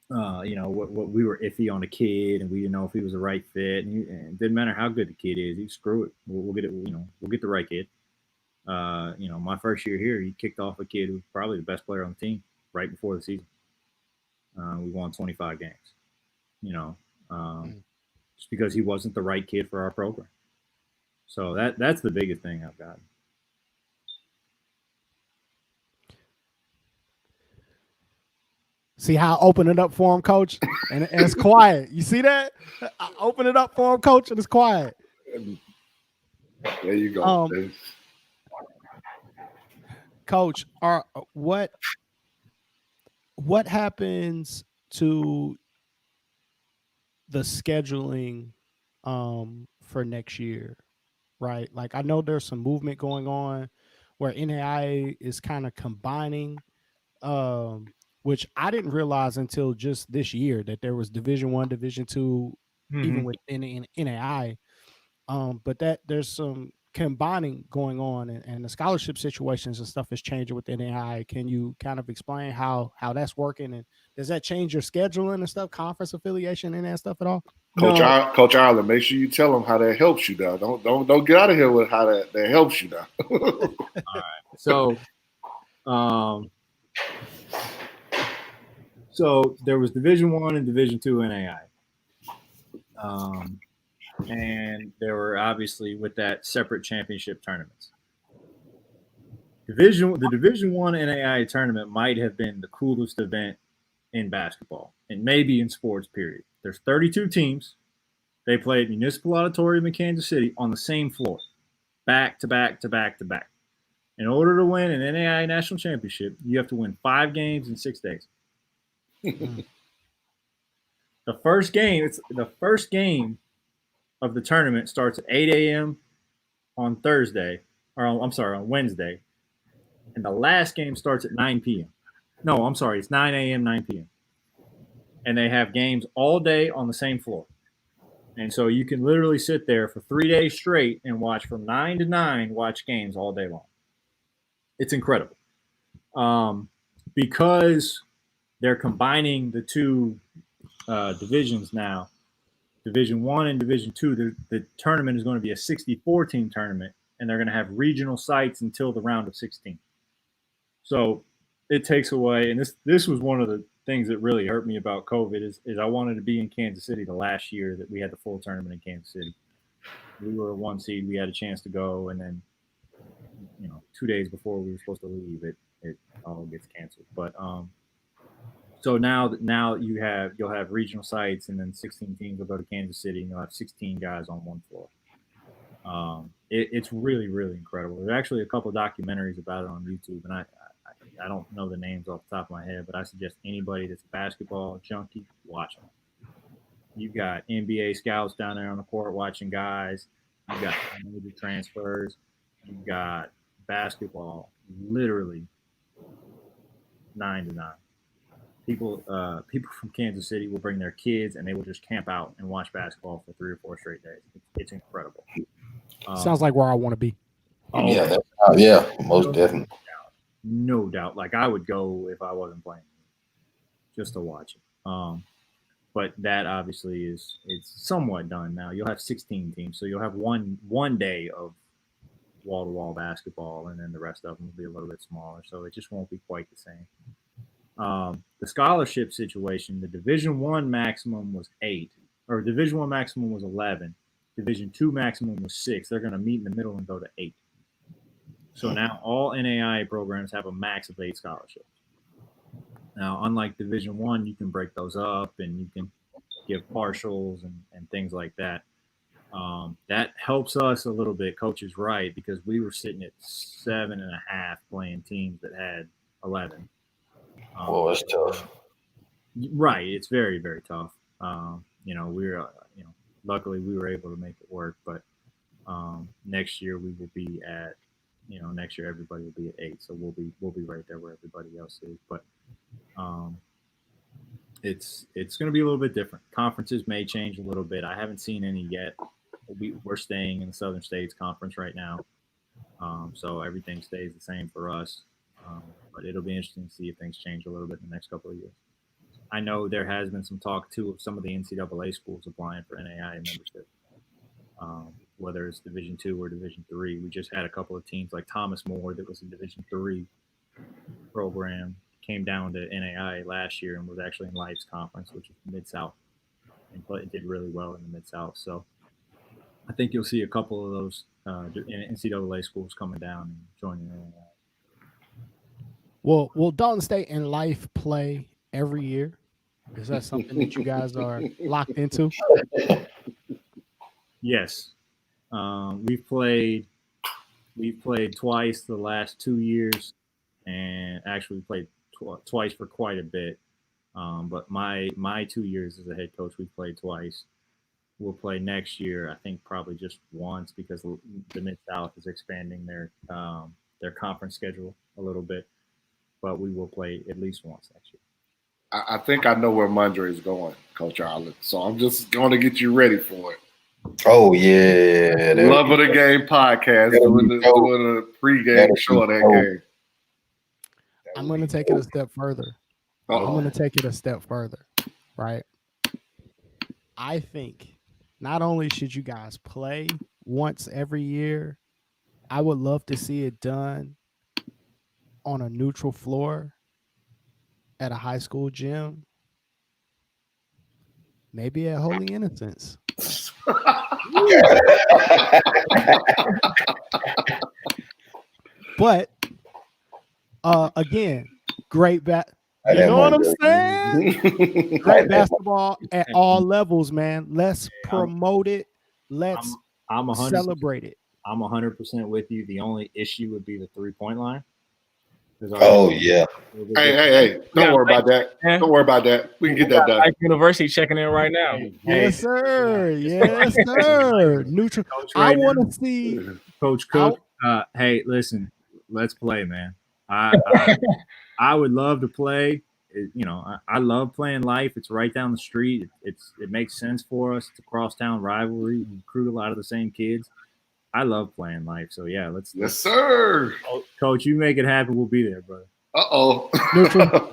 You know, what we were iffy on a kid, and we didn't know if he was the right fit. And it didn't matter how good the kid is. He screw it. We'll get it. You know, we'll get the right kid. You know, my first year here, he kicked off a kid who was probably the best player on the team right before the season. We won 25 games. You know, just because he wasn't the right kid for our program. So that's the biggest thing I've got. See how I open it up for him, coach? And it's quiet. You see that? I open it up for him, coach, and it's quiet. There you go. Coach, what happens to the scheduling for next year, right? Like I know there's some movement going on where NAIA is kind of combining, which I didn't realize until just this year that there was Division One, Division Two, even within NAIA. But that there's some combining going on, and the scholarship situations and stuff is changing with NAIA. Can you kind of explain how that's working, and does that change your scheduling and stuff, conference affiliation and that stuff at all? Coach Ireland, make sure you tell them how that helps you now. Don't get out of here with how that helps you now. All right. So there was Division One and Division Two NAIA. And there were obviously with that separate championship tournaments. The Division One NAIA tournament might have been the coolest event in basketball and maybe in sports. Period. There's 32 teams. They play at Municipal Auditorium in Kansas City on the same floor, back to back to back to back. In order to win an NAIA national championship, you have to win 5 games in 6 days. The first game of the tournament starts at 8 a.m. on Thursday, or I'm sorry, on Wednesday, and the last game starts at 9 p.m. No, I'm sorry, it's 9 a.m., 9 p.m. And they have games all day on the same floor. And so you can literally sit there for 3 days straight and watch from 9 to 9, watch games all day long. It's incredible. Because they're combining the two divisions now, Division One and Division Two, the tournament is going to be a 64-team tournament, and they're going to have regional sites until the round of 16. So it takes away, and this was one of the things that really hurt me about COVID is I wanted to be in Kansas City the last year that we had the full tournament in Kansas City. We were a 1 seed, we had a chance to go, and then 2 days before we were supposed to leave, it all gets canceled. But so now you'll have regional sites, and then 16 teams will go to Kansas City, and you'll have 16 guys on one floor. It's really, really incredible. There's actually a couple of documentaries about it on YouTube, and I don't know the names off the top of my head, but I suggest anybody that's a basketball junkie, watch them. You've got NBA scouts down there on the court watching guys. You've got major transfers. You've got basketball literally 9 to 9. People from Kansas City will bring their kids and they will just camp out and watch basketball for 3 or 4 straight days. It's incredible. Sounds like where I want to be. Oh, most definitely. No doubt. Like I would go if I wasn't playing, just to watch it. But that obviously it's somewhat done now. You'll have 16 teams, so you'll have one day of wall-to-wall basketball, and then the rest of them will be a little bit smaller. So it just won't be quite the same. The scholarship situation, the Division I maximum was 8, or Division I maximum was 11. Division II maximum was 6. They're going to meet in the middle and go to 8. So now all NAIA programs have a max of 8 scholarships. Now, unlike Division I, you can break those up and you can give partials and things like that. That helps us a little bit. Coach is right, because we were sitting at 7.5 playing teams that had 11. It's tough. Right, it's very, very tough. We were, luckily we were able to make it work. But next year we will be at, next year everybody will be at 8, so we'll be right there where everybody else is. But it's going to be a little bit different. Conferences may change a little bit. I haven't seen any yet. We're staying in the Southern States Conference right now, so everything stays the same for us. But it'll be interesting to see if things change a little bit in the next couple of years. I know there has been some talk too of some of the NCAA schools applying for NAIA membership, whether it's Division II or Division III. We just had a couple of teams like Thomas More that was a Division III program, came down to NAIA last year and was actually in Life's conference, which is Mid-South, and did really well in the Mid-South. So I think you'll see a couple of those NCAA schools coming down and joining NAIA. Well, will Dalton State and Life play every year? Is that something that you guys are locked into? Yes. We've played twice the last 2 years, and actually played twice for quite a bit. But my 2 years as a head coach, we've played twice. We'll play next year, I think probably just once, because the Mid-South is expanding their conference schedule a little bit. But we will play at least once next year. I think I know where Mondre is going, Coach Allen. So I'm just going to get you ready for it. Oh, yeah. Love of the Game podcast, doing a pregame show of that game. I'm going to take it a step further. I'm going to take it a step further, right? I think not only should you guys play once every year, I would love to see it done on a neutral floor at a high school gym, maybe at Holy Innocents. But again, great you know what I'm saying? Great basketball at all levels, man. Let's promote it. Let's celebrate it. I'm 100% with you. The only issue would be the 3-point line. Oh, yeah. Hey. Don't worry about that. Don't worry about that. We can get that done. University checking in right now. Yes, sir. Yes, sir. Neutral. I want to see Coach Cook. Hey, listen, let's play, man. I would love to play. I love playing Life. It's right down the street. It makes sense for us. It's a crosstown rivalry. We recruit a lot of the same kids. I love playing Life. So yeah, Yes, sir. Coach, you make it happen. We'll be there, brother.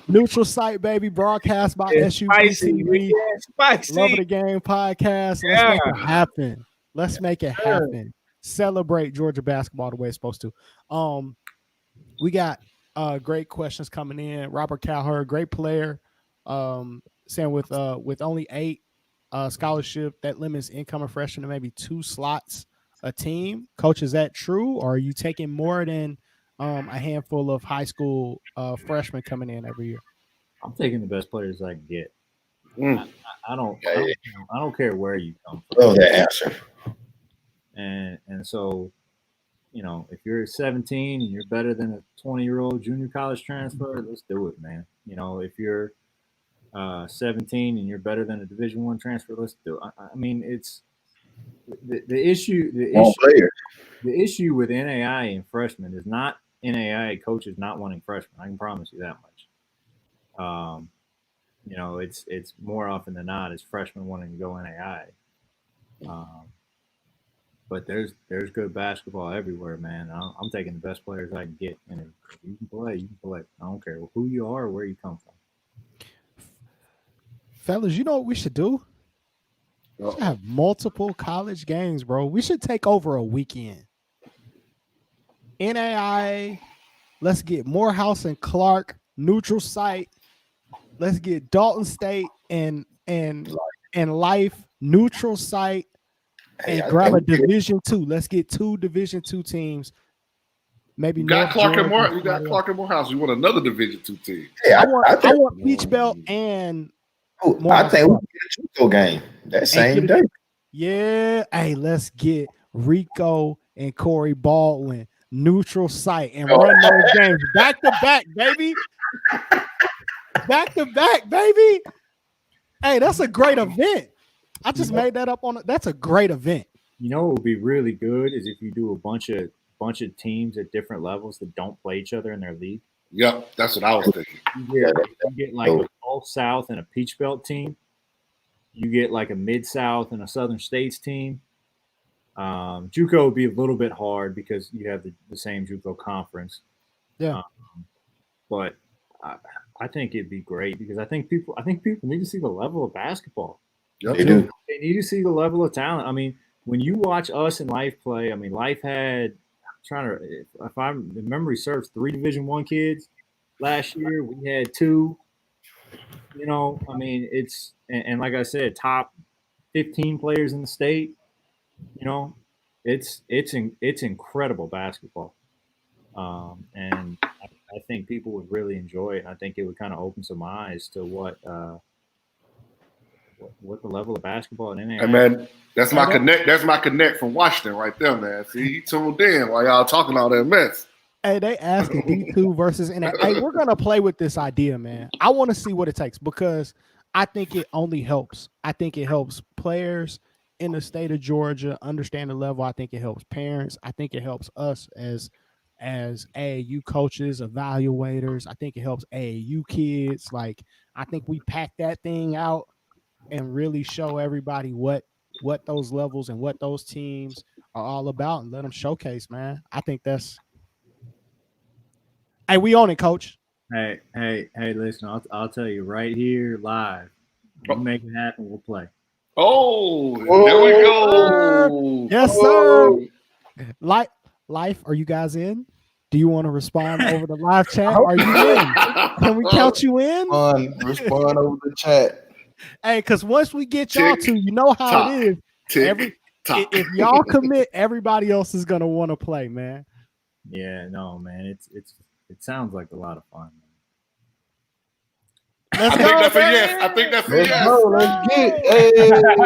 Neutral site, baby. Broadcast by SUBTV. Love of the Game podcast. Let's make it happen. Let's make it happen. Celebrate Georgia basketball the way it's supposed to. We got great questions coming in. Robert Cowherd, great player. Saying with only 8 scholarship, that limits incoming freshmen to maybe 2 slots a team. Coach, is that true, or are you taking more than a handful of high school freshmen coming in every year? I'm taking the best players I can get. I don't care where you come from. Oh, that answer. And so, you know, if you're 17 and you're better than a 20-year-old junior college transfer, let's do it, man. You know, if you're 17 and you're better than a Division One transfer, let's do it. I mean, it's the issue. The issue with NAIA and freshmen is not NAIA coaches not wanting freshmen. I can promise you that much. You know, it's more often than not it's freshmen wanting to go NAIA. But there's good basketball everywhere, man. I'm taking the best players I can get, and if you can play, you can play. I don't care who you are or where you come from. Fellas, you know what we should do? We should have multiple college games, bro. We should take over a weekend. NAIA, let's get Morehouse and Clark neutral site. Let's get Dalton State and Life neutral site. And grab a Division II. Let's get 2 Division II teams. Maybe you got Clark and Morehouse. You got Clark and Morehouse. You want another Division II team? Yeah, I want Peach Belt and I think we can get a JUCO game that same day. Yeah. Hey, let's get Rico and Corey Baldwin neutral site and run those games back to back, baby. Back to back, baby. Hey, that's a great event. I just made that up on it. That's a great event. You know what would be really good is if you do a bunch of teams at different levels that don't play each other in their league. Yep, that's what I was thinking. You get like a Gulf South and a Peach Belt team. You get like a Mid South and a Southern States team. JUCO would be a little bit hard because you have the same JUCO conference. Yeah, but I think it'd be great because I think people need to see the level of basketball. Yep. They do. They need to see the level of talent. I mean, when you watch us and Life play, I mean, Life had if I memory serves 3 Division I kids last year. We had 2. You know, I mean, it's and like I said, top 15 players in the state. You know, it's incredible basketball, and I think people would really enjoy it. And I think it would kind of open some eyes to what the level of basketball in NAIA. Hey man, that's my connect. That's my connect from Washington right there, man. See, he tuned in while y'all talking all that mess. Hey, they asking D2 versus NAIA. Hey, we're gonna play with this idea, man. I want to see what it takes because I think it only helps. I think it helps players in the state of Georgia understand the level. I think it helps parents. I think it helps us as AAU coaches, evaluators. I think it helps AAU kids. Like, I think we pack that thing out and really show everybody what those levels and what those teams are all about and let them showcase, man. I think that's. Hey, we on it, coach. Hey, listen, I'll tell you right here live. You make it happen, we'll play. Oh, there we go. Yes, sir. Life, are you guys in? Do you want to respond over the live chat? Are you in? Can we count you in? Respond over the chat. Hey, because once we get y'all to, you know how it is. If y'all commit, everybody else is gonna want to play, man. Yeah, no, man. It sounds like a lot of fun. Let's I go, think that's man. a yes. I think that's a Let's yes. go. Let's get. Hey.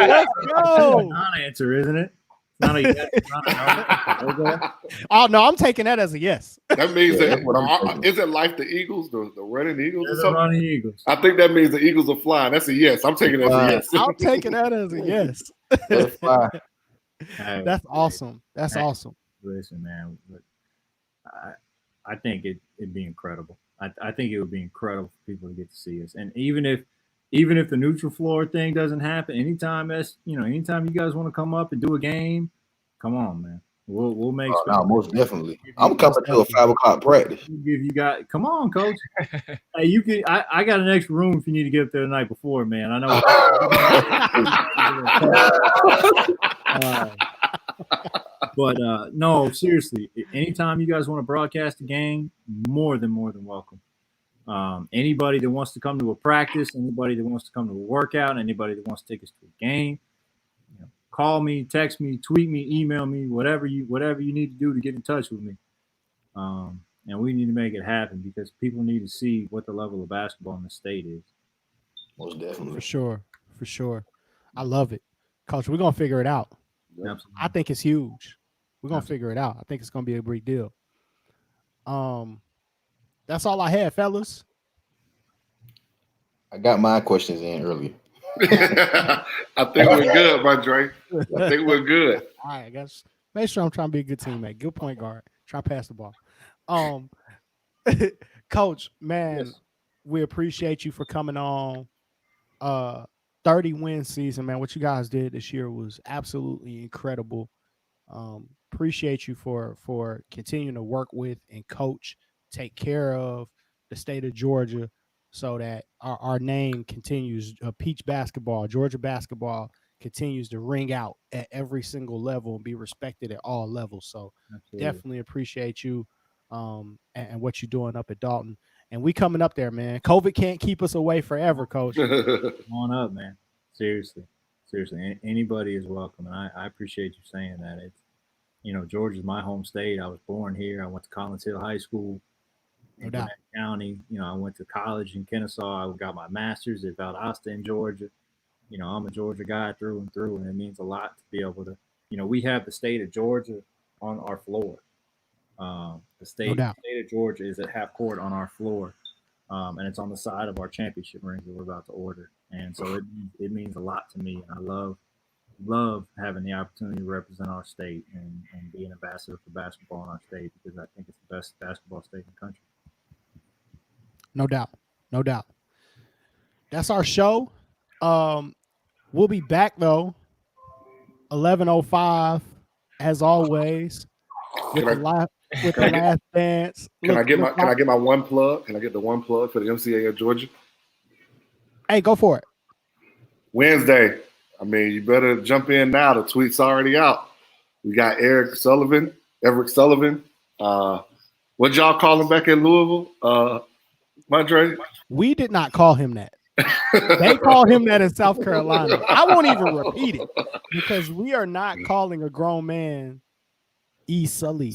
Let's go. Non-answer, isn't it? It's not a yes. It's not a no. Oh no, I'm taking that as a yes. That means Yeah, that's what I'm that is it like the Eagles, the running Eagles or The something? running Eagles. I think that means the Eagles are flying. That's a yes. I'm taking that as a yes. I'm taking that as a yes. That's fine. Hey, That's awesome. That's awesome. listen, man. I think it'd be incredible. I think it would be incredible for people to get to see us. And even if the neutral floor thing doesn't happen, anytime you guys want to come up and do a game, come on, man. We'll make space. No, most definitely. I'm coming to a 5:00 practice. If you got, come on, coach. Hey, you can. I got an extra room if you need to get up there the night before, man. I know. But no, seriously. Anytime you guys want to broadcast a game, more than welcome. Anybody that wants to come to a practice, anybody that wants to come to a workout, anybody that wants to take us to a game, call me, text me, tweet me, email me, whatever you need to do to get in touch with me. And we need to make it happen because people need to see what the level of basketball in the state is. Most definitely. For sure. I love it. Coach, we're gonna figure it out. Absolutely. I think it's huge. We're gonna figure it out. I think it's gonna be a big deal. That's all I had, fellas. I got my questions in earlier. I think we're good, my Dre. I think we're good. All right, I guess make sure I'm trying to be a good teammate, good point guard, try to pass the ball. Coach, man, Yes. we appreciate you for coming on. 30-win season, man. What you guys did this year was absolutely incredible. Appreciate you for continuing to work with and coach, take care of the state of Georgia, so that our name continues. Peach basketball, Georgia basketball continues to ring out at every single level and be respected at all levels. So definitely appreciate you and what you're doing up at Dalton. And we coming up there, man. COVID can't keep us away forever, Coach. Come on up, man. Seriously. Anybody is welcome. And I appreciate you saying that. It's, Georgia's my home state. I was born here. I went to Collins Hill High School in Gwinnett County. I went to college in Kennesaw. I got my master's at Valdosta in Georgia. I'm a Georgia guy through and through, and it means a lot to be able to, we have the state of Georgia on our floor. The state of Georgia is at half court on our floor, and it's on the side of our championship rings that we're about to order. And so it means a lot to me. And I love having the opportunity to represent our state and be an ambassador for basketball in our state, because I think it's the best basketball state in the country. No doubt. That's our show. We'll be back though, 11:05 as always with the last dance. Can I get my one plug? Can I get the one plug for the MCA of Georgia? Hey, go for it. Wednesday. I mean, you better jump in now. The tweet's already out. We got Everett Sullivan. What y'all call him back in Louisville? Mondre? We did not call him that. They called him that in South Carolina. I won't even repeat it, because we are not calling a grown man E. Sully.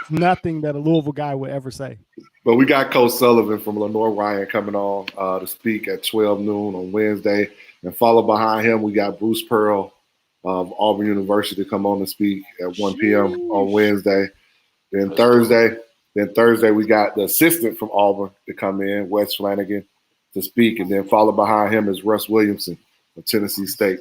Nothing that a Louisville guy would ever say. But we got Coach Sullivan from Lenore Ryan coming on to speak at 12 noon on Wednesday. And follow behind him, we got Bruce Pearl of Auburn University to come on to speak at 1 p.m. on Wednesday. Then Thursday, we got the assistant from Auburn to come in, Wes Flanagan, to speak. And then follow behind him is Russ Williamson of Tennessee State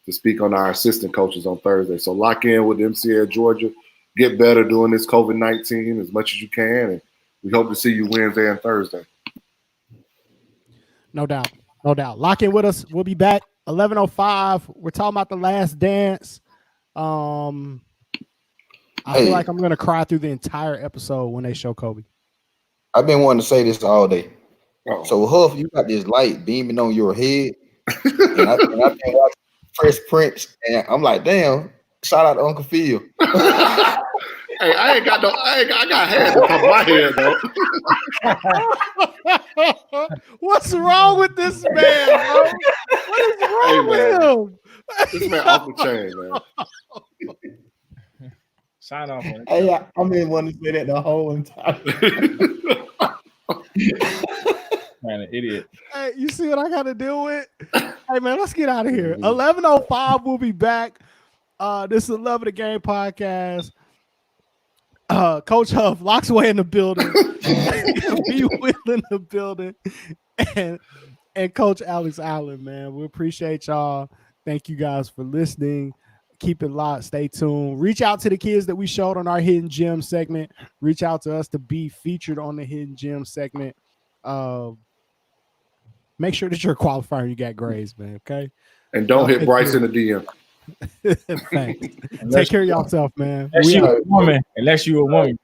to speak on our assistant coaches on Thursday. So lock in with the MCA of Georgia. Get better during this COVID-19 as much as you can. And we hope to see you Wednesday and Thursday. No doubt. Lock in with us. We'll be back 11:05. We're talking about The Last Dance. I feel like I'm going to cry through the entire episode when they show Kobe. I've been wanting to say this all day. Uh-oh. So, Huff, you got this light beaming on your head. and I've been watching Fresh Prince, and I'm like, damn, shout out to Uncle Phil. Hey, I got hair to top my head, though. What's wrong with this man, bro? What is wrong with him? This man off the chain, man. Sign off on it. Hey, I been wanting to say that the whole entire Man, an idiot. Hey, you see what I got to deal with? Hey, man, let's get out of here. 11:05, we'll be back. This is the Love of the Game podcast. Coach Huff, Locksway in the building. Be Will in the building. And Coach Alex Allen, man. We appreciate y'all. Thank you guys for listening. Keep it locked. Stay tuned. Reach out to the kids that we showed on our Hidden Gem segment. Reach out to us to be featured on the Hidden Gem segment. Make sure that you're a qualifier and you got grades, man. Okay. And don't hit Bryce in the DM. Thanks. Take care of yourself, man. Unless you a woman.